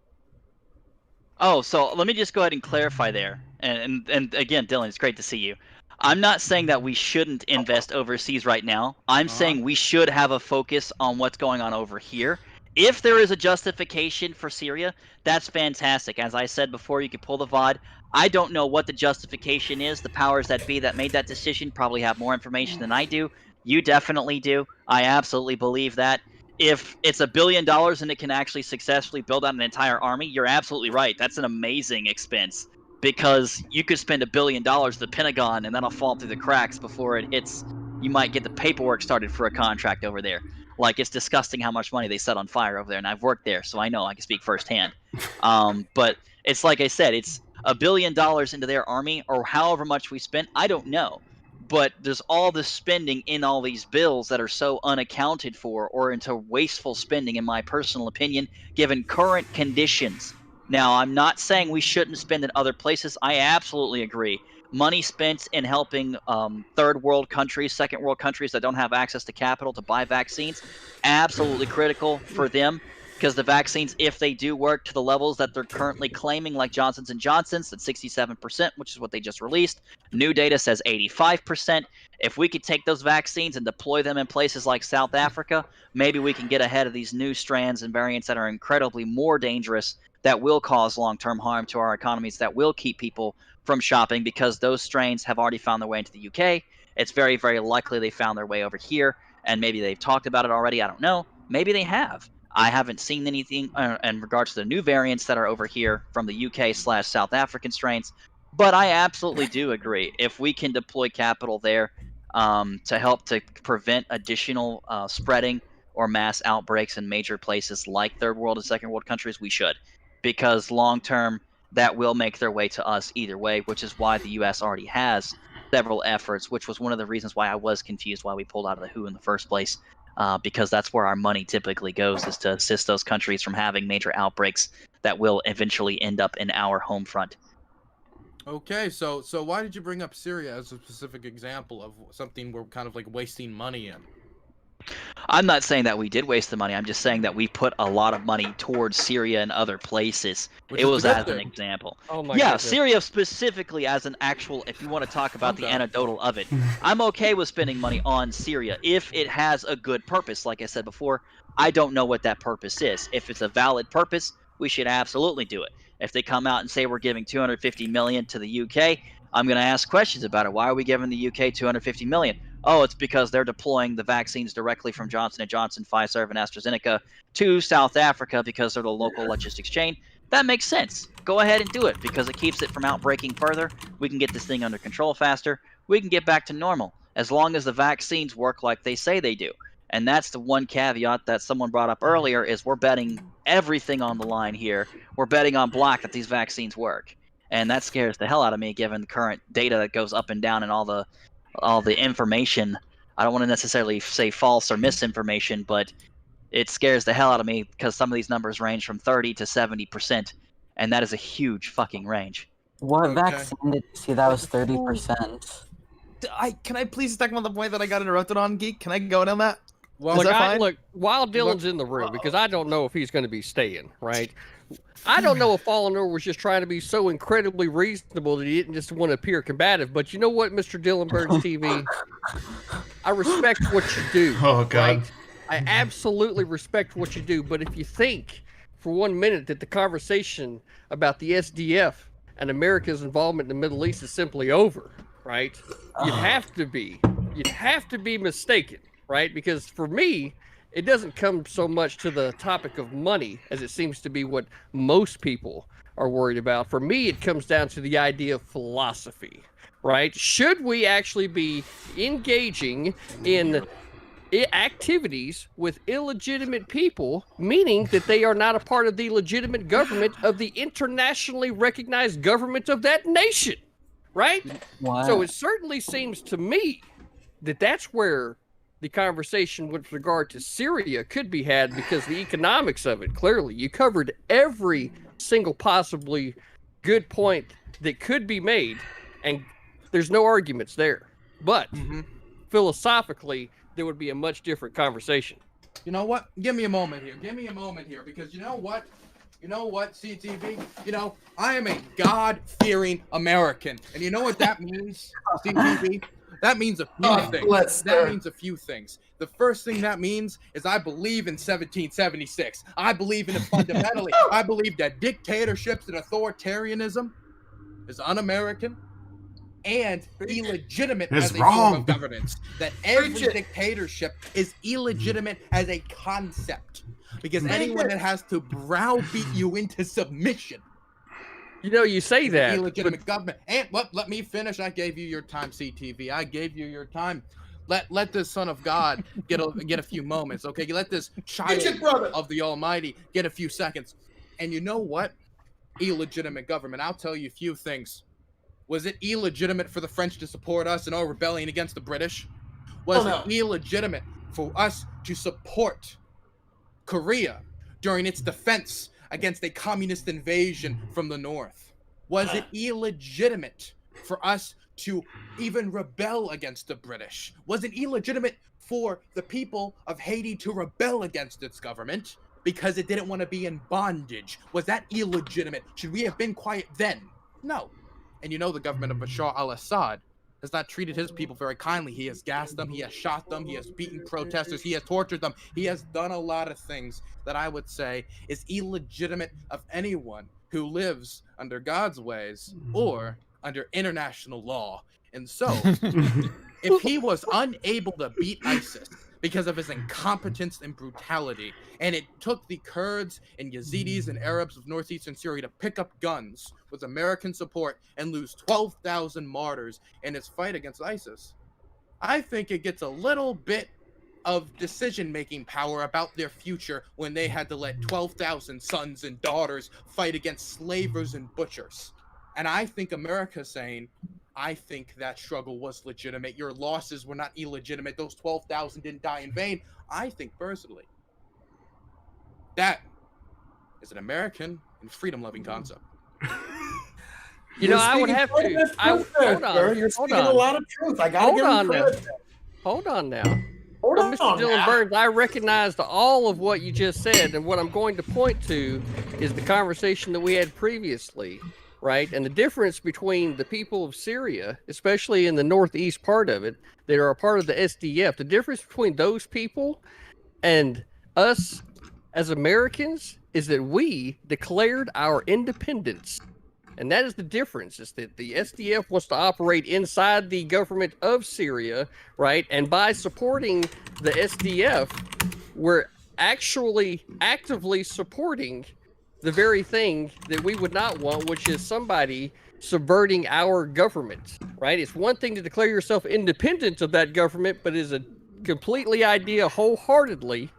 Oh, so let me just go ahead and clarify there. And again, Dylan, it's great to see you. I'm not saying that we shouldn't invest overseas right now. I'm saying we should have a focus on what's going on over here. If there is a justification for Syria, that's fantastic. As I said before, you could pull the VOD. I don't know what the justification is. The powers that be that made that decision probably have more information than I do. You definitely do. I absolutely believe that. If it's $1 billion and it can actually successfully build out an entire army, you're absolutely right. That's an amazing expense, because you could spend $1 billion at the Pentagon and that'll fall through the cracks before it hits. You might get the paperwork started for a contract over there. Like, it's disgusting how much money they set on fire over there, and I've worked there, so I know. I can speak firsthand. But it's like I said, it's $1 billion into their army, or however much we spent. I don't know. But there's all this spending in all these bills that are so unaccounted for, or into wasteful spending, in my personal opinion, given current conditions. Now, I'm not saying we shouldn't spend in other places. I absolutely agree. Money spent in helping third world countries, second world countries that don't have access to capital to buy vaccines, absolutely critical for them, because the vaccines, if they do work to the levels that they're currently claiming, like Johnson's & Johnson's at 67%, which is what they just released, new data says 85%. If we could take those vaccines and deploy them in places like South Africa, maybe we can get ahead of these new strands and variants that are incredibly more dangerous, that will cause long-term harm to our economies, that will keep people from shopping, because those strains have already found their way into the UK. It's very, very likely they found their way over here, and maybe they've talked about it already. I don't know. Maybe they have. I haven't seen anything in regards to the new variants that are over here from the UK/South African strains, but I absolutely do agree. If we can deploy capital there to help to prevent additional spreading or mass outbreaks in major places like third world and second world countries, we should, because long term that will make their way to us either way, which is why the U.S. already has several efforts, which was one of the reasons why I was confused why we pulled out of the WHO in the first place. Because that's where our money typically goes, is to assist those countries from having major outbreaks that will eventually end up in our home front. Okay, so why did you bring up Syria as a specific example of something we're kind of like wasting money in? I'm not saying that we did waste the money. I'm just saying that we put a lot of money towards Syria and other places. Which it is was a good as an thing. example. Oh my Yeah, goodness. Syria specifically as an actual, if you want to talk about the anecdotal of it, I'm okay with spending money on Syria if it has a good purpose. Like I said before, I don't know what that purpose is. If it's a valid purpose, we should absolutely do it. If they come out and say we're giving $250 million to the UK, I'm going to ask questions about it. Why are we giving the UK $250 million? Oh, it's because they're deploying the vaccines directly from Johnson & Johnson, Pfizer, and AstraZeneca to South Africa because they're the local logistics chain. That makes sense. Go ahead and do it, because it keeps it from outbreaking further. We can get this thing under control faster. We can get back to normal, as long as the vaccines work like they say they do. And that's the one caveat that someone brought up earlier, is we're betting everything on the line here. We're betting on black that these vaccines work. And that scares the hell out of me, given the current data that goes up and down and all the information. I don't want to necessarily say false or misinformation, but it scares the hell out of me, because some of these numbers range from 30 to 70%, and that is a huge fucking range. What vaccine did you see that was 30%? Can I please attack on the point that I got interrupted on, Geek? Can I go in on that? Well, Is that fine? look, while Dylan's in the room, because I don't know if he's going to be staying, right? I don't know if Fallen Over was just trying to be so incredibly reasonable that he didn't just want to appear combative. But you know what, Mr. Dylan Burns TV? I respect what you do. Oh, God. Right? I absolutely respect what you do. But if you think for 1 minute that the conversation about the SDF and America's involvement in the Middle East is simply over, right? You'd have to be mistaken, right? Because for me, it doesn't come so much to the topic of money as it seems to be what most people are worried about. For me, it comes down to the idea of philosophy, right? Should we actually be engaging in activities with illegitimate people, meaning that they are not a part of the legitimate government of the internationally recognized government of that nation, right? What? So it certainly seems to me that that's where the conversation with regard to Syria could be had, because the economics of it, clearly, you covered every single possibly good point that could be made, and there's no arguments there. But philosophically, there would be a much different conversation. You know what? Give me a moment here, because you know what? CTV? I am a God-fearing American. And you know what that means, CTV? That means a few things. The first thing that means is I believe in 1776. I believe in it fundamentally. I believe that dictatorships and authoritarianism is un-American and illegitimate as a form of governance. That every dictatorship is illegitimate as a concept. Because anyone that has to browbeat you into submission. You say that. Illegitimate government. And let me finish. I gave you your time, CTV. I gave you your time. Let this son of God get a few moments, okay? Let this child of the Almighty get a few seconds. And you know what? Illegitimate government. I'll tell you a few things. Was it illegitimate for the French to support us in our rebellion against the British? Was it illegitimate for us to support Korea during its defense against a communist invasion from the north? Was it illegitimate for us to even rebel against the British? Was it illegitimate for the people of Haiti to rebel against its government because it didn't want to be in bondage? Was that illegitimate? Should we have been quiet then? No. And the government of Bashar al-Assad has not treated his people very kindly. He has gassed them, he has shot them, he has beaten protesters, he has tortured them. He has done a lot of things that I would say is illegitimate of anyone who lives under God's ways or under international law. And so, if he was unable to beat ISIS because of his incompetence and brutality, and it took the Kurds and Yazidis and Arabs of northeastern Syria to pick up guns with American support and lose 12,000 martyrs in its fight against ISIS, I think it gets a little bit of decision-making power about their future when they had to let 12,000 sons and daughters fight against slavers and butchers. And I think America's saying, I think that struggle was legitimate. Your losses were not illegitimate. Those 12,000 didn't die in vain. I think personally that is an American and freedom-loving concept. I would have to. Hold on. You're speaking a lot of truth. I gotta give him credit. Hold on now. Mr. Dylan Burns, I recognized all of what you just said, and what I'm going to point to is the conversation that we had previously, right? And the difference between the people of Syria, especially in the northeast part of it, that are a part of the SDF, the difference between those people and us as Americans is that we declared our independence. And that is the difference, is that the SDF wants to operate inside the government of Syria, right? And by supporting the SDF, we're actually actively supporting the very thing that we would not want, which is somebody subverting our government, right? It's one thing to declare yourself independent of that government, but it is a completely idea wholeheartedly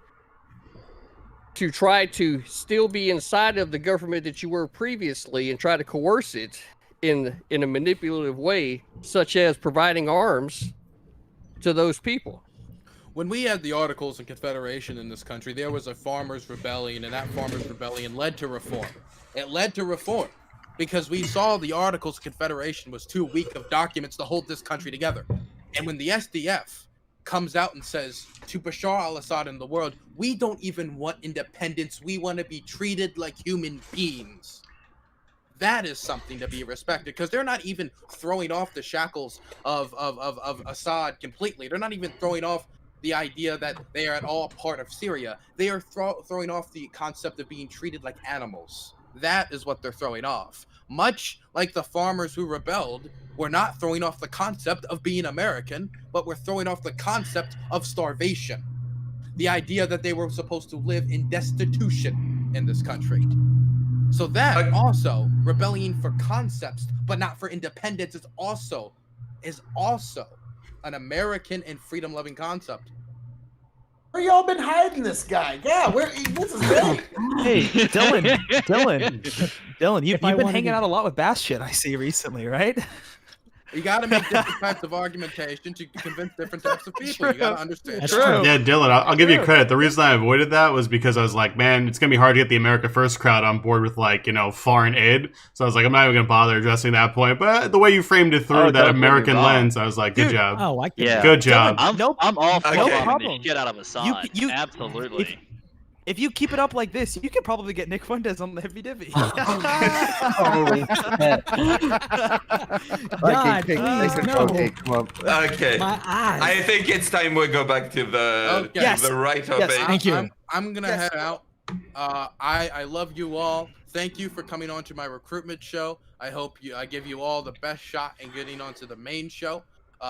to try to still be inside of the government that you were previously and try to coerce it in a manipulative way, such as providing arms to those people. When we had the Articles of Confederation in this country, there was a farmers' rebellion, and that farmers' rebellion led to reform. It led to reform because we saw the Articles of Confederation was too weak of documents to hold this country together. And when the SDF comes out and says to Bashar al-Assad and the world, we don't even want independence, we want to be treated like human beings, That is something to be respected, because they're not even throwing off the shackles of Assad completely. They're not even throwing off the idea that they are at all part of Syria. They are throwing off the concept of being treated like animals. That is what they're throwing off. Much like the farmers who rebelled were not throwing off the concept of being American, but were throwing off the concept of starvation. The idea that they were supposed to live in destitution in this country. So that also, rebelling for concepts but not for independence, is also an American and freedom-loving concept. Where y'all been hiding this guy? Yeah, this is great. Hey, Dylan, you've been wanted hanging to- out a lot with Bastion, I see recently, right? You got to make different types of argumentation to convince different types of people. You got to understand. That's true. Yeah, Dylan, I'll give you credit. The reason I avoided that was because I was like, man, it's going to be hard to get the America First crowd on board with, like, you know, foreign aid. So I was like, I'm not even going to bother addressing that point. But the way you framed it through that American lens, I was like, good job. Oh, I get Yeah. Good job. I'm all for no bombing problem. the shit out of Assad. you- Absolutely. If you keep it up like this, you could probably get Nick Fuentes on the Hippy Dippy. Holy shit. God, King, please, take no. control, King, come on. Okay. My eyes. I think it's time we go back to the Okay. the right topic. Thank you. I'm gonna head out. I love you all. Thank you for coming on to my recruitment show. I hope I give you all the best shot in getting onto the main show.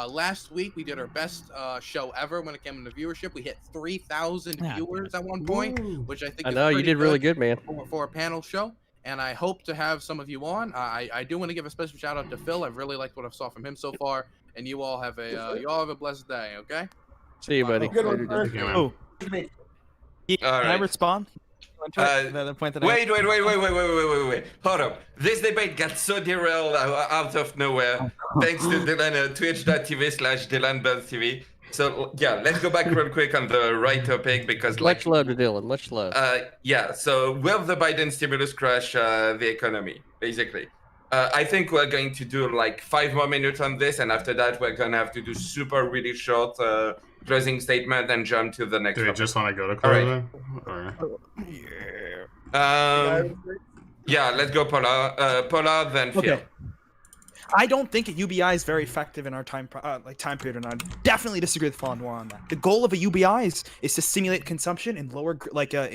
Last week we did our best show ever when it came to viewership. We hit 3,000 Yeah. viewers at one point, which I think I is know you pretty did really good, man. for a panel show. And I hope to have some of you on. I do want to give a special shout out to Phil. I've really liked what I've saw from him so far. And you all have a blessed day. Okay. See you, buddy. Good one, Later, sir. dude. Okay, man. Oh, can I right. respond? The point that I Wait. Hold up. This debate got so derailed out of nowhere. Thanks to Dylan, twitch.tv/DylanBuzzTV. So, yeah, let's go back real quick on the right topic because, like, Much love to Dylan. Much love. yeah, so will the Biden stimulus crash the economy, basically? I think we're going to do like 5 more minutes on this, and after that, we're going to have to do really short closing statement and jump to the next Do you topic. just want to go to All right. closing? Yeah, let's go, Paula. Paula, then Phil. Okay. I don't think a UBI is very effective in our time period, and I definitely disagree with Fallen War on that. The goal of a UBI is to stimulate consumption in lower,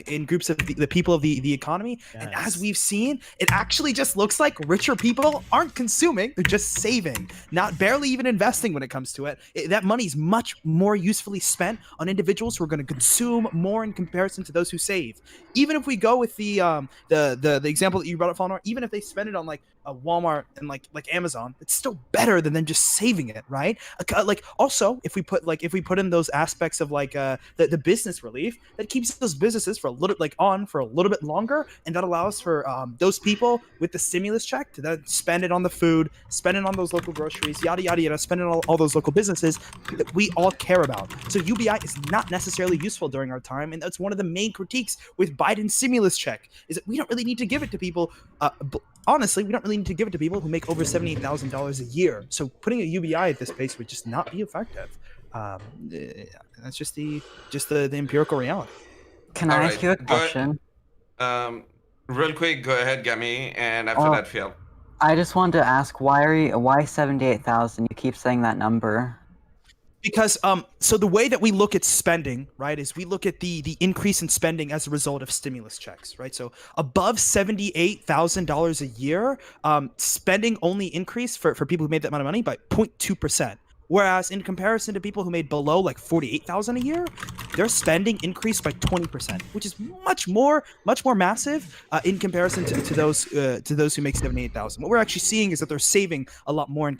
in groups of the people of the economy. Yes. And as we've seen, it actually just looks like richer people aren't consuming; they're just saving, not barely even investing when it comes to it. That money's much more usefully spent on individuals who are going to consume more in comparison to those who save. Even if we go with the example that you brought up, Fallen War, even if they spend it on like a Walmart and like Amazon, it's still better than them just saving it, right? Like also, if we put in those aspects of like the business relief, that keeps those businesses for a little bit longer, and that allows for those people with the stimulus check to then spend it on the food, spend it on those local groceries, yada yada yada, spend it on all those local businesses that we all care about. So UBI is not necessarily useful during our time, and that's one of the main critiques with Biden's stimulus check is that we don't really need to give it to people. Honestly, we don't really need to give it to people who make over $78,000 a year. So putting a UBI at this pace would just not be effective. That's just the empirical reality. Can I ask you a question? Real quick, go ahead, Gami, and after that, Phil. I just wanted to ask why 78,000? You keep saying that number. Because so the way that we look at spending, right, is we look at the increase in spending as a result of stimulus checks, right? So above $78,000 a year, spending only increased for people who made that amount of money by 0.2%. Whereas in comparison to people who made below like $48,000 a year, their spending increased by 20%, which is much more massive in comparison to those who make $78,000. What we're actually seeing is that they're saving a lot more in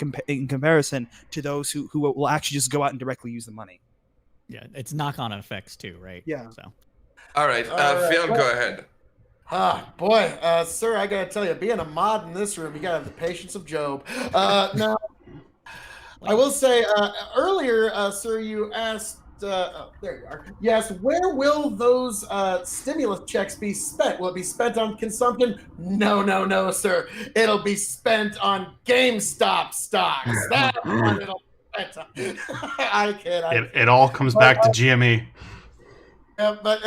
comparison to those who will actually just go out and directly use the money. Yeah, it's knock-on effects too, right? Yeah. So. All right, Phil, go ahead. Boy, sir, I gotta tell you, being a mod in this room, you gotta have the patience of Job. Now, I will say earlier, sir, you asked. There you are. Yes, where will those stimulus checks be spent? Will it be spent on consumption? No, sir. It'll be spent on GameStop stocks. That's what it'll be spent on. I kid. It all comes back to GME. Yeah, but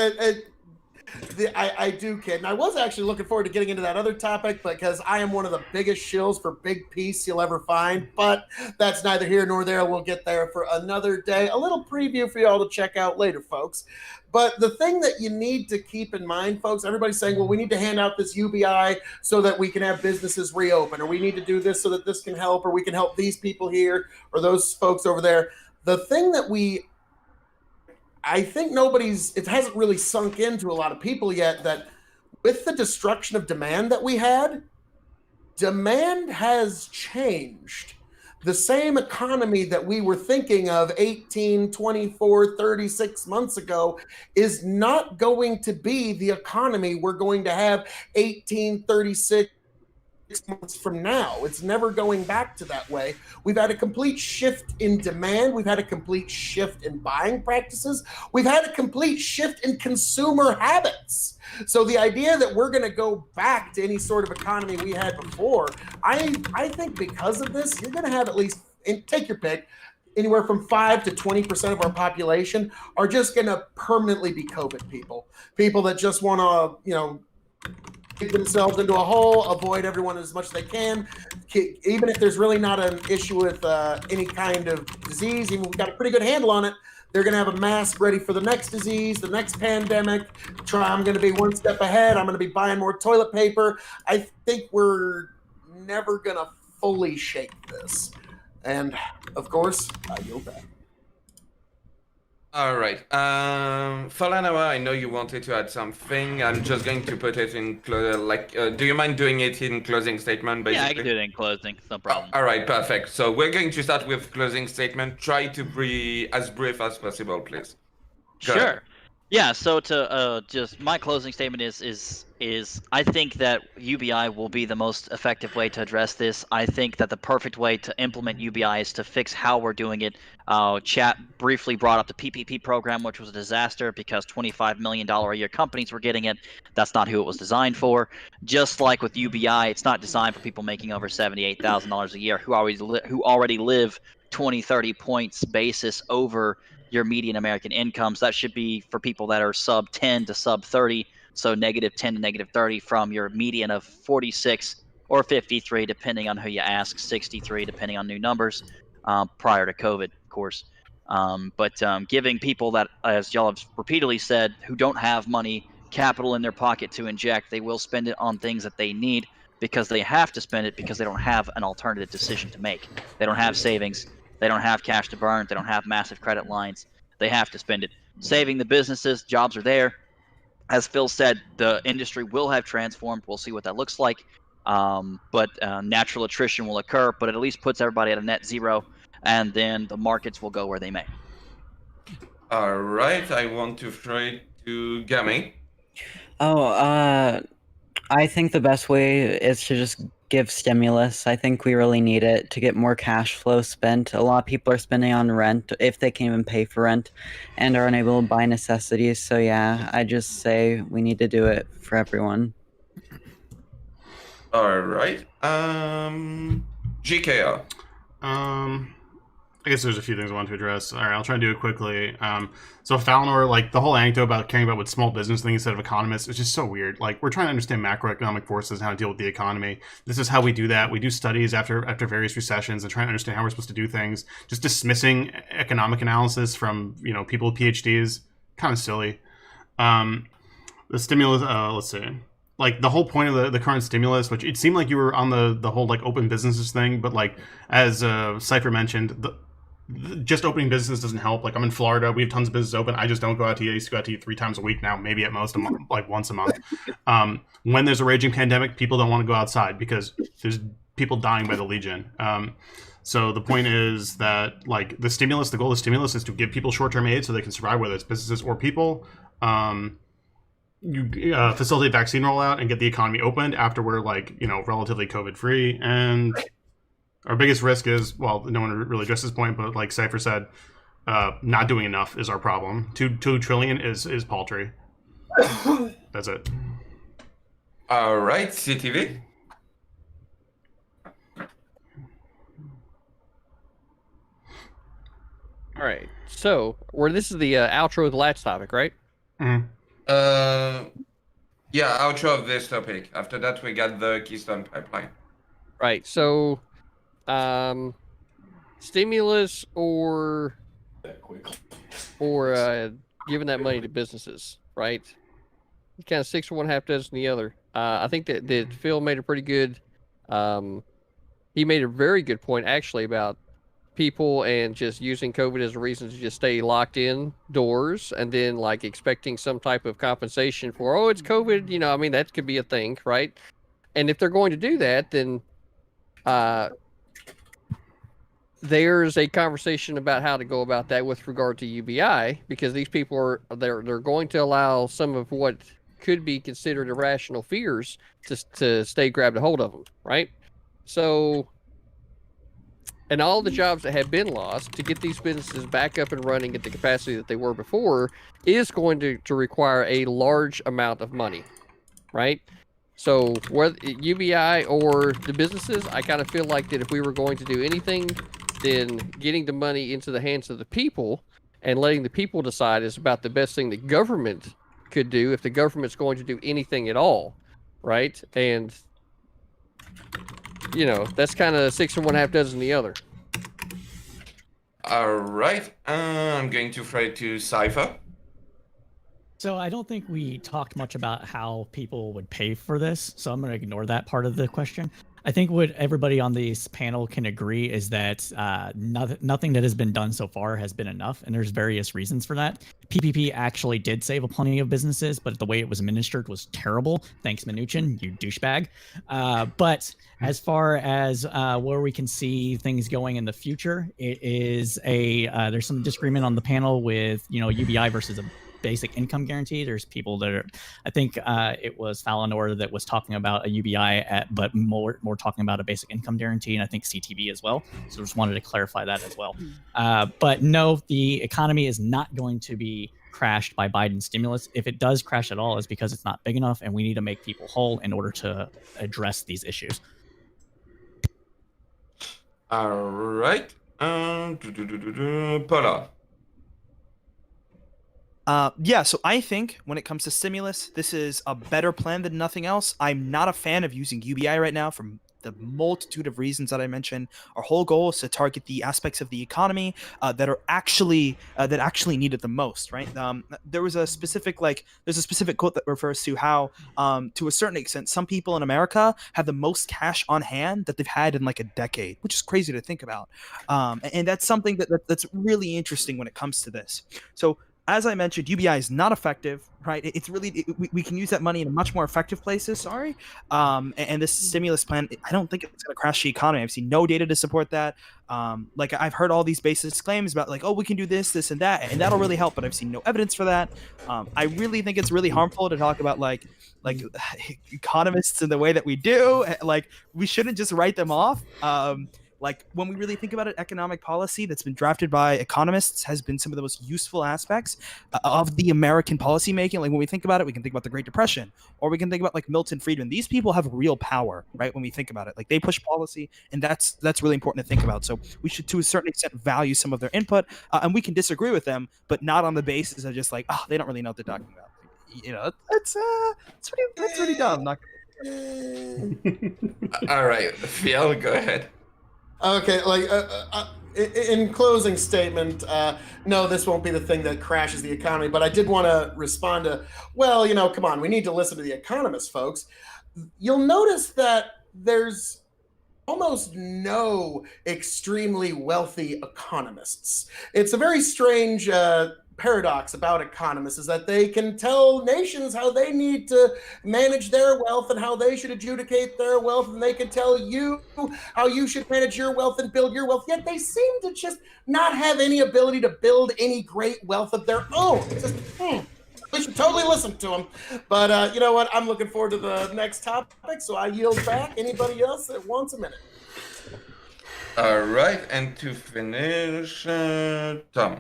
I do kid. And I was actually looking forward to getting into that other topic because I am one of the biggest shills for big peace you'll ever find. But that's neither here nor there. We'll get there for another day. A little preview for y'all to check out later, folks. But the thing that you need to keep in mind, folks, everybody's saying, well, we need to hand out this UBI so that we can have businesses reopen, or we need to do this so that this can help, or we can help these people here or those folks over there. The thing that I think it hasn't really sunk into a lot of people yet that with the destruction of demand that we had, demand has changed. The same economy that we were thinking of 18, 24, 36 months ago is not going to be the economy we're going to have 18, 36 months from now. It's never going back to that way. We've had a complete shift in demand. We've had a complete shift in buying practices. We've had a complete shift in consumer habits. So the idea that we're going to go back to any sort of economy we had before, I think because of this, you're going to have at least, and take your pick, anywhere from 5 to 20% of our population are just going to permanently be COVID people that just want to, dig themselves into a hole, avoid everyone as much as they can. Even if there's really not an issue with any kind of disease, even we've got a pretty good handle on it, they're going to have a mask ready for the next disease, the next pandemic. I'm going to be one step ahead. I'm going to be buying more toilet paper. I think we're never going to fully shake this. And, of course, I yield back. All right. Falanawa, I know you wanted to add something. I'm just going to put it in do you mind doing it in closing statement, basically? Yeah, I can do it in closing. No problem. All right, perfect. So we're going to start with closing statement. Try to be as brief as possible, please. Go Sure. ahead. Yeah, so to just my closing statement is I think that UBI will be the most effective way to address this. I think that the perfect way to implement UBI is to fix how we're doing it. Chat briefly brought up the PPP program, which was a disaster because $25 million a year companies were getting it. That's not who it was designed for. Just like with UBI, it's not designed for people making over $78,000 a year who already live 20, 30 points basis over your median American incomes. That should be for people that are sub 10 to sub 30, so negative 10 to negative 30 from your median of 46 or 53, depending on who you ask, 63 depending on new numbers, prior to COVID, of course. But giving people that, as y'all have repeatedly said, who don't have money, capital in their pocket to inject, they will spend it on things that they need because they have to spend it because they don't have an alternative decision to make. They don't have savings. They don't have cash to burn. They don't have massive credit lines. They have to spend it. Saving the businesses, jobs are there. As Phil said, the industry will have transformed. We'll see what that looks like. But natural attrition will occur, but it at least puts everybody at a net zero, and then the markets will go where they may. All right, I want to throw it to Gami. I think the best way is to just give stimulus. I think we really need it to get more cash flow spent. A lot of people are spending on rent, if they can even pay for rent, and are unable to buy necessities. So yeah, I just say we need to do it for everyone. All right. GKO. I guess there's a few things I want to address. All right, I'll try and do it quickly. So Falnor, like the whole anecdote about caring about what small business thing instead of economists, it's just so weird. Like we're trying to understand macroeconomic forces and how to deal with the economy. This is how we do that. We do studies after various recessions and trying to understand how we're supposed to do things. Just dismissing economic analysis from people with PhDs, kind of silly. The stimulus. Let's see. Like the whole point of the current stimulus, which it seemed like you were on the whole like open businesses thing, but like as Cypher mentioned, just opening businesses doesn't help. Like I'm in Florida, we have tons of businesses open. I just don't go out to eat. I used to go out to eat 3 times a week now, maybe at most a month, like once a month. When there's a raging pandemic, people don't want to go outside because there's people dying by the legion. So the point is that like the goal of the stimulus is to give people short-term aid so they can survive, whether it's businesses or people. You facilitate vaccine rollout and get the economy opened after we're relatively COVID free. And our biggest risk is, well, no one really addressed this point, but like Cypher said, not doing enough is our problem. 2 trillion is paltry. That's it. All right, CTV. All right. So, this is the outro of the last topic, right? Mm-hmm. Yeah, outro of this topic. After that, we got the Keystone Pipeline. Right. So, stimulus or giving that money to businesses, right? Kind of 6 for 1, half dozen the other. I think that Phil made a pretty good. He made a very good point actually about people and just using COVID as a reason to just stay locked in doors and then like expecting some type of compensation for, oh, it's COVID. You know, I mean, that could be a thing, right? And if they're going to do that, then there's a conversation about how to go about that with regard to UBI, because these people are they're going to allow some of what could be considered irrational fears to stay grabbed a hold of them, right? So, and all the jobs that have been lost to get these businesses back up and running at the capacity that they were before is going to require a large amount of money, right? So whether UBI or the businesses, I kind of feel like that if we were going to do anything, then getting the money into the hands of the people and letting the people decide is about the best thing the government could do if the government's going to do anything at all, right? And you know, that's kind of 6 for 1, half dozen the other. All right, I'm going to throw it to Cypher. So I don't think we talked much about how people would pay for this, so I'm going to ignore that part of the question. I think what everybody on this panel can agree is that nothing that has been done so far has been enough, and there's various reasons for that. PPP actually did save a plenty of businesses, but the way it was administered was terrible. Thanks, Mnuchin, you douchebag. But as far as where we can see things going in the future, it is there's some disagreement on the panel with UBI versus a basic income guarantee. There's people that are, I think it was Falinor that was talking about a UBI but more talking about a basic income guarantee, and I think CTV as well. So just wanted to clarify that as well. But no, the economy is not going to be crashed by Biden's stimulus. If it does crash at all, it's because it's not big enough, and we need to make people whole in order to address these issues. All right, Paula. Yeah, so I think when it comes to stimulus, this is a better plan than nothing else. I'm not a fan of using UBI right now for the multitude of reasons that I mentioned. Our whole goal is to target the aspects of the economy that are actually need it the most, right? There's a specific quote that refers to how, to a certain extent, some people in America have the most cash on hand that they've had in like a decade, which is crazy to think about. And that's something that's really interesting when it comes to this. So, as I mentioned, UBI is not effective, right? It's really we can use that money in much more effective places. Sorry, and this stimulus plan, I don't think it's going to crash the economy. I've seen no data to support that. Like I've heard all these baseless claims about like, oh, we can do this, and that, and that'll really help. But I've seen no evidence for that. I really think it's really harmful to talk about like economists in the way that we do. Like we shouldn't just write them off. Like when we really think about it, economic policy that's been drafted by economists has been some of the most useful aspects of the American policymaking. Like when we think about it, we can think about the Great Depression, or we can think about like Milton Friedman. These people have real power, right? When we think about it, like they push policy, and that's really important to think about. So we should, to a certain extent, value some of their input, and we can disagree with them, but not on the basis of just like, oh, they don't really know what they're talking about. You know, that's pretty dumb. Not All right, Phil, go ahead. Okay, like in closing statement, no, this won't be the thing that crashes the economy, but I did want to respond to, well, come on, we need to listen to the economists, folks. You'll notice that there's almost no extremely wealthy economists. It's a very strange paradox about economists, is that they can tell nations how they need to manage their wealth and how they should adjudicate their wealth, and they can tell you how you should manage your wealth and build your wealth, yet they seem to just not have any ability to build any great wealth of their own. It's just, we should totally listen to them. But you know what? I'm looking forward to the next topic, so I yield back. Anybody else that wants a minute? All right, and to finish, Tom.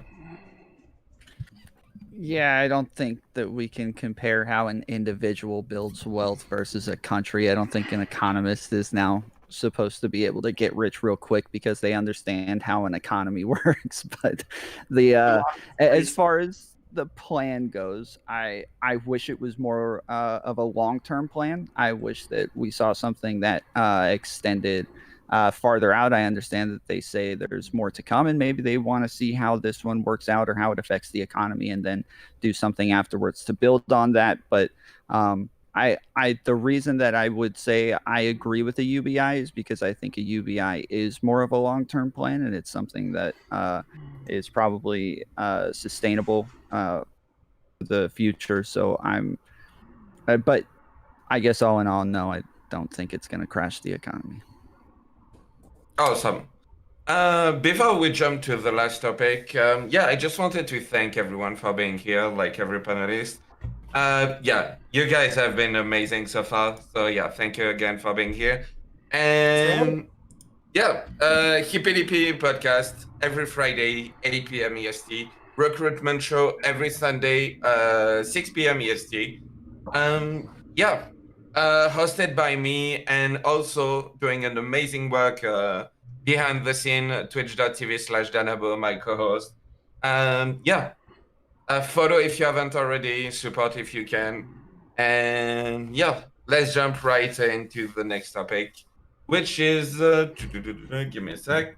Yeah, I don't think that we can compare how an individual builds wealth versus a country. I don't think an economist is now supposed to be able to get rich real quick because they understand how an economy works. But as far as the plan goes, I wish it was more of a long-term plan. I wish that we saw something that extended farther out. I understand that they say there's more to come, and maybe they want to see how this one works out or how it affects the economy, and then do something afterwards to build on that. But the reason that I would say I agree with the UBI is because I think a UBI is more of a long-term plan, and it's something that is probably sustainable for the future. So but I guess all in all, no, I don't think it's going to crash the economy. Awesome. Before we jump to the last topic, yeah, I just wanted to thank everyone for being here, like every panelist. Yeah, you guys have been amazing so far. So yeah, thank you again for being here. And yeah, Hippy Dippy podcast every Friday, 8 p.m. EST. Recruitment show every Sunday, 6 p.m. EST. Yeah, hosted by me and also doing an amazing work behind the scene, twitch.tv/Danabo, my co-host. Yeah, follow if you haven't already, support if you can. And yeah, let's jump right into the next topic, which is, give me a sec.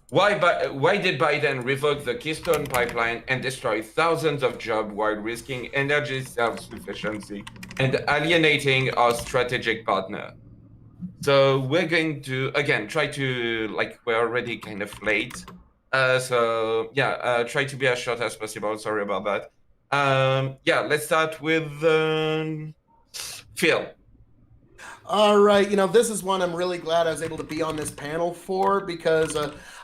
Why did Biden revoke the Keystone Pipeline and destroy thousands of jobs while risking energy self-sufficiency and alienating our strategic partner? So we're going to, again, try to, like, we're already kind of late. So yeah, try to be as short as possible. Sorry about that. Yeah, let's start with Phil. All right, this is one I'm really glad I was able to be on this panel for, because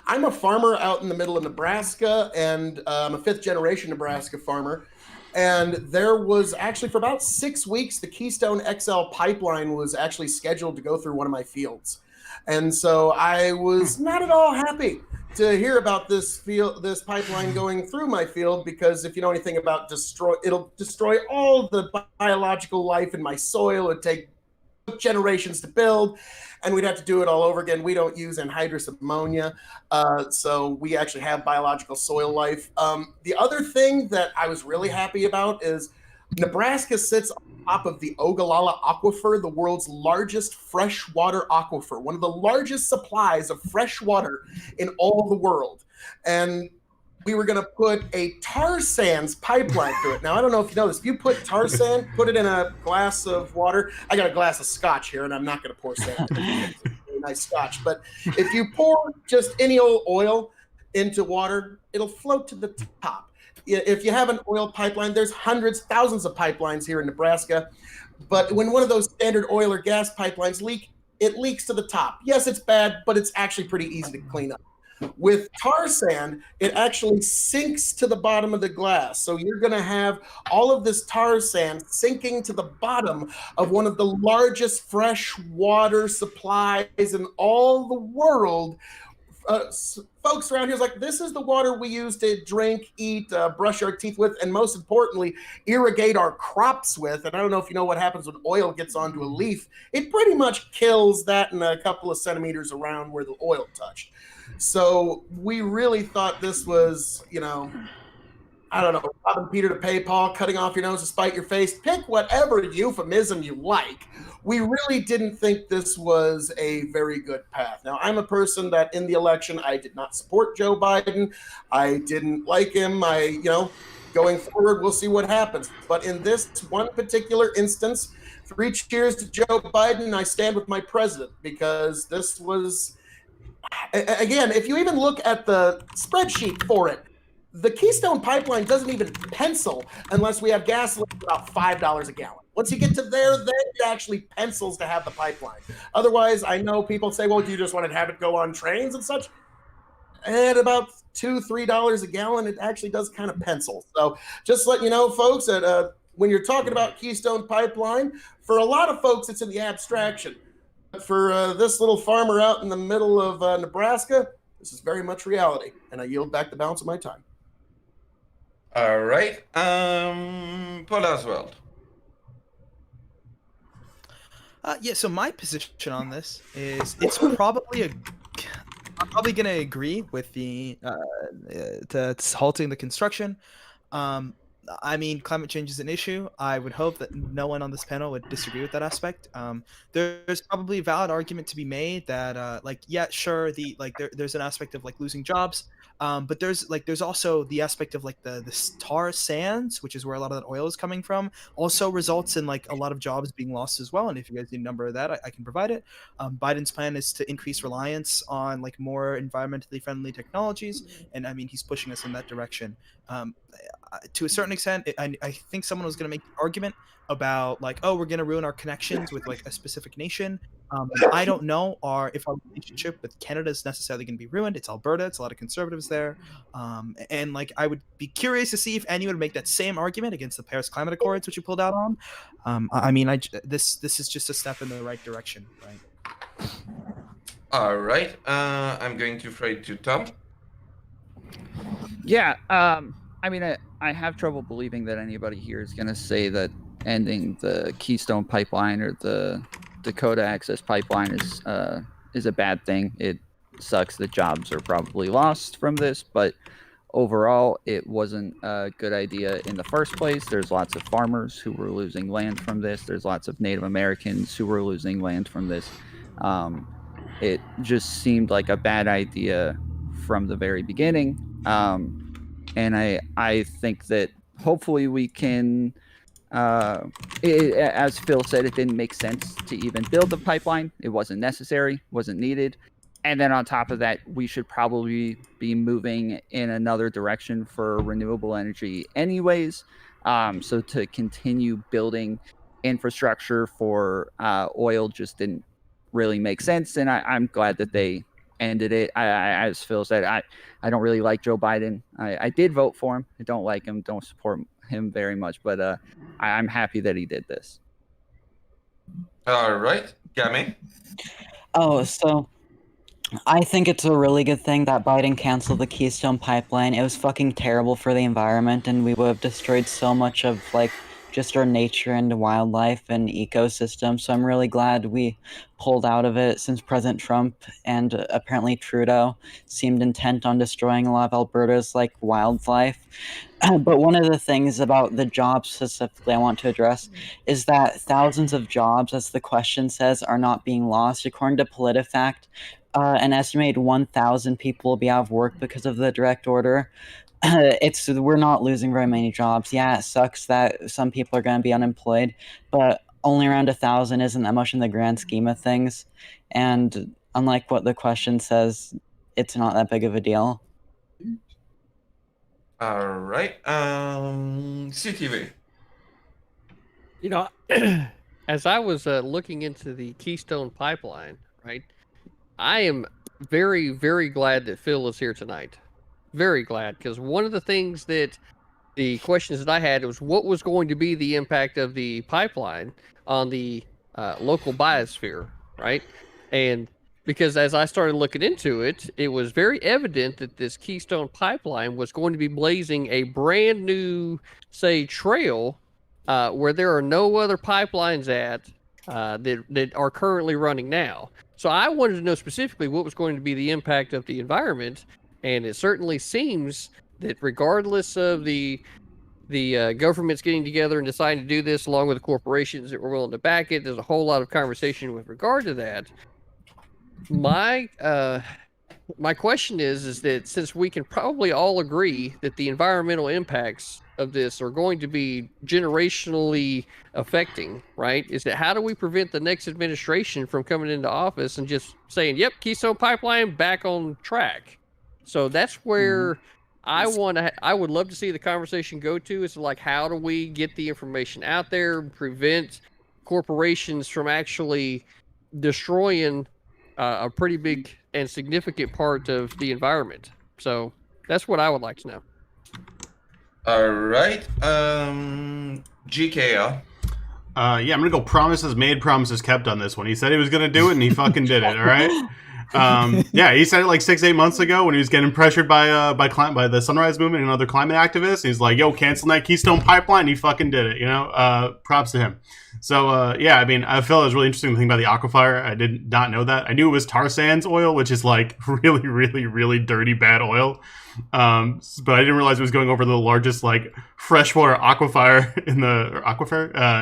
I'm a farmer out in the middle of Nebraska, and I'm a fifth-generation Nebraska farmer. And there was actually, for about 6 weeks, the Keystone XL pipeline was actually scheduled to go through one of my fields. And so I was not at all happy to hear about this pipeline going through my field, because if you know anything about it'll destroy all the biological life in my soil. It'd take generations to build, and we'd have to do it all over again. We don't use anhydrous ammonia, so we actually have biological soil life. The other thing that I was really happy about is Nebraska sits on top of the Ogallala Aquifer, the world's largest freshwater aquifer, one of the largest supplies of fresh water in all the world. And we were going to put a tar sands pipeline through it. Now, I don't know if you know this. If you put tar sand, put it in a glass of water. I got a glass of scotch here, and I'm not going to pour sand. It's a really nice scotch. But if you pour just any old oil into water, it'll float to the top. If you have an oil pipeline, there's hundreds, thousands of pipelines here in Nebraska. But when one of those standard oil or gas pipelines leak, it leaks to the top. Yes, it's bad, but it's actually pretty easy to clean up. With tar sand, it actually sinks to the bottom of the glass. So you're going to have all of this tar sand sinking to the bottom of one of the largest fresh water supplies in all the world. Folks around here is like, this is the water we use to drink, eat, brush our teeth with, and most importantly, irrigate our crops with. And I don't know if you know what happens when oil gets onto a leaf. It pretty much kills that in a couple of centimeters around where the oil touched. So we really thought this was, I don't know, robbing Peter to pay Paul, cutting off your nose to spite your face. Pick whatever euphemism you like. We really didn't think this was a very good path. Now, I'm a person that in the election, I did not support Joe Biden. I didn't like him. Going forward, we'll see what happens. But in this one particular instance, 3 cheers to Joe Biden. I stand with my president, because this was, again, if you even look at the spreadsheet for it, the Keystone Pipeline doesn't even pencil unless we have gasoline about $5 a gallon. Once you get to there, then it actually pencils to have the pipeline. Otherwise, I know people say, well, do you just want to have it go on trains and such? At about $2-3 a gallon, it actually does kind of pencil. So just let you know, folks, that when you're talking about Keystone Pipeline, for a lot of folks, it's in the abstraction. But for this little farmer out in the middle of Nebraska, this is very much reality. And I yield back the balance of my time. All right. Paul Oswald. Yeah, so my position on this is it's probably probably going to agree with the to halting the construction. I mean, climate change is an issue. I would hope that no one on this panel would disagree with that aspect. There's probably a valid argument to be made that, like, yeah, sure, there's an aspect of like losing jobs, but there's also the aspect of like the tar sands, which is where a lot of that oil is coming from, also results in like a lot of jobs being lost as well. And if you guys need a number of that, I can provide it. Biden's plan is to increase reliance on like more environmentally friendly technologies, and I mean he's pushing us in that direction. To a certain extent, I think someone was going to make the argument about like, oh, we're going to ruin our connections with like a specific nation. I don't know if our relationship with Canada is necessarily going to be ruined. It's Alberta. It's a lot of conservatives there. And like, I would be curious to see if anyone would make that same argument against the Paris Climate Accords, which you pulled out on. I mean, this is just a step in the right direction, right? All right. I'm going to throw it to Tom. Yeah, I mean, I have trouble believing that anybody here is going to say that ending the Keystone Pipeline or the Dakota Access Pipeline is a bad thing. It sucks that jobs are probably lost from this, but overall, it wasn't a good idea in the first place. There's lots of farmers who were losing land from this. There's lots of Native Americans who were losing land from this. It just seemed like a bad idea from the very beginning. And I think that hopefully we can, as Phil said, it didn't make sense to even build the pipeline. It wasn't necessary, wasn't needed. And then on top of that, we should probably be moving in another direction for renewable energy anyways. So to continue building infrastructure for oil just didn't really make sense. And I'm glad that they ended it. As Phil said, I don't really like Joe Biden. I did vote for him. I don't like him, don't support him very much, but I'm happy that he did this. All right, Gami. Oh, so I think it's a really good thing that Biden canceled the Keystone Pipeline. It was fucking terrible for the environment, and we would have destroyed so much of like just our nature and wildlife and ecosystem. So I'm really glad we pulled out of it, since President Trump and apparently Trudeau seemed intent on destroying a lot of Alberta's like wildlife. But one of the things about the jobs specifically I want to address is that thousands of jobs, as the question says, are not being lost. According to PolitiFact, an estimated 1,000 people will be out of work because of the direct order. We're not losing very many jobs. Yeah, it sucks that some people are going to be unemployed, but only around 1,000 isn't that much in the grand scheme of things. And unlike what the question says, it's not that big of a deal. All right. CTV. You know, as I was looking into the Keystone Pipeline, right, I am very, very glad that Phil is here tonight. Very glad, because one of the things that the questions that I had was what was going to be the impact of the pipeline on the local biosphere, right? And because as I started looking into it, it was very evident that this Keystone Pipeline was going to be blazing a brand new, say, trail where there are no other pipelines at that are currently running now. So I wanted to know specifically what was going to be the impact of the environment, and it certainly seems that regardless of the governments getting together and deciding to do this, along with the corporations that were willing to back it, there's a whole lot of conversation with regard to that. My question is that since we can probably all agree that the environmental impacts of this are going to be generationally affecting, right? Is that how do we prevent the next administration from coming into office and just saying, "Yep, Keystone Pipeline back on track"? So that's where I would love to see the conversation go to. Is like, how do we get the information out there, prevent corporations from actually destroying a pretty big and significant part of the environment? So that's what I would like to know. All right. GKL. Yeah, I'm gonna go promises made, promises kept on this one. He said he was gonna do it, and he fucking did it. All right. Yeah, he said it like 6-8 months ago when he was getting pressured by the Sunrise Movement and other climate activists. He's like, "Yo, cancel that Keystone Pipeline." He fucking did it. Props to him. So yeah, I mean, I felt it was really interesting to think about the aquifer. I did not know that. I knew it was tar sands oil, which is like really, really, really dirty, bad oil. But I didn't realize it was going over the largest like freshwater aquifer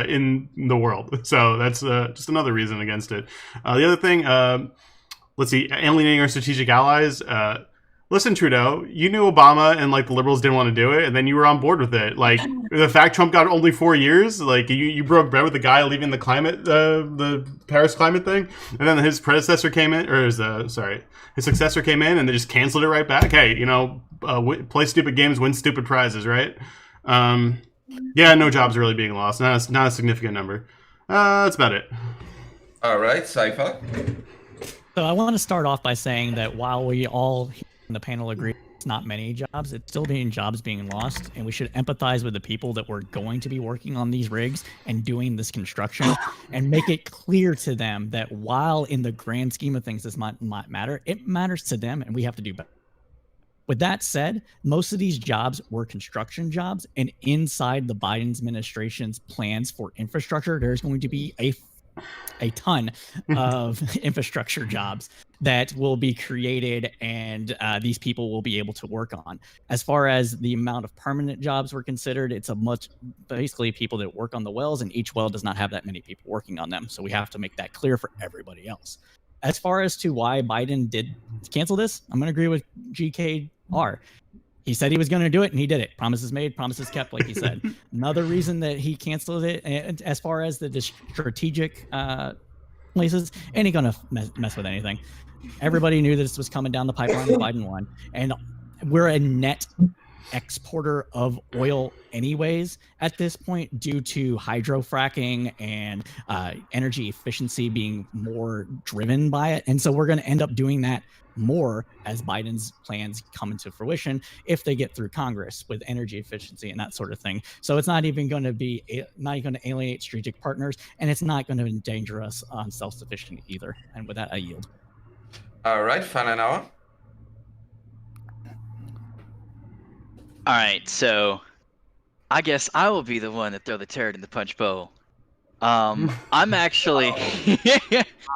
in the world. So that's just another reason against it. The other thing, let's see, alienating our strategic allies. Listen, Trudeau, you knew Obama and like the liberals didn't want to do it, and then you were on board with it. Like the fact Trump got only 4 years, like you broke bread with the guy leaving the Paris climate thing, and then his predecessor came in, or his successor came in, and they just canceled it right back. Hey, play stupid games, win stupid prizes, right? Yeah, no jobs are really being lost. Not a significant number. That's about it. All right, Cypher. So I want to start off by saying that while we all in the panel agree it's not many jobs, it's still jobs being lost, and we should empathize with the people that were going to be working on these rigs and doing this construction and make it clear to them that while in the grand scheme of things this might matter, it matters to them and we have to do better. With that said, most of these jobs were construction jobs, and inside the Biden administration's plans for infrastructure, there's going to be a ton of infrastructure jobs that will be created, and these people will be able to work on. As far as the amount of permanent jobs were considered, it's basically people that work on the wells, and each well does not have that many people working on them. So we have to make that clear for everybody else. As far as to why Biden did cancel this, I'm going to agree with GKR. He said he was going to do it, and he did it. Promises made, promises kept, like he said. Another reason that he canceled it, and as far as the strategic places, ain't he going to mess with anything. Everybody knew that this was coming down the pipeline. Biden won, and we're a net exporter of oil anyways at this point due to hydrofracking and energy efficiency being more driven by it. And so we're going to end up doing that more as Biden's plans come into fruition if they get through Congress with energy efficiency and that sort of thing. So it's not even going to alienate strategic partners, and it's not going to endanger us on self-sufficient either. And with that, I yield. All right, Fananawa. All right, so I guess I will be the one to throw the turd in the punch bowl. I'm actually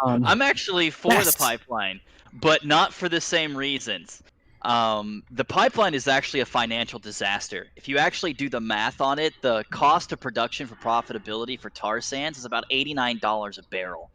I'm actually for the pipeline, but not for the same reasons. The pipeline is actually a financial disaster. If you actually do the math on it, the cost of production for profitability for tar sands is about $89 a barrel.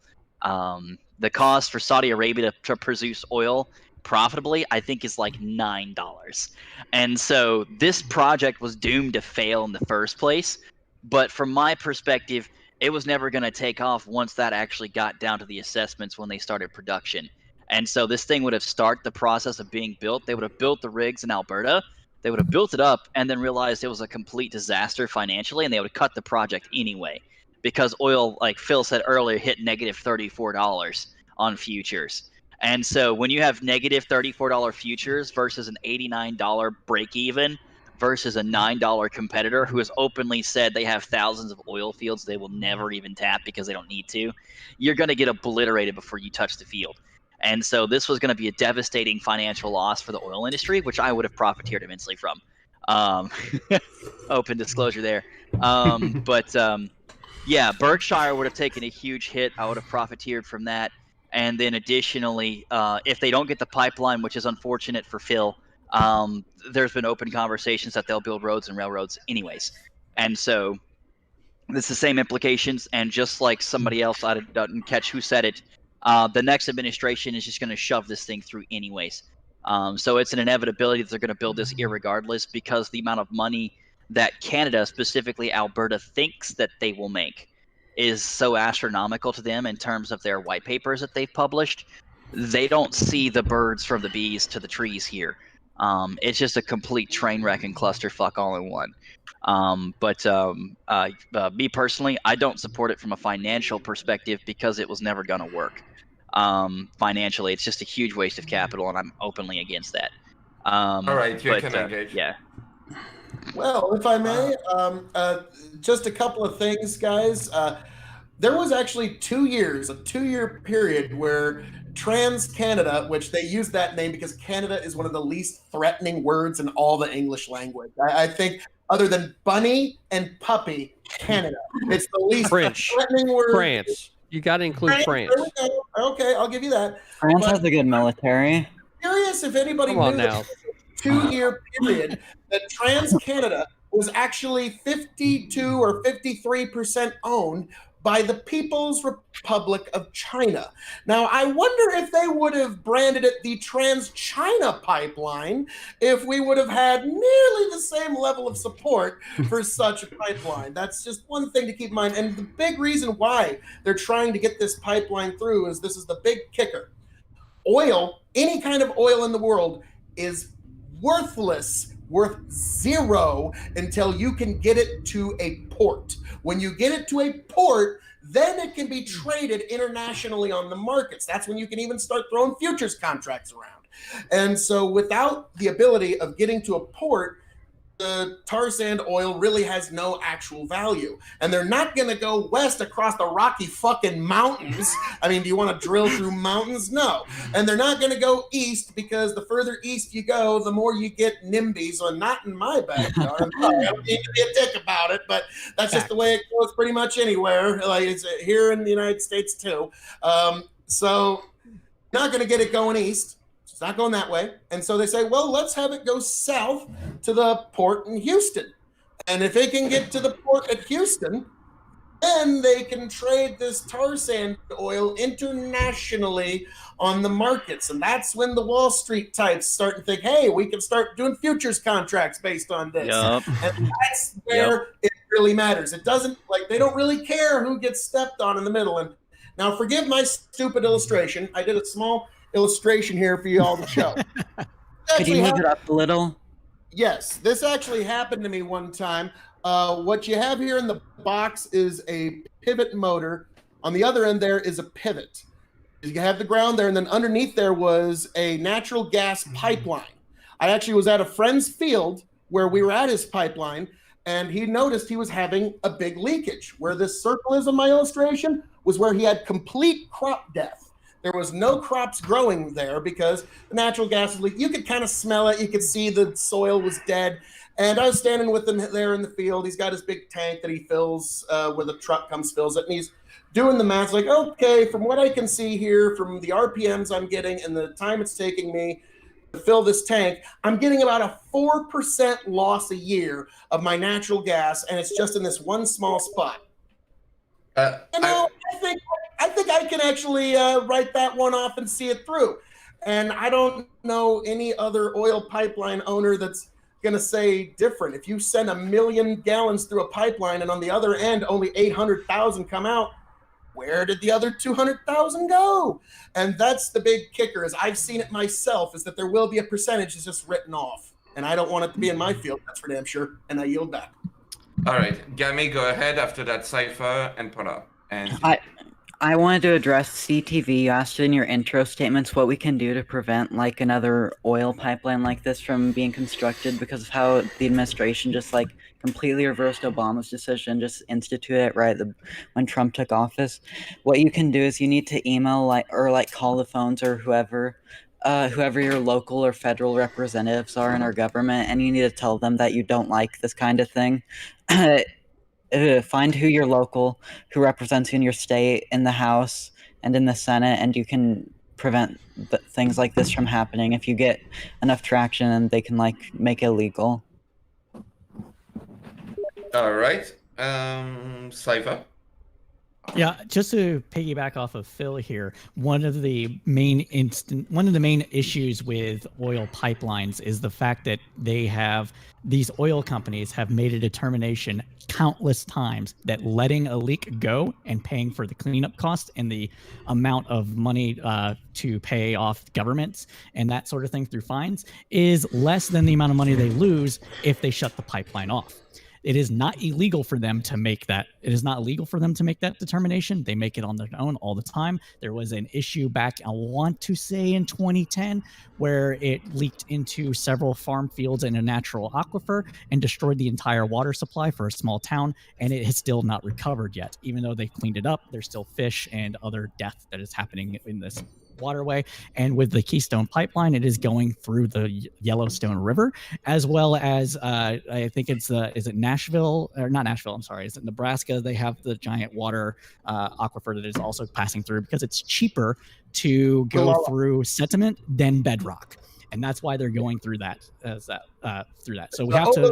The cost for Saudi Arabia to produce oil profitably, I think, is like $9. And so this project was doomed to fail in the first place. But from my perspective, it was never going to take off once that actually got down to the assessments when they started production. And so this thing would have started the process of being built. They would have built the rigs in Alberta. They would have built it up and then realized it was a complete disaster financially, and they would have cut the project anyway. Because oil, like Phil said earlier, hit negative $34 on futures. And so when you have negative $34 futures versus an $89 break even versus a $9 competitor who has openly said they have thousands of oil fields they will never even tap because they don't need to, you're going to get obliterated before you touch the field. And so this was going to be a devastating financial loss for the oil industry, which I would have profiteered immensely from. Open disclosure there. Yeah, Berkshire would have taken a huge hit. I would have profiteered from that. And then additionally, if they don't get the pipeline, which is unfortunate for Phil, there's been open conversations that they'll build roads and railroads anyways. And so it's the same implications. And just like somebody else, I didn't catch who said it, the next administration is just going to shove this thing through anyways. So it's an inevitability that they're going to build this irregardless because the amount of money that Canada, specifically Alberta, thinks that they will make is so astronomical to them in terms of their white papers that they've published. They don't see the birds from the bees to the trees here. It's just a complete train wreck and clusterfuck all in one. Me personally, I don't support it from a financial perspective because it was never going to work. Financially, it's just a huge waste of capital, and I'm openly against that. All right, you can engage. Yeah. Well, if I may, just a couple of things, guys. There was actually 2 years, a 2-year period where Trans Canada, which they use that name because Canada is one of the least threatening words in all the English language. I think, other than bunny and puppy, Canada. It's the least French. threatening word. France. You got to include France. There we go. Okay, I'll give you that. France But has a good military. curious if anybody Come on knew now. that 2-year period that Trans Canada was actually 52 or 53% owned by the People's Republic of China. Now, I wonder if they would have branded it the Trans-China Pipeline if we would have had nearly the same level of support for such a pipeline. That's just one thing to keep in mind. And the big reason why they're trying to get this pipeline through is this is the big kicker. Oil, any kind of oil in the world, is worthless, worth zero until you can get it to a port. When you get it to a port, then it can be traded internationally on the markets. That's when you can even start throwing futures contracts around. And so without the ability of getting to a port, the tar sand oil really has no actual value. And they're not going to go west across the Rocky fucking Mountains. I mean, do you want to drill through mountains? No. And they're not going to go east because the further east you go, the more you get NIMBYs. So not in my backyard. I'm sorry, I don't need to be a dick about it, but that's just the way it goes pretty much anywhere. Like it's here in the United States too. So not going to get it going east. It's not going that way. And so they say, well, let's have it go south to the port in Houston. And if it can get to the port at Houston, then they can trade this tar sand oil internationally on the markets. And that's when the Wall Street types start to think, hey, we can start doing futures contracts based on this. Yup. And that's where it really matters. It doesn't, like, they don't really care who gets stepped on in the middle. And now forgive my stupid illustration. I did a small illustration here for you all to show. Could you move it up a little? Yes, this actually happened to me one time. What you have here in the box is a pivot motor. On the other end there is a pivot. You have the ground there, and then underneath there was a natural gas pipeline. I actually was at a friend's field where we were at his pipeline, and he noticed he was having a big leakage. Where this circle is in my illustration was where he had complete crop death. There was no crops growing there because the natural gas was leaking. You could kind of smell it. You could see the soil was dead. And I was standing with him there in the field. He's got his big tank that he fills where the truck comes, fills it. And he's doing the math. Like, okay, from what I can see here, from the RPMs I'm getting and the time it's taking me to fill this tank, I'm getting about a 4% loss a year of my natural gas. And it's just in this one small spot. I think I can actually write that one off and see it through. And I don't know any other oil pipeline owner that's going to say different. If you send 1 million gallons through a pipeline and on the other end only 800,000 come out, where did the other 200,000 go? And that's the big kicker, is I've seen it myself, is that there will be a percentage that's just written off. And I don't want it to be in my field, that's for damn sure. And I yield back. All right, Gammy, go ahead after that, Cypher and Polar. And I wanted to address CTV. You asked in your intro statements what we can do to prevent like another oil pipeline like this from being constructed because of how the administration just like completely reversed Obama's decision, just instituted it right when Trump took office. What you can do is you need to email or call the phones or whoever your local or federal representatives are in our government, and you need to tell them that you don't like this kind of thing. Find who your local, who represents you in your state, in the House and in the Senate, and you can prevent things like this from happening if you get enough traction, and they can like make it legal. all right, Cypher. Yeah, just to piggyback off of Phil here, one of the main issues with oil pipelines is the fact that these oil companies have made a determination countless times that letting a leak go and paying for the cleanup cost and the amount of money to pay off governments and that sort of thing through fines is less than the amount of money they lose if they shut the pipeline off. It is not illegal for them to make that. It is not illegal for them to make that determination. They make it on their own all the time. There was an issue back, I want to say in 2010, where it leaked into several farm fields in a natural aquifer and destroyed the entire water supply for a small town. And it has still not recovered yet. Even though they cleaned it up, there's still fish and other death that is happening in this waterway. And with the Keystone Pipeline, it is going through the Yellowstone River, as well as I think it's is it Nashville or not Nashville? I'm sorry, is it Nebraska? They have the giant water aquifer that is also passing through because it's cheaper to go through sediment than bedrock. And that's why they're going through that through that. So we have to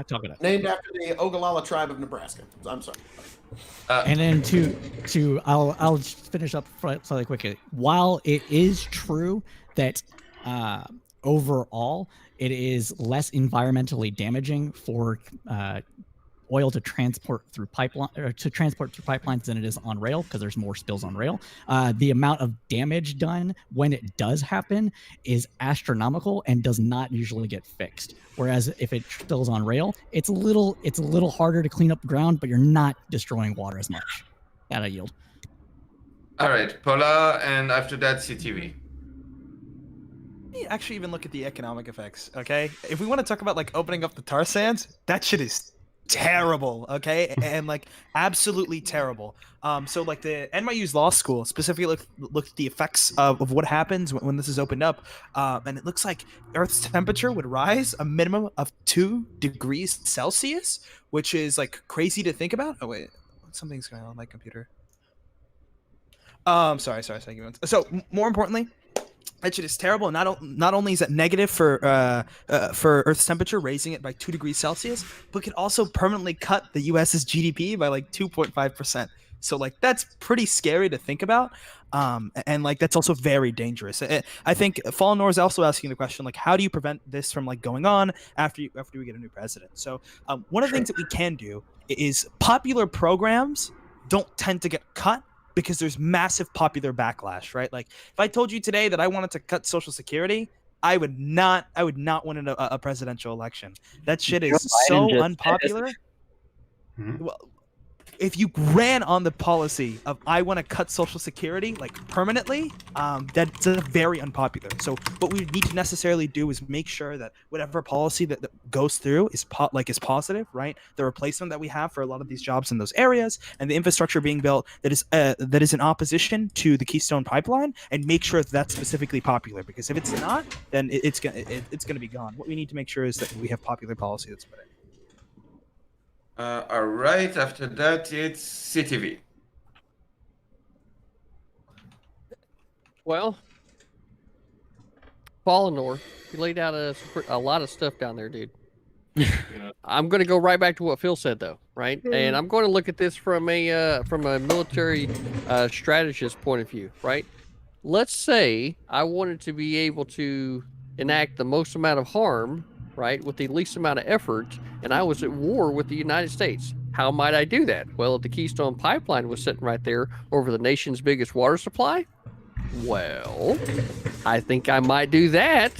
talk about it. Named after the Ogallala tribe of Nebraska. I'm sorry. And then I'll finish up slightly quickly. While it is true that overall it is less environmentally damaging for oil to transport through pipelines than it is on rail, because there's more spills on rail. The amount of damage done when it does happen is astronomical and does not usually get fixed. Whereas if it spills on rail, it's a little harder to clean up ground, but you're not destroying water as much. That I yield. All right, Paula, and after that, CTV. Actually, even look at the economic effects. Okay, if we want to talk about like opening up the tar sands, that shit is terrible. Okay, and like absolutely terrible. So like the NYU's law school specifically looked at the effects of what happens when this is opened up, and it looks like Earth's temperature would rise a minimum of 2 degrees Celsius, which is like crazy to think about. Oh wait, something's going on with my computer. Sorry. So more importantly, that shit is terrible. Not only is that negative for Earth's temperature, raising it by 2 degrees Celsius, but could also permanently cut the U.S.'s GDP by like 2.5%. So like that's pretty scary to think about, and like that's also very dangerous. I think Fallen Nor is also asking the question like, how do you prevent this from like going on after we get a new president? So one of the things that we can do is popular programs don't tend to get cut, because there's massive popular backlash, right? Like if I told you today that I wanted to cut Social Security, I would not win a presidential election. That shit is so unpopular. Well, if you ran on the policy of I want to cut Social Security like permanently, that's very unpopular. So what we need to necessarily do is make sure that whatever policy that goes through is positive, right? The replacement that we have for a lot of these jobs in those areas, and the infrastructure being built that is in opposition to the Keystone Pipeline, and make sure that's specifically popular. Because if it's not, then it's gonna be gone. What we need to make sure is that we have popular policy that's put in. All right, after that, it's CTV. Well, Fallenor, you laid out a lot of stuff down there, dude. I'm going to go right back to what Phil said, though, right? And I'm going to look at this from a military strategist point of view, right? Let's say I wanted to be able to enact the most amount of harm, right, with the least amount of effort, and I was at war with the United States. How might I do that? Well, if the Keystone Pipeline was sitting right there over the nation's biggest water supply, well, I think I might do that,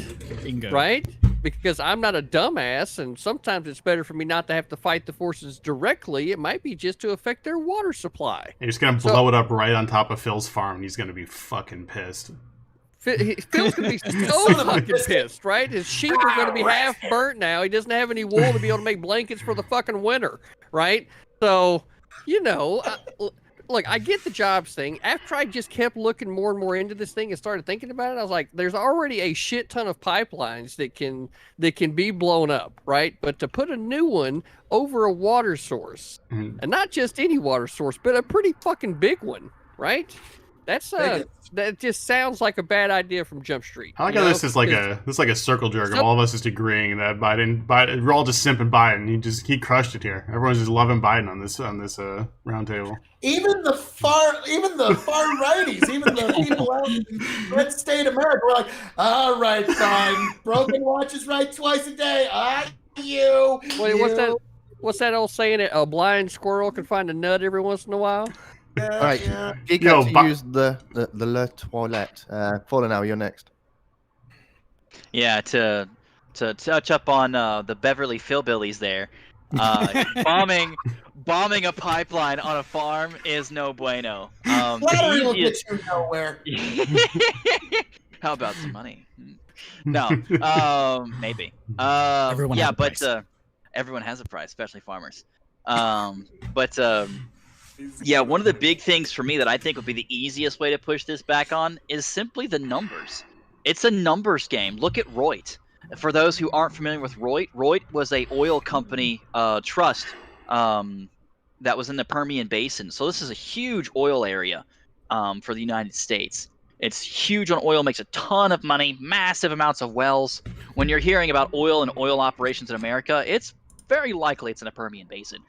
Bingo. right? Because I'm not a dumbass, and sometimes it's better for me not to have to fight the forces directly. It might be just to affect their water supply. You're just gonna blow it up right on top of Phil's farm, and he's gonna be fucking pissed. Phil's gonna be so fucking pissed, right? His sheep are gonna be half burnt now. He doesn't have any wool to be able to make blankets for the fucking winter, right? So, you know, look, I get the jobs thing. After I just kept looking more and more into this thing and started thinking about it, I was like, there's already a shit ton of pipelines that can be blown up, right? But to put a new one over a water source, and not just any water source, but a pretty fucking big one, right? That's that just sounds like a bad idea from Jump Street. I like how this is like a circle jerk of all of us just agreeing that Biden, we're all just simping Biden. He crushed it here. Everyone's just loving Biden on this round table. Even the far righties, even the people out in red state America were like, all right, fine. Broken watch is right twice a day. Wait, what's that old saying? A blind squirrel can find a nut every once in a while? All right, Geek had to use the Le Toilette. Fallen, now you're next. Yeah, to touch up on the Beverly Hillbillies there, bombing a pipeline on a farm is no bueno. Flattery will get you nowhere. How about some money? No, maybe. Everyone has a price, especially farmers. But Yeah, one of the big things for me that I think would be the easiest way to push this back on is simply the numbers. It's a numbers game. Look at Reut. For those who aren't familiar with Reut, Reut was a oil company trust that was in the Permian Basin. So this is a huge oil area for the United States. It's huge on oil, makes a ton of money, massive amounts of wells. When you're hearing about oil and oil operations in America, it's very likely it's in a Permian Basin.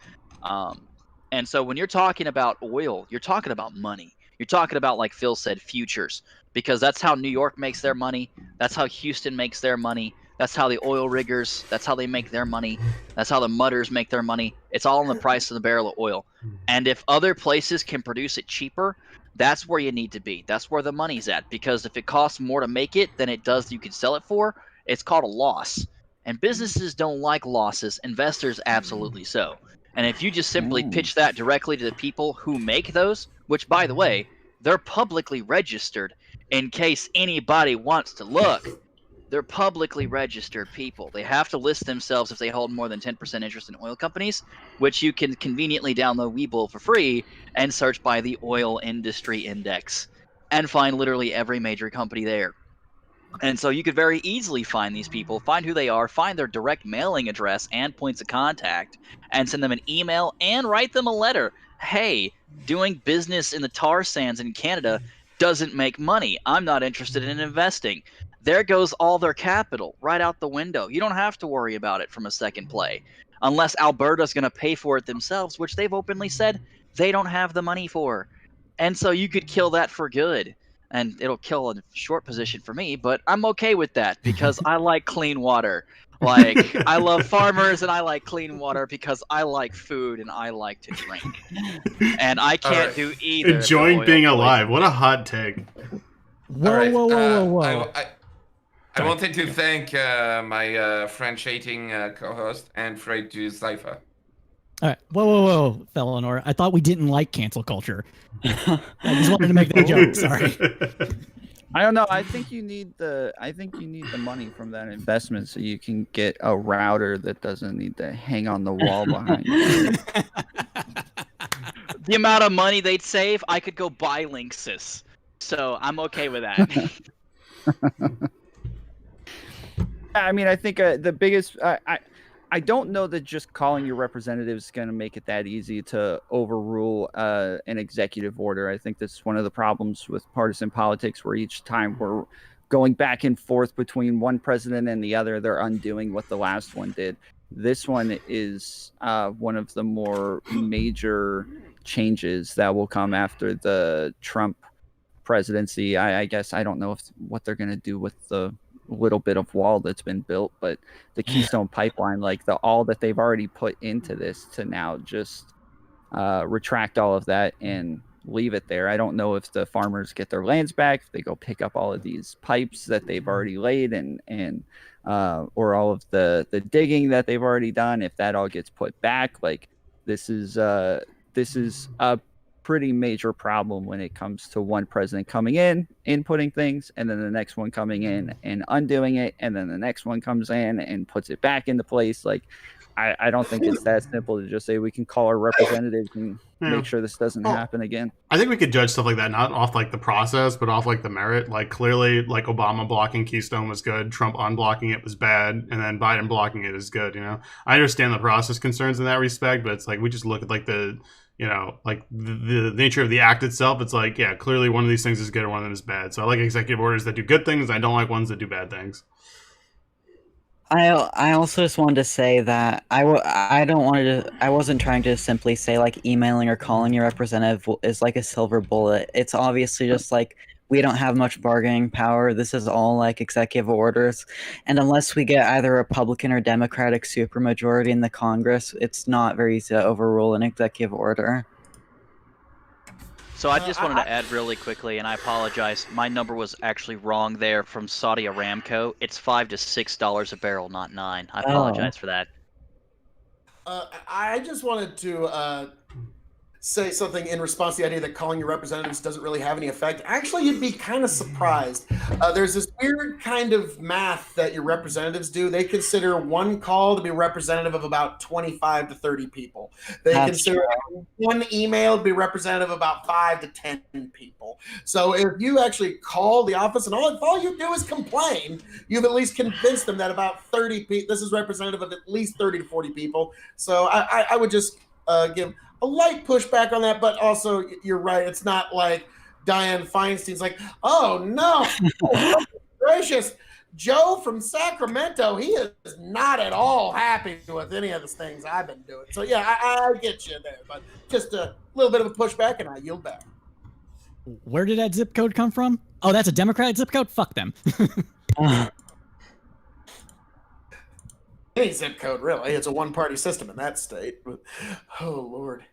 And so when you're talking about oil, you're talking about money. You're talking about, like Phil said, futures, because that's how New York makes their money. That's how Houston makes their money. That's how the oil riggers, that's how they make their money. That's how the mudders make their money. It's all in the price of the barrel of oil. And if other places can produce it cheaper, that's where you need to be. That's where the money's at. Because if it costs more to make it than it does you could sell it for, it's called a loss. And businesses don't like losses. Investors absolutely so. And if you just simply pitch that directly to the people who make those, which, by the way, they're publicly registered in case anybody wants to look. They're publicly registered people. They have to list themselves if they hold more than 10% interest in oil companies, which you can conveniently download Webull for free and search by the Oil Industry Index and find literally every major company there. And so you could very easily find these people, find who they are, find their direct mailing address and points of contact, and send them an email and write them a letter. Hey, doing business in the tar sands in Canada doesn't make money. I'm not interested in investing. There goes all their capital right out the window. You don't have to worry about it from a second play. Unless Alberta's going to pay for it themselves, which they've openly said they don't have the money for. And so you could kill that for good. And it'll kill a short position for me, but I'm okay with that because I like clean water. Like, I love farmers and I like clean water because I like food and I like to drink. And I can't do either. Enjoying being alive. What a hot take. Whoa, whoa, whoa, whoa, whoa. I wanted to thank my French-hating co-host and Fred to Cypher. All right. Whoa, Felonor. I thought we didn't like cancel culture. I just wanted to make that joke. Sorry. I don't know. I think you need the money from that investment so you can get a router that doesn't need to hang on the wall behind you. The amount of money they'd save, I could go buy Linksys. So I'm okay with that. I mean, I think the biggest I don't know that just calling your representatives is going to make it that easy to overrule an executive order. I think that's one of the problems with partisan politics, where each time we're going back and forth between one president and the other, they're undoing what the last one did. This one is one of the more major changes that will come after the Trump presidency. I guess I don't know what they're going to do with the little bit of wall that's been built, but the Keystone Pipeline, like all that they've already put into this, to now just retract all of that and leave it there. I don't know if the farmers get their lands back, if they go pick up all of these pipes that they've already laid and or all of the digging that they've already done, if that all gets put back. Like, this is a pretty major problem when it comes to one president coming in, inputting things, and then the next one coming in and undoing it, and then the next one comes in and puts it back into place. Like, I don't think it's that simple to just say we can call our representatives and make sure this doesn't happen again. I think we could judge stuff like that not off like the process, but off like the merit. Like, clearly, like, Obama blocking Keystone was good, Trump unblocking it was bad, and then Biden blocking it is good. You know, I understand the process concerns in that respect, but it's like we just look at like the nature of the act itself. It's like, yeah, clearly one of these things is good and one of them is bad. So I like executive orders that do good things. I don't like ones that do bad things. I also just wanted to say that I wasn't trying to simply say like emailing or calling your representative is like a silver bullet. It's obviously just like we don't have much bargaining power. This is all like executive orders, and unless we get either Republican or Democratic supermajority in the Congress, it's not very easy to overrule an executive order. So I just wanted to add really quickly, and I apologize. My number was actually wrong there from Saudi Aramco. It's $5 to $6 a barrel, not $9. I apologize for that. I just wanted to say something in response to the idea that calling your representatives doesn't really have any effect. Actually, you'd be kind of surprised. There's this weird kind of math that your representatives do. They consider one call to be representative of about 25 to 30 people. They consider one email to be representative of about 5 to 10 people. So if you actually call the office and all you do is complain, you've at least convinced them that about 30 people, this is representative of at least 30 to 40 people. So I would just give a light pushback on that, but also you're right. It's not like Dianne Feinstein's like, oh no, oh, gracious, Joe from Sacramento, he is not at all happy with any of the things I've been doing. So yeah, I get you there, but just a little bit of a pushback and I yield back. Where did that zip code come from? Oh, that's a Democrat zip code? Fuck them. Any zip code, really. It's a one-party system in that state. Oh, Lord.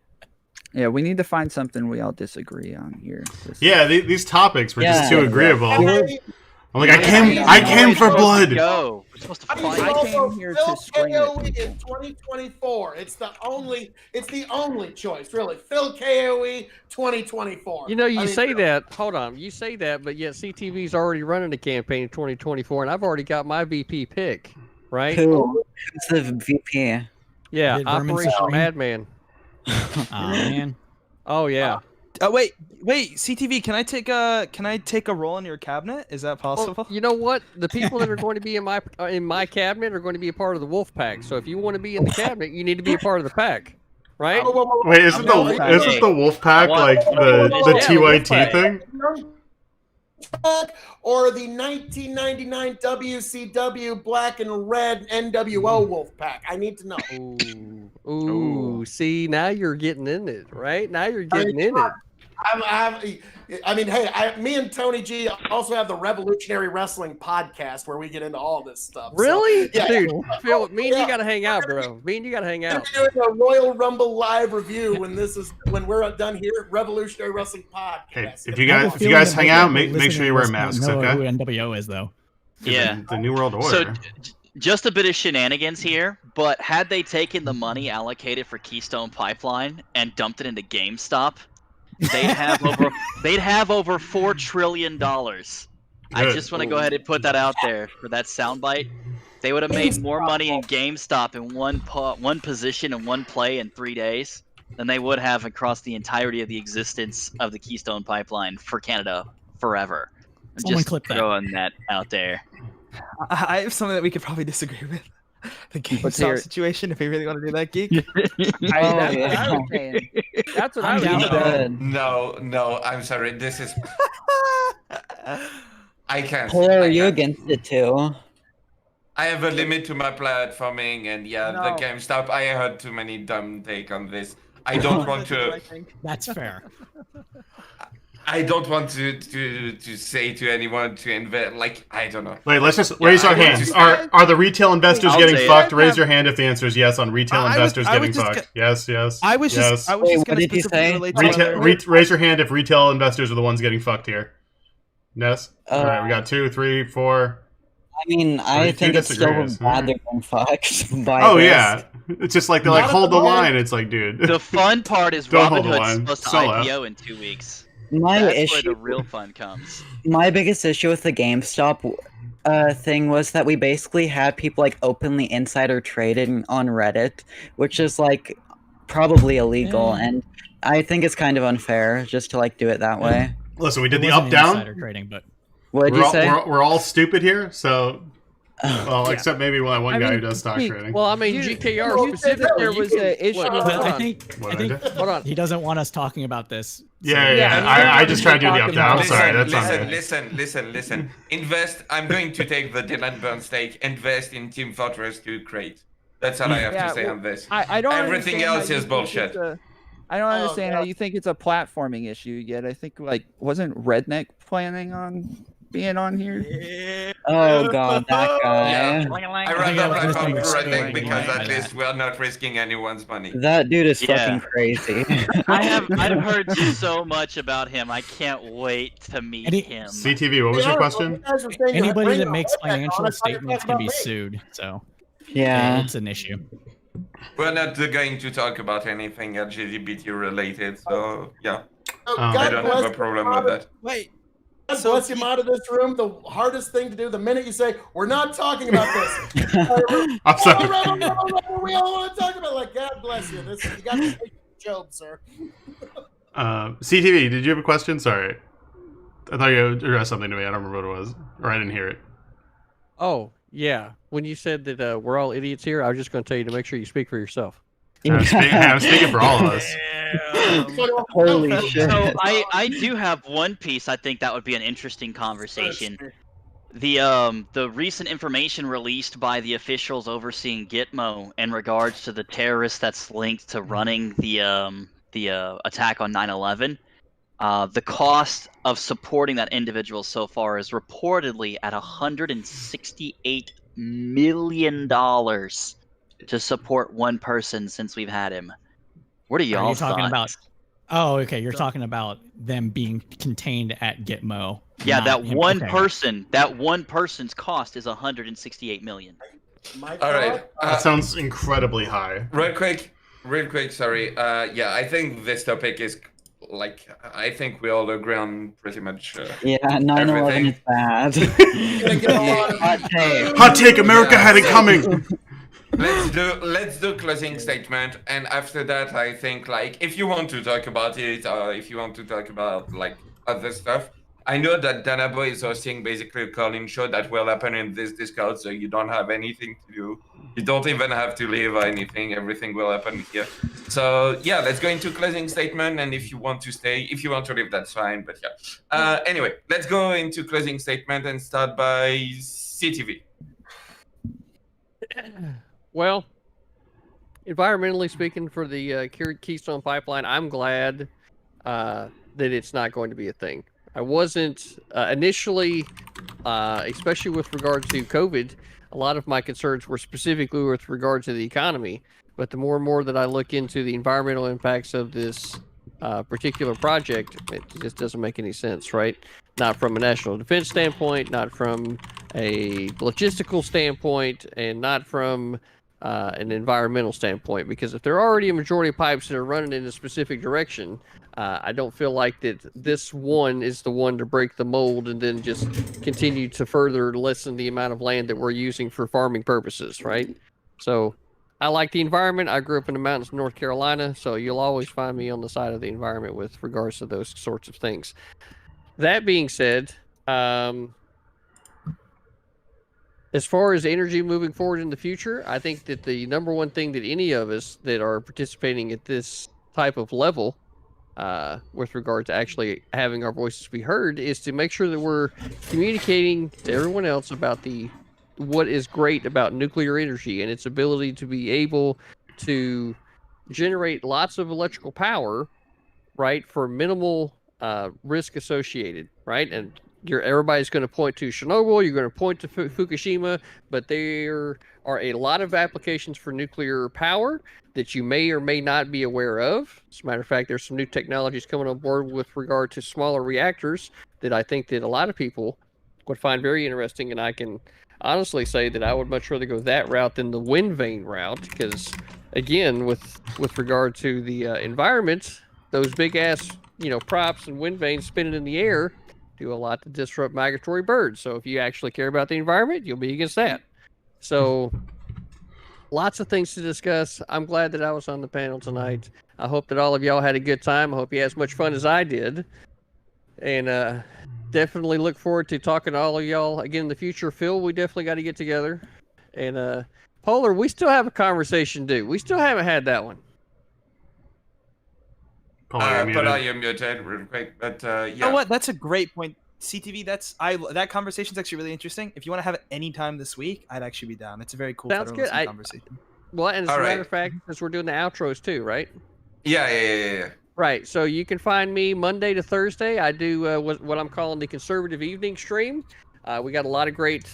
Yeah, we need to find something we all disagree on here. These topics were just too agreeable. Yeah. I'm like, I came for blood. Go. We're supposed to fight. I came here to scream at KOE in 2024. It's the only choice, really. Phil KOE 2024. You know, you say that. Hold on, you say that, but yet CTV's already running the campaign in 2024, and I've already got my VP pick. Right? Who's the VP? Yeah, Operation Madman. Oh man. Oh yeah. Wait, CTV, can I take a role in your cabinet? Is that possible? Well, you know what? The people that are going to be in my cabinet are going to be a part of the Wolf Pack. So if you want to be in the cabinet, you need to be a part of the pack, right? Wait, isn't the Wolf Pack like the TYT thing? Or the 1999 WCW Black and Red NWO Wolfpack? I need to know. Ooh, see, now you're getting in it, right? Now you're getting in it. I mean, hey, me and Tony G also have the Revolutionary Wrestling podcast where we get into all this stuff. Really? So, yeah. Dude, Phil, me and you gotta hang out, bro. Me and you gotta hang out. We're doing a Royal Rumble live review when we're done here at Revolutionary Wrestling podcast. Hey, if you guys hang out, make sure you wear masks, know okay? Who NWO is though? Yeah. The New World Order. So, just a bit of shenanigans here, but had they taken the money allocated for Keystone Pipeline and dumped it into GameStop, they'd have over $4 trillion. I just want to go ahead and put that out there for that soundbite. They would have made more money in GameStop in one position and one play in 3 days than they would have across the entirety of the existence of the Keystone Pipeline for Canada forever. Someone Just clip that. throwing that out there. I have something that we could probably disagree with. The GameStop situation, if we really want to do that, Geek. That's what I was saying. No, I'm sorry. This is... I can't. Taylor, are you against it too? I have a limit to my platforming, and the No. GameStop. I heard too many dumb take on this. I don't want to. That's fair. I don't want to say to anyone to invest. Like, I don't know. Wait, let's just raise our hands. Are the retail investors I'll getting say fucked? Raise your hand if the answer is yes on retail investors getting just fucked. Yes. I was yes. just Wait, going what to did you say? Raise your hand if retail investors are the ones getting fucked here. Yes. All right, we got 2, 3, 4. I mean, I think it's still disagrees. bad they're getting fucked by Oh this. yeah, it's just like they like hold the line. It's like, dude. The fun part is Don't hold the Robinhood's line. supposed to Sell out. IPO in 2 weeks. My That's where issue, the real fun comes. my biggest issue with the GameStop thing was that we basically had people like openly insider trading on Reddit, which is like probably illegal, and I think it's kind of unfair just to like do it that way. Listen, we did It the wasn't up down. insider trading, but What did We're you all, say? we're all stupid here, so well, except maybe one guy who does stock trading. Well, I mean, GKR You said that there was an issue. What? I think Hold on. he doesn't want us talking about this. Yeah. I just tried to do the up down. I'm sorry, that's on me. Listen. Invest. I'm going to take the Dylan Burn stake. Invest in Team Fortress to create. That's all I have to say on this. I don't. Everything understand else how you is think bullshit. I don't understand how God. you think it's a platforming issue yet. I think wasn't Redneck planning on being on here? Oh god, that guy. Yeah. I run the I was platform gonna for say Redneck because like at least we're not risking anyone's money. That dude is Yeah. fucking crazy. I've heard so much about him. I can't wait to meet him. CTV, what was your question? Anybody that makes financial statements can be sued, so Yeah. it's an issue. We're not going to talk about anything LGBT related, so yeah. I God don't bless have a problem with that. Wait. God bless you out of this room. The hardest thing to do the minute you say, we're not talking about this. I'm sorry. We all want to talk about it. Like, God bless you. This you got the patient of Job, sir. CTV, did you have a question? Sorry. I thought you addressed something to me. I don't remember what it was. Or I didn't hear it. Oh, yeah. When you said that we're all idiots here, I was just going to tell you to make sure you speak for yourself. I'm speaking for all of us. Holy shit. So I do have one piece I think that would be an interesting conversation. The recent information released by the officials overseeing Gitmo in regards to the terrorist that's linked to running the attack on 9/11. The cost of supporting that individual so far is reportedly at $168 million to support one person since we've had him. What are Are y'all you talking thoughts? about? Oh, okay. You're talking about them being contained at Gitmo. Yeah, not that him- one okay. person. That one person's cost is $168 million. All right. That sounds incredibly high. Real quick, sorry. Yeah, I think this topic is like I think we all agree on pretty much. Yeah, 9/11 is bad. Hot take, America had it coming. Let's do closing statement, and after that, I think like if you want to talk about it, or if you want to talk about like other stuff, I know that Danabo is hosting basically a call-in show that will happen in this Discord, so you don't have anything to do. You don't even have to leave or anything. Everything will happen here. So yeah, let's go into closing statement, and if you want to stay, if you want to leave, that's fine. But yeah. Anyway, let's go into closing statement and start by CTV. Well, environmentally speaking, for the Keystone Pipeline, I'm glad that it's not going to be a thing. I wasn't initially, especially with regard to COVID, a lot of my concerns were specifically with regard to the economy. But the more and more that I look into the environmental impacts of this particular project, it just doesn't make any sense, right? Not from a national defense standpoint, not from a logistical standpoint, and not from an environmental standpoint. Because if there are already a majority of pipes that are running in a specific direction, I don't feel like that this one is the one to break the mold and then just continue to further lessen the amount of land that we're using for farming purposes, right? So I like the environment. I grew up in the mountains of North Carolina, so you'll always find me on the side of the environment with regards to those sorts of things. That being said, as far as energy moving forward in the future, I think that the number one thing that any of us that are participating at this type of level, with regard to actually having our voices be heard, is to make sure that we're communicating to everyone else about what is great about nuclear energy and its ability to be able to generate lots of electrical power, right, for minimal risk associated, right? And everybody's going to point to Chernobyl, you're going to point to Fukushima, but there are a lot of applications for nuclear power that you may or may not be aware of. As a matter of fact, there's some new technologies coming on board with regard to smaller reactors that I think that a lot of people would find very interesting, and I can honestly say that I would much rather go that route than the wind vane route, because again, with regard to the environment, those big ass props and wind vanes spinning in the air do a lot to disrupt migratory birds. So if you actually care about the environment, you'll be against that. So lots of things to discuss. I'm glad that I was on the panel tonight. I hope that all of y'all had a good time. I hope you had as much fun as I did. And definitely look forward to talking to all of y'all again in the future. Phil, we definitely got to get together. And Polar, we still have a conversation due. We still haven't had that one. Polar, you're muted real quick. But yeah. You know what? That's a great point. CTV, that conversation's actually really interesting. If you want to have it anytime this week, I'd actually be down. It's a very cool Sounds good. conversation. Well, and as a matter of fact, since we're doing the outros too, right? Yeah. Right. So you can find me Monday to Thursday. I do what I'm calling the conservative evening stream. We got a lot of great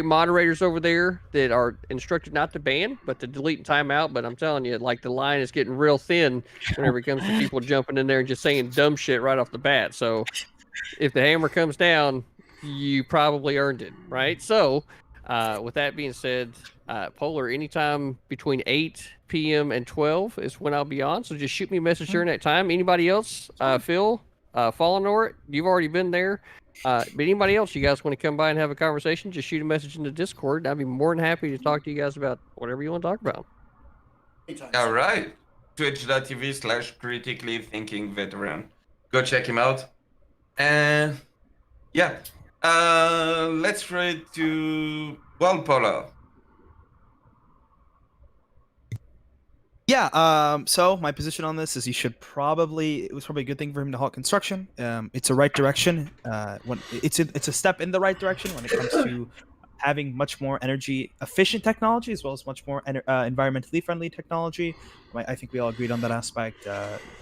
moderators over there that are instructed not to ban, but to delete and time out. But I'm telling you, like, the line is getting real thin whenever it comes to people jumping in there and just saying dumb shit right off the bat. So if the hammer comes down, you probably earned it, right? So With that being said, Polar, anytime between 8 p.m. and 12 is when I'll be on. So just shoot me a message during that time. Anybody else? Phil, Fallenor, you've already been there. But anybody else, you guys want to come by and have a conversation, just shoot a message in the Discord. I'd be more than happy to talk to you guys about whatever you want to talk about. All right. Twitch.tv/critically thinking veteran. Go check him out. And yeah. Let's throw it to Polar. Yeah. So my position on this is it was probably a good thing for him to halt construction. It's a right direction. When it's a step in the right direction when it comes to having much more energy efficient technology as well as much more environmentally friendly technology. I think we all agreed on that aspect.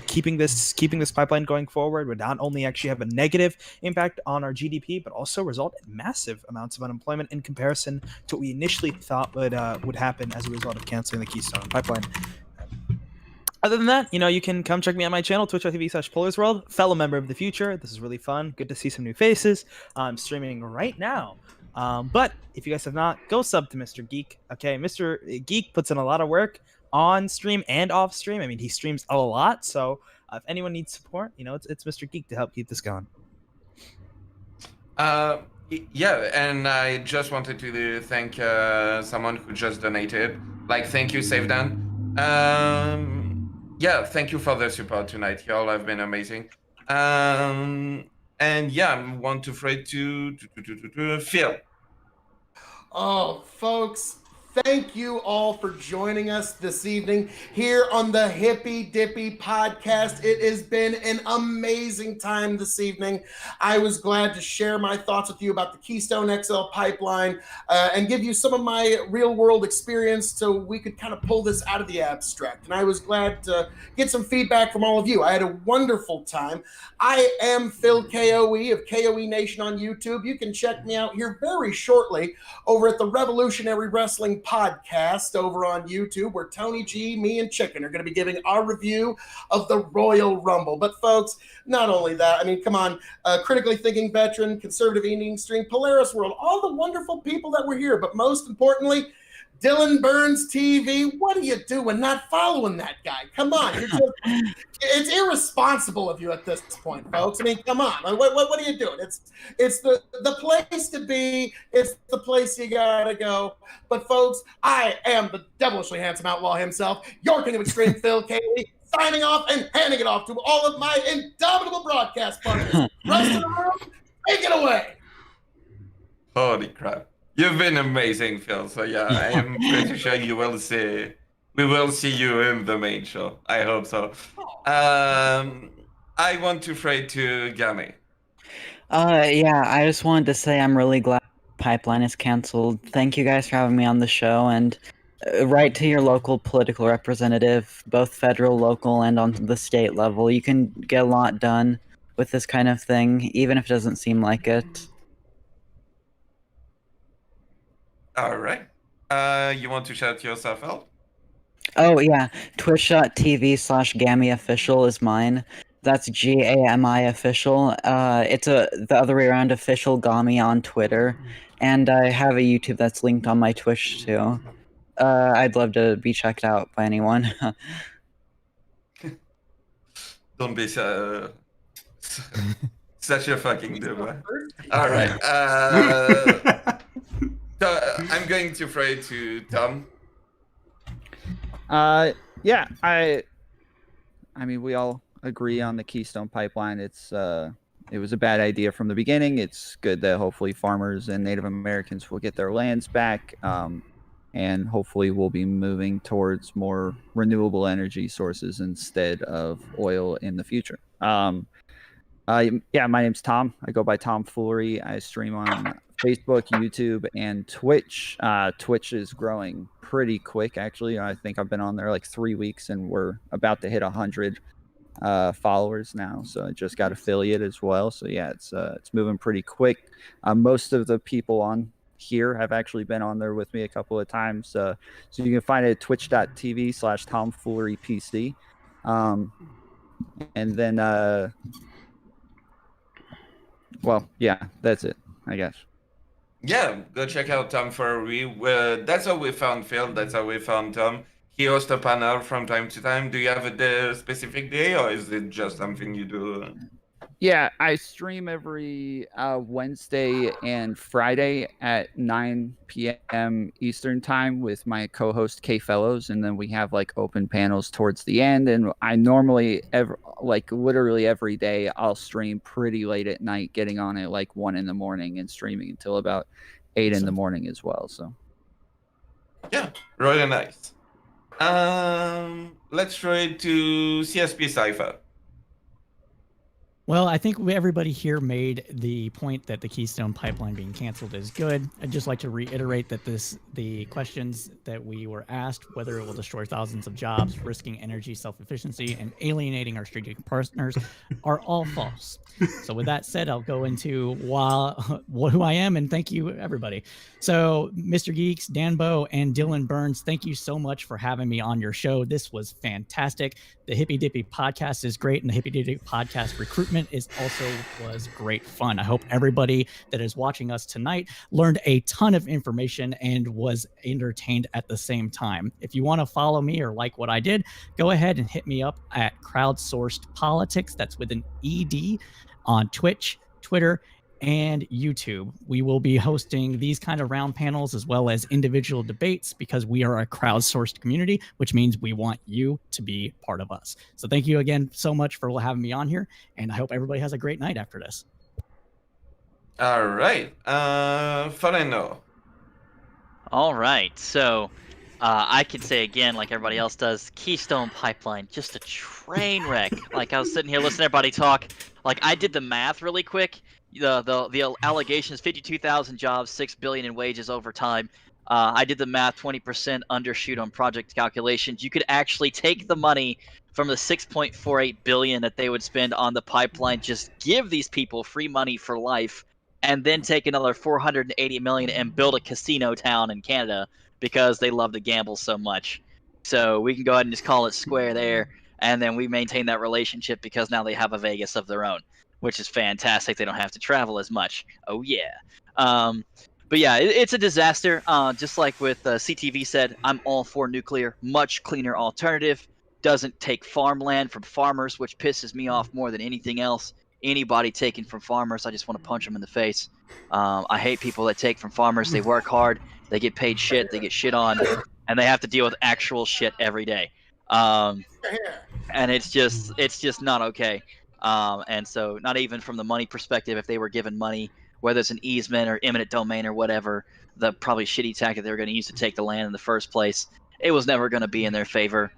Keeping this pipeline going forward would not only actually have a negative impact on our GDP, but also result in massive amounts of unemployment in comparison to what we initially thought would happen as a result of canceling the Keystone Pipeline. Other than that, you can come check me on my channel, twitch.tv/PolarsWorld. Fellow member of the future. This is really fun. Good to see some new faces. I'm streaming right now. But if you guys have not, go sub to Mr. Geek. Okay, Mr. Geek puts in a lot of work on stream and off stream. I mean, he streams a lot. So if anyone needs support, it's Mr. Geek to help keep this going. Yeah, and I just wanted to thank someone who just donated. Thank you, Save Dan. Yeah, thank you for the support tonight. Y'all have been amazing. And yeah, I want to afraid to Phil. Oh, folks, thank you all for joining us this evening here on the Hippy Dippy podcast. It has been an amazing time this evening. I was glad to share my thoughts with you about the Keystone XL pipeline and give you some of my real world experience so we could kind of pull this out of the abstract. And I was glad to get some feedback from all of you. I had a wonderful time. I am Phil KOE of KOE Nation on YouTube. You can check me out here very shortly over at the Revolutionary Wrestling Podcast over on YouTube, where Tony G, me, and Chicken are going to be giving our review of the Royal Rumble. But folks, not only that, I mean, come on, critically thinking veteran, conservative eating stream, Polaris World, all the wonderful people that were here. But most importantly, Dylan Burns TV, what are you doing not following that guy? Come on, it's irresponsible of you at this point, folks. I mean, come on, what are you doing? It's the place to be. It's the place you gotta go. But folks, I am the devilishly handsome outlaw himself, your king of extreme, Phil Cayley, signing off and handing it off to all of my indomitable broadcast partners. Rest of the room, take it away. Holy crap. You've been amazing, Phil. So yeah, I am pretty sure we will see you in the main show. I hope so. I want to pray to Gami. Yeah, I just wanted to say I'm really glad Pipeline is canceled. Thank you guys for having me on the show, and write to your local political representative, both federal, local, and on the state level. You can get a lot done with this kind of thing, even if it doesn't seem like it. All right. You want to shout yourself out? Oh, yeah. Twitch.tv/GamiOfficial is mine. That's GAMI official. It's the other way around, official Gami on Twitter. And I have a YouTube that's linked on my Twitch too. I'd love to be checked out by anyone. Don't be such a fucking dude. All right. So I'm going to pray to Tom. Yeah, I mean, we all agree on the Keystone Pipeline. It was a bad idea from the beginning. It's good that hopefully farmers and Native Americans will get their lands back, and hopefully we'll be moving towards more renewable energy sources instead of oil in the future. Yeah, my name's Tom. I go by Tom Foolery. I stream on Facebook, YouTube, and Twitch. Twitch is growing pretty quick, actually. I think I've been on there like 3 weeks, and we're about to hit 100 followers now. So I just got affiliate as well. So yeah, it's moving pretty quick. Most of the people on here have actually been on there with me a couple of times. So you can find it at twitch.tv/TomFooleryPC. And then well, yeah, that's it, I guess. Yeah, go check out Tom Furry. That's how we found Phil. That's how we found Tom. He hosts a panel from time to time. Do you have a specific day, or is it just something you do? Yeah, I stream every Wednesday and Friday at 9 p.m. Eastern time with my co-host Kay Fellows, and then we have like open panels towards the end. And I normally literally every day I'll stream pretty late at night, getting on at like 1 in the morning and streaming until about 8 in the morning as well. So Yeah, really nice. Let's throw it to CSP Cypher. Well, I think everybody here made the point that the Keystone Pipeline being canceled is good. I'd just like to reiterate that the questions that we were asked, whether it will destroy thousands of jobs, risking energy self-efficiency, and alienating our strategic partners, are all false. So with that said, I'll go into who I am, and thank you, everybody. So Mr. Geeks, Dan Bow, and Dylan Burns, thank you so much for having me on your show. This was fantastic. The Hippy Dippy podcast is great, and the Hippy Dippy podcast recruitment was great fun. I hope everybody that is watching us tonight learned a ton of information and was entertained at the same time. If you want to follow me or like what I did, go ahead and hit me up at Crowdsourced Politics. That's with an ED on Twitch, Twitter, and YouTube. We will be hosting these kind of round panels as well as individual debates because we are a crowdsourced community, which means we want you to be part of us. So thank you again so much for having me on here, and I hope everybody has a great night after this. All right, Faleno. All right, so I can say again, like everybody else does, Keystone Pipeline, just a train wreck. Like I was sitting here listening to everybody talk. Like I did the math really quick. The allegations: 52,000 jobs, 6 billion in wages over time. I did the math: 20% undershoot on project calculations. You could actually take the money from the 6.48 billion that they would spend on the pipeline, just give these people free money for life, and then take another 480 million and build a casino town in Canada because they love to gamble so much. So we can go ahead and just call it square there, and then we maintain that relationship because now they have a Vegas of their own, which is fantastic. They don't have to travel as much. Oh yeah. But yeah, it's a disaster. Just like with CTV said, I'm all for nuclear. Much cleaner alternative. Doesn't take farmland from farmers, which pisses me off more than anything else. Anybody taking from farmers, I just want to punch them in the face. I hate people that take from farmers. They work hard. They get paid shit. They get shit on, and they have to deal with actual shit every day. And it's just not okay. And so not even from the money perspective, if they were given money, whether it's an easement or eminent domain or whatever, the probably shitty tactic they were going to use to take the land in the first place, it was never going to be in their favor.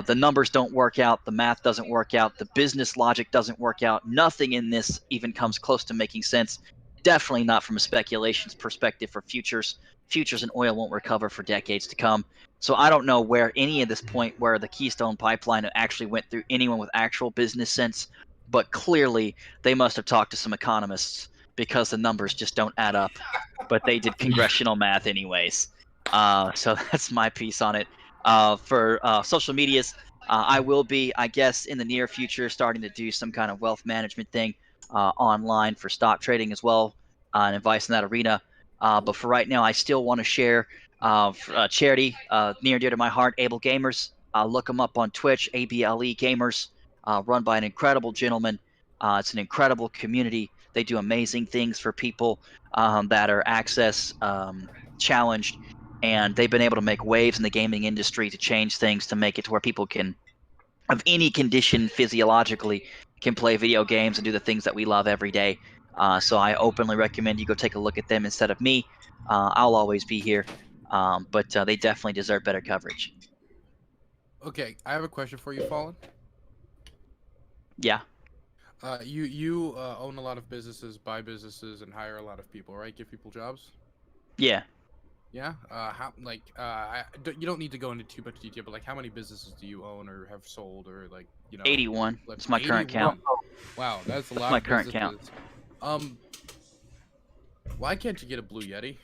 The numbers don't work out. The math doesn't work out. The business logic doesn't work out. Nothing in this even comes close to making sense. Definitely not from a speculations perspective for futures. Futures in oil won't recover for decades to come. So I don't know where any of this point where the Keystone Pipeline actually went through anyone with actual business sense, but clearly they must have talked to some economists because the numbers just don't add up. But they did congressional math anyways. So that's my piece on it. For social medias, I will be, I guess, in the near future starting to do some kind of wealth management thing online for stock trading as well, and advice in that arena. But for right now, I still want to share charity near and dear to my heart, Able Gamers. Look them up on Twitch, ABLE Gamers, run by an incredible gentleman. It's an incredible community. They do amazing things for people that are access challenged, and they've been able to make waves in the gaming industry to change things to make it to where people can, of any condition physiologically, can play video games and do the things that we love every day. So I openly recommend you go take a look at them instead of me. I'll always be here, but they definitely deserve better coverage. Okay, I have a question for you, Fallen. Yeah. You own a lot of businesses, buy businesses, and hire a lot of people, right? Give people jobs. Yeah. Yeah. You don't need to go into too much detail, but like, how many businesses do you own or have sold, or like, 81. Like It's my current count. Wow, that's a lot. That's my of current businesses. count. Why can't you get a Blue Yeti?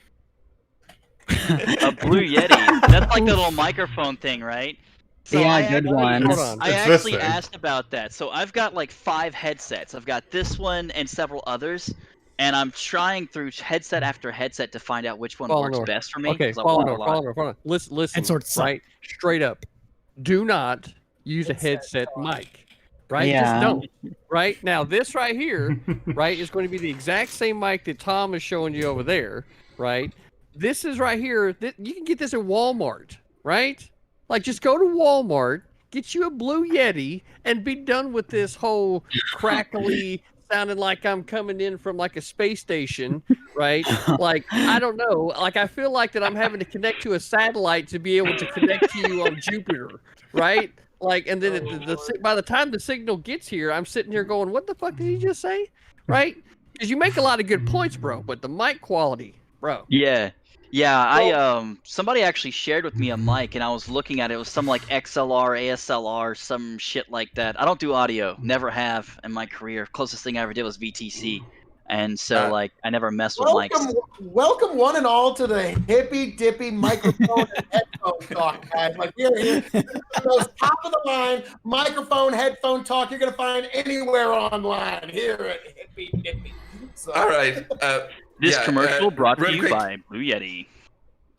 A Blue Yeti. That's like the little microphone thing, right? So Yeah, I good actually, one. Hold on. I It's this actually thing. asked about that. So I've got like 5 headsets. I've got this one and several others. and I'm trying through headset after headset to find out which one works Fallenor. best for me. Okay, 'cause I want a lot. Fallenor. Listen, Headsets suck. right? Straight up. Do not use a headset mic. Right? Just Yeah. don't. Right? Now, this right here, right, is going to be the exact same mic that Tom is showing you over there, right? This is right here. You can get this at Walmart, right? Like, just go to Walmart, get you a Blue Yeti, and be done with this whole crackly, sounding like I'm coming in from like a space station, right? Like, I don't know. Like, I feel like that I'm having to connect to a satellite to be able to connect to you on Jupiter, right? Like, and then by the time the signal gets here, I'm sitting here going, what the fuck did he just say? Right? Because you make a lot of good points, bro, but the mic quality, bro. Yeah. I somebody actually shared with me a mic, and I was looking at it. It was some like XLR, ASLR, some shit like that. I don't do audio, never have in my career. Closest thing I ever did was VTC, and so like I never messed with mics. Welcome one and all to the Hippy Dippy microphone and headphone talk, guys. Like we're here, those top of the line microphone headphone talk you're gonna find anywhere online here at Hippy Dippy. So. All right. This commercial brought to real you quick, by Blue Yeti.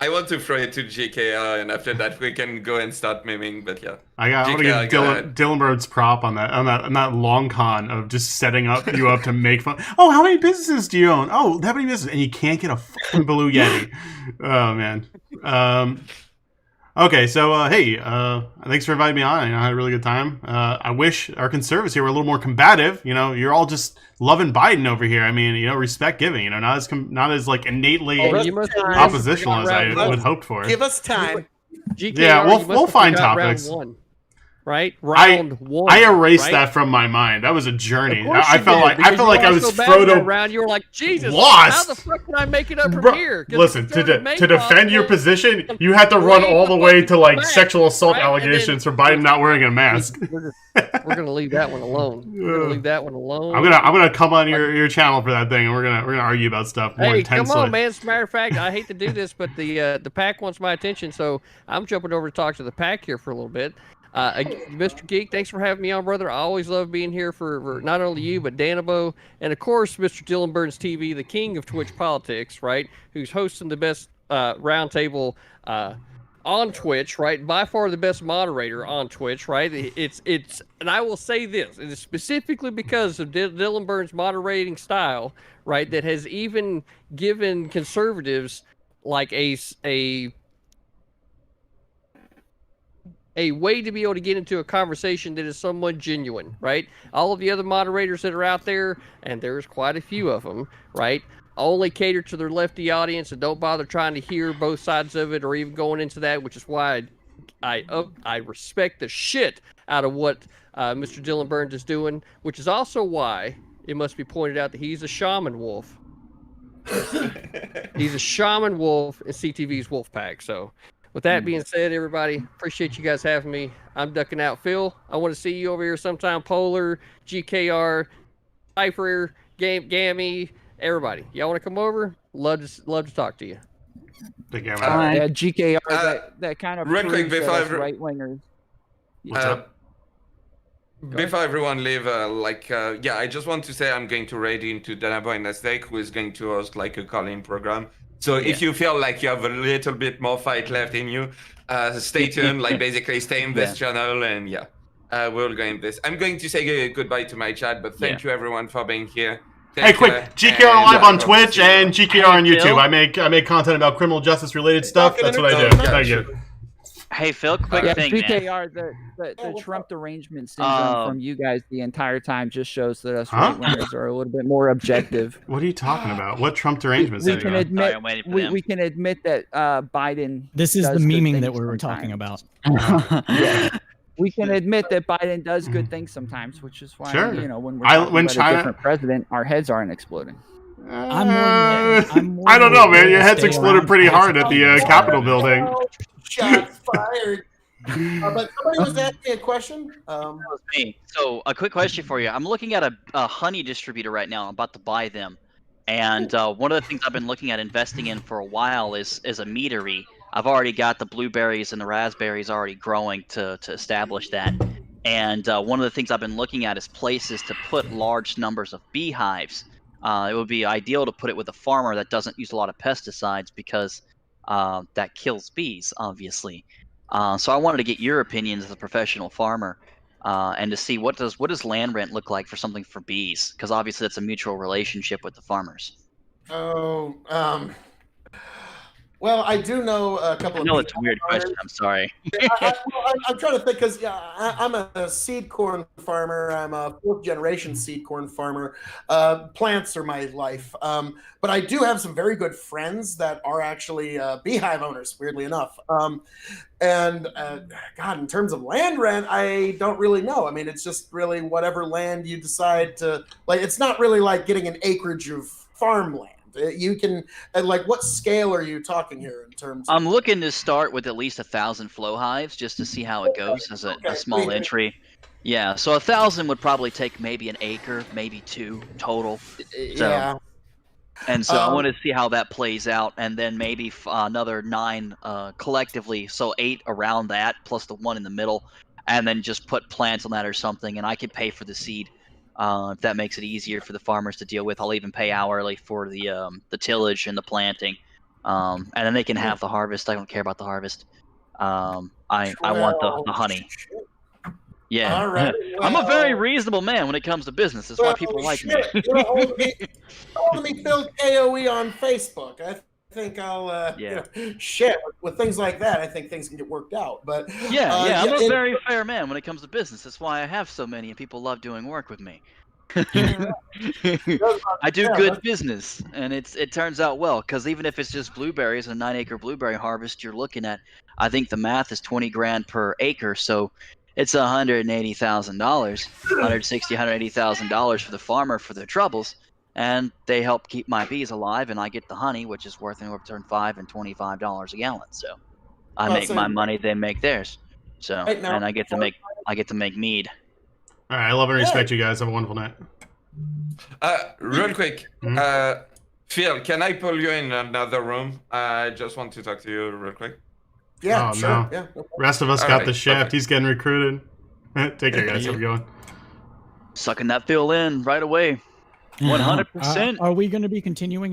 I want to throw it to GKR, and after that we can go and start miming. But yeah, I want to GKR, give Dylan Bird's prop on that long con of just setting you up to make fun. Oh, how many businesses do you own? Oh, that many businesses, and you can't get a fucking Blue Yeti. Oh man. Okay, so hey, thanks for inviting me on. I had a really good time. I wish our conservatives here were a little more combative. You know, you're all just loving Biden over here. I mean, respect giving. Not as like innately oppositional as I would hoped for. Give us time. GKR, yeah, we'll find topics. Round 1. Right, round 1. I erased right? that from my mind. That was a journey. I felt like I was so Frodo. Around, you were like, Jesus, lost. how the fuck can I make it up from here? Listen, to defend your position, you had to run all the way to like sexual assault allegations for Biden not wearing a mask. We're gonna leave that one alone. We're gonna leave that one alone. I'm gonna come on your channel for that thing, and we're gonna argue about stuff more intensely. Come on, man. As a matter of fact, I hate to do this, but the pack wants my attention, so I'm jumping over to talk to the pack here for a little bit. Mr. Geek, thanks for having me on, brother. I always love being here for not only you, but Danabo, and of course, Mr. Dylan Burns TV, the king of Twitch politics, right? Who's hosting the best roundtable on Twitch, right? By far the best moderator on Twitch, right? It's and I will say this, it is specifically because of Dylan Burns' moderating style, right? That has even given conservatives like a way to be able to get into a conversation that is somewhat genuine, right? All of the other moderators that are out there, and there's quite a few of them, right, only cater to their lefty audience and don't bother trying to hear both sides of it or even going into that, which is why I respect the shit out of what Mr. Dylan Burns is doing, which is also why it must be pointed out that he's a shaman wolf. He's a shaman wolf in CTV's wolf pack, so... With that being said, everybody, appreciate you guys having me. I'm ducking out. Phil, I want to see you over here sometime. Polar, GKR, Cypher, Gammy, everybody. Y'all want to come over? Love to talk to you. Yeah, GKR, that kind of real quick before right wingers. Before everyone leave, I just want to say I'm going to raid into Danabo and Nasdaq, who is going to host like a call-in program. So if you feel like you have a little bit more fight left in you, stay tuned. Like basically stay in this channel, and we'll go in this. I'm going to say goodbye to my chat, but thank you everyone for being here. Hey, quick! GKR live on Twitch and GKR on YouTube. I make content about criminal justice related stuff. That's what I do. Thank you. Hey Phil, quick thing, GKR, man. the Trump derangement syndrome from you guys the entire time just shows that us right wingers are a little bit more objective. What are you talking about? What Trump derangement syndrome? We can admit that Biden. This is the memeing that we were talking about. We can admit that Biden does good things sometimes, which is why when we're talking about a different president, our heads aren't exploding. I don't know, man. Your head's exploded pretty hard at the Capitol building. Shots fired. But somebody was asking a question. That was me. So a quick question for you. I'm looking at a honey distributor right now. I'm about to buy them. And one of the things I've been looking at investing in for a while is a meadery. I've already got the blueberries and the raspberries already growing to establish that. And one of the things I've been looking at is places to put large numbers of beehives. It would be ideal to put it with a farmer that doesn't use a lot of pesticides because that kills bees, obviously. So I wanted to get your opinions as a professional farmer, and to see what does land rent look like for something for bees, because obviously that's a mutual relationship with the farmers. Oh, well, I do know a couple I of know bee it's a weird owners. question. I'm sorry. I'm trying to think because I'm a seed corn farmer. I'm a fourth generation seed corn farmer. Plants are my life. But I do have some very good friends that are actually beehive owners, weirdly enough. And God, in terms of land rent, I don't really know. I mean, it's just really whatever land you decide to like. It's not really like getting an acreage of farmland. You can like, what scale are you talking here in terms of? I'm looking to start with at least 1,000 flow hives just to see how it goes as a small entry. Yeah, so 1,000 would probably take maybe an acre, maybe 2 total. So, Yeah. And so I want to see how that plays out, and then maybe another 9 collectively, so 8 around that, plus the 1 in the middle, and then just put plants on that or something, and I could pay for the seed. If that makes it easier for the farmers to deal with, I'll even pay hourly for the tillage and the planting, and then they can have the harvest. I don't care about the harvest. I want the honey. Yeah, All right. I'm a very reasonable man when it comes to business. That's why people like me. You're holding me Phil KOE on Facebook. I think I'll shit with things like that. I think things can get worked out. But Yeah, I'm a very fair man when it comes to business. That's why I have so many, and people love doing work with me. I do good business, and it turns out well. Because even if it's just blueberries, a 9-acre blueberry harvest, you're looking at, I think the math is 20 grand per acre, so it's $180,000, $180,000 for the farmer for their troubles, and they help keep my bees alive, and I get the honey, which is worth anywhere between $5 and $25 a gallon. So I make my money, they make theirs. So and I get to make mead. All right, I love and respect you guys. Have a wonderful night. Real quick, Phil, can I pull you in another room? I just want to talk to you real quick. Yeah, oh, sure. No. Yeah. Rest of us got the shaft. He's getting recruited. Take care, guys. Have a good one. Sucking that Phil in right away. 100%. Are we going to be continuing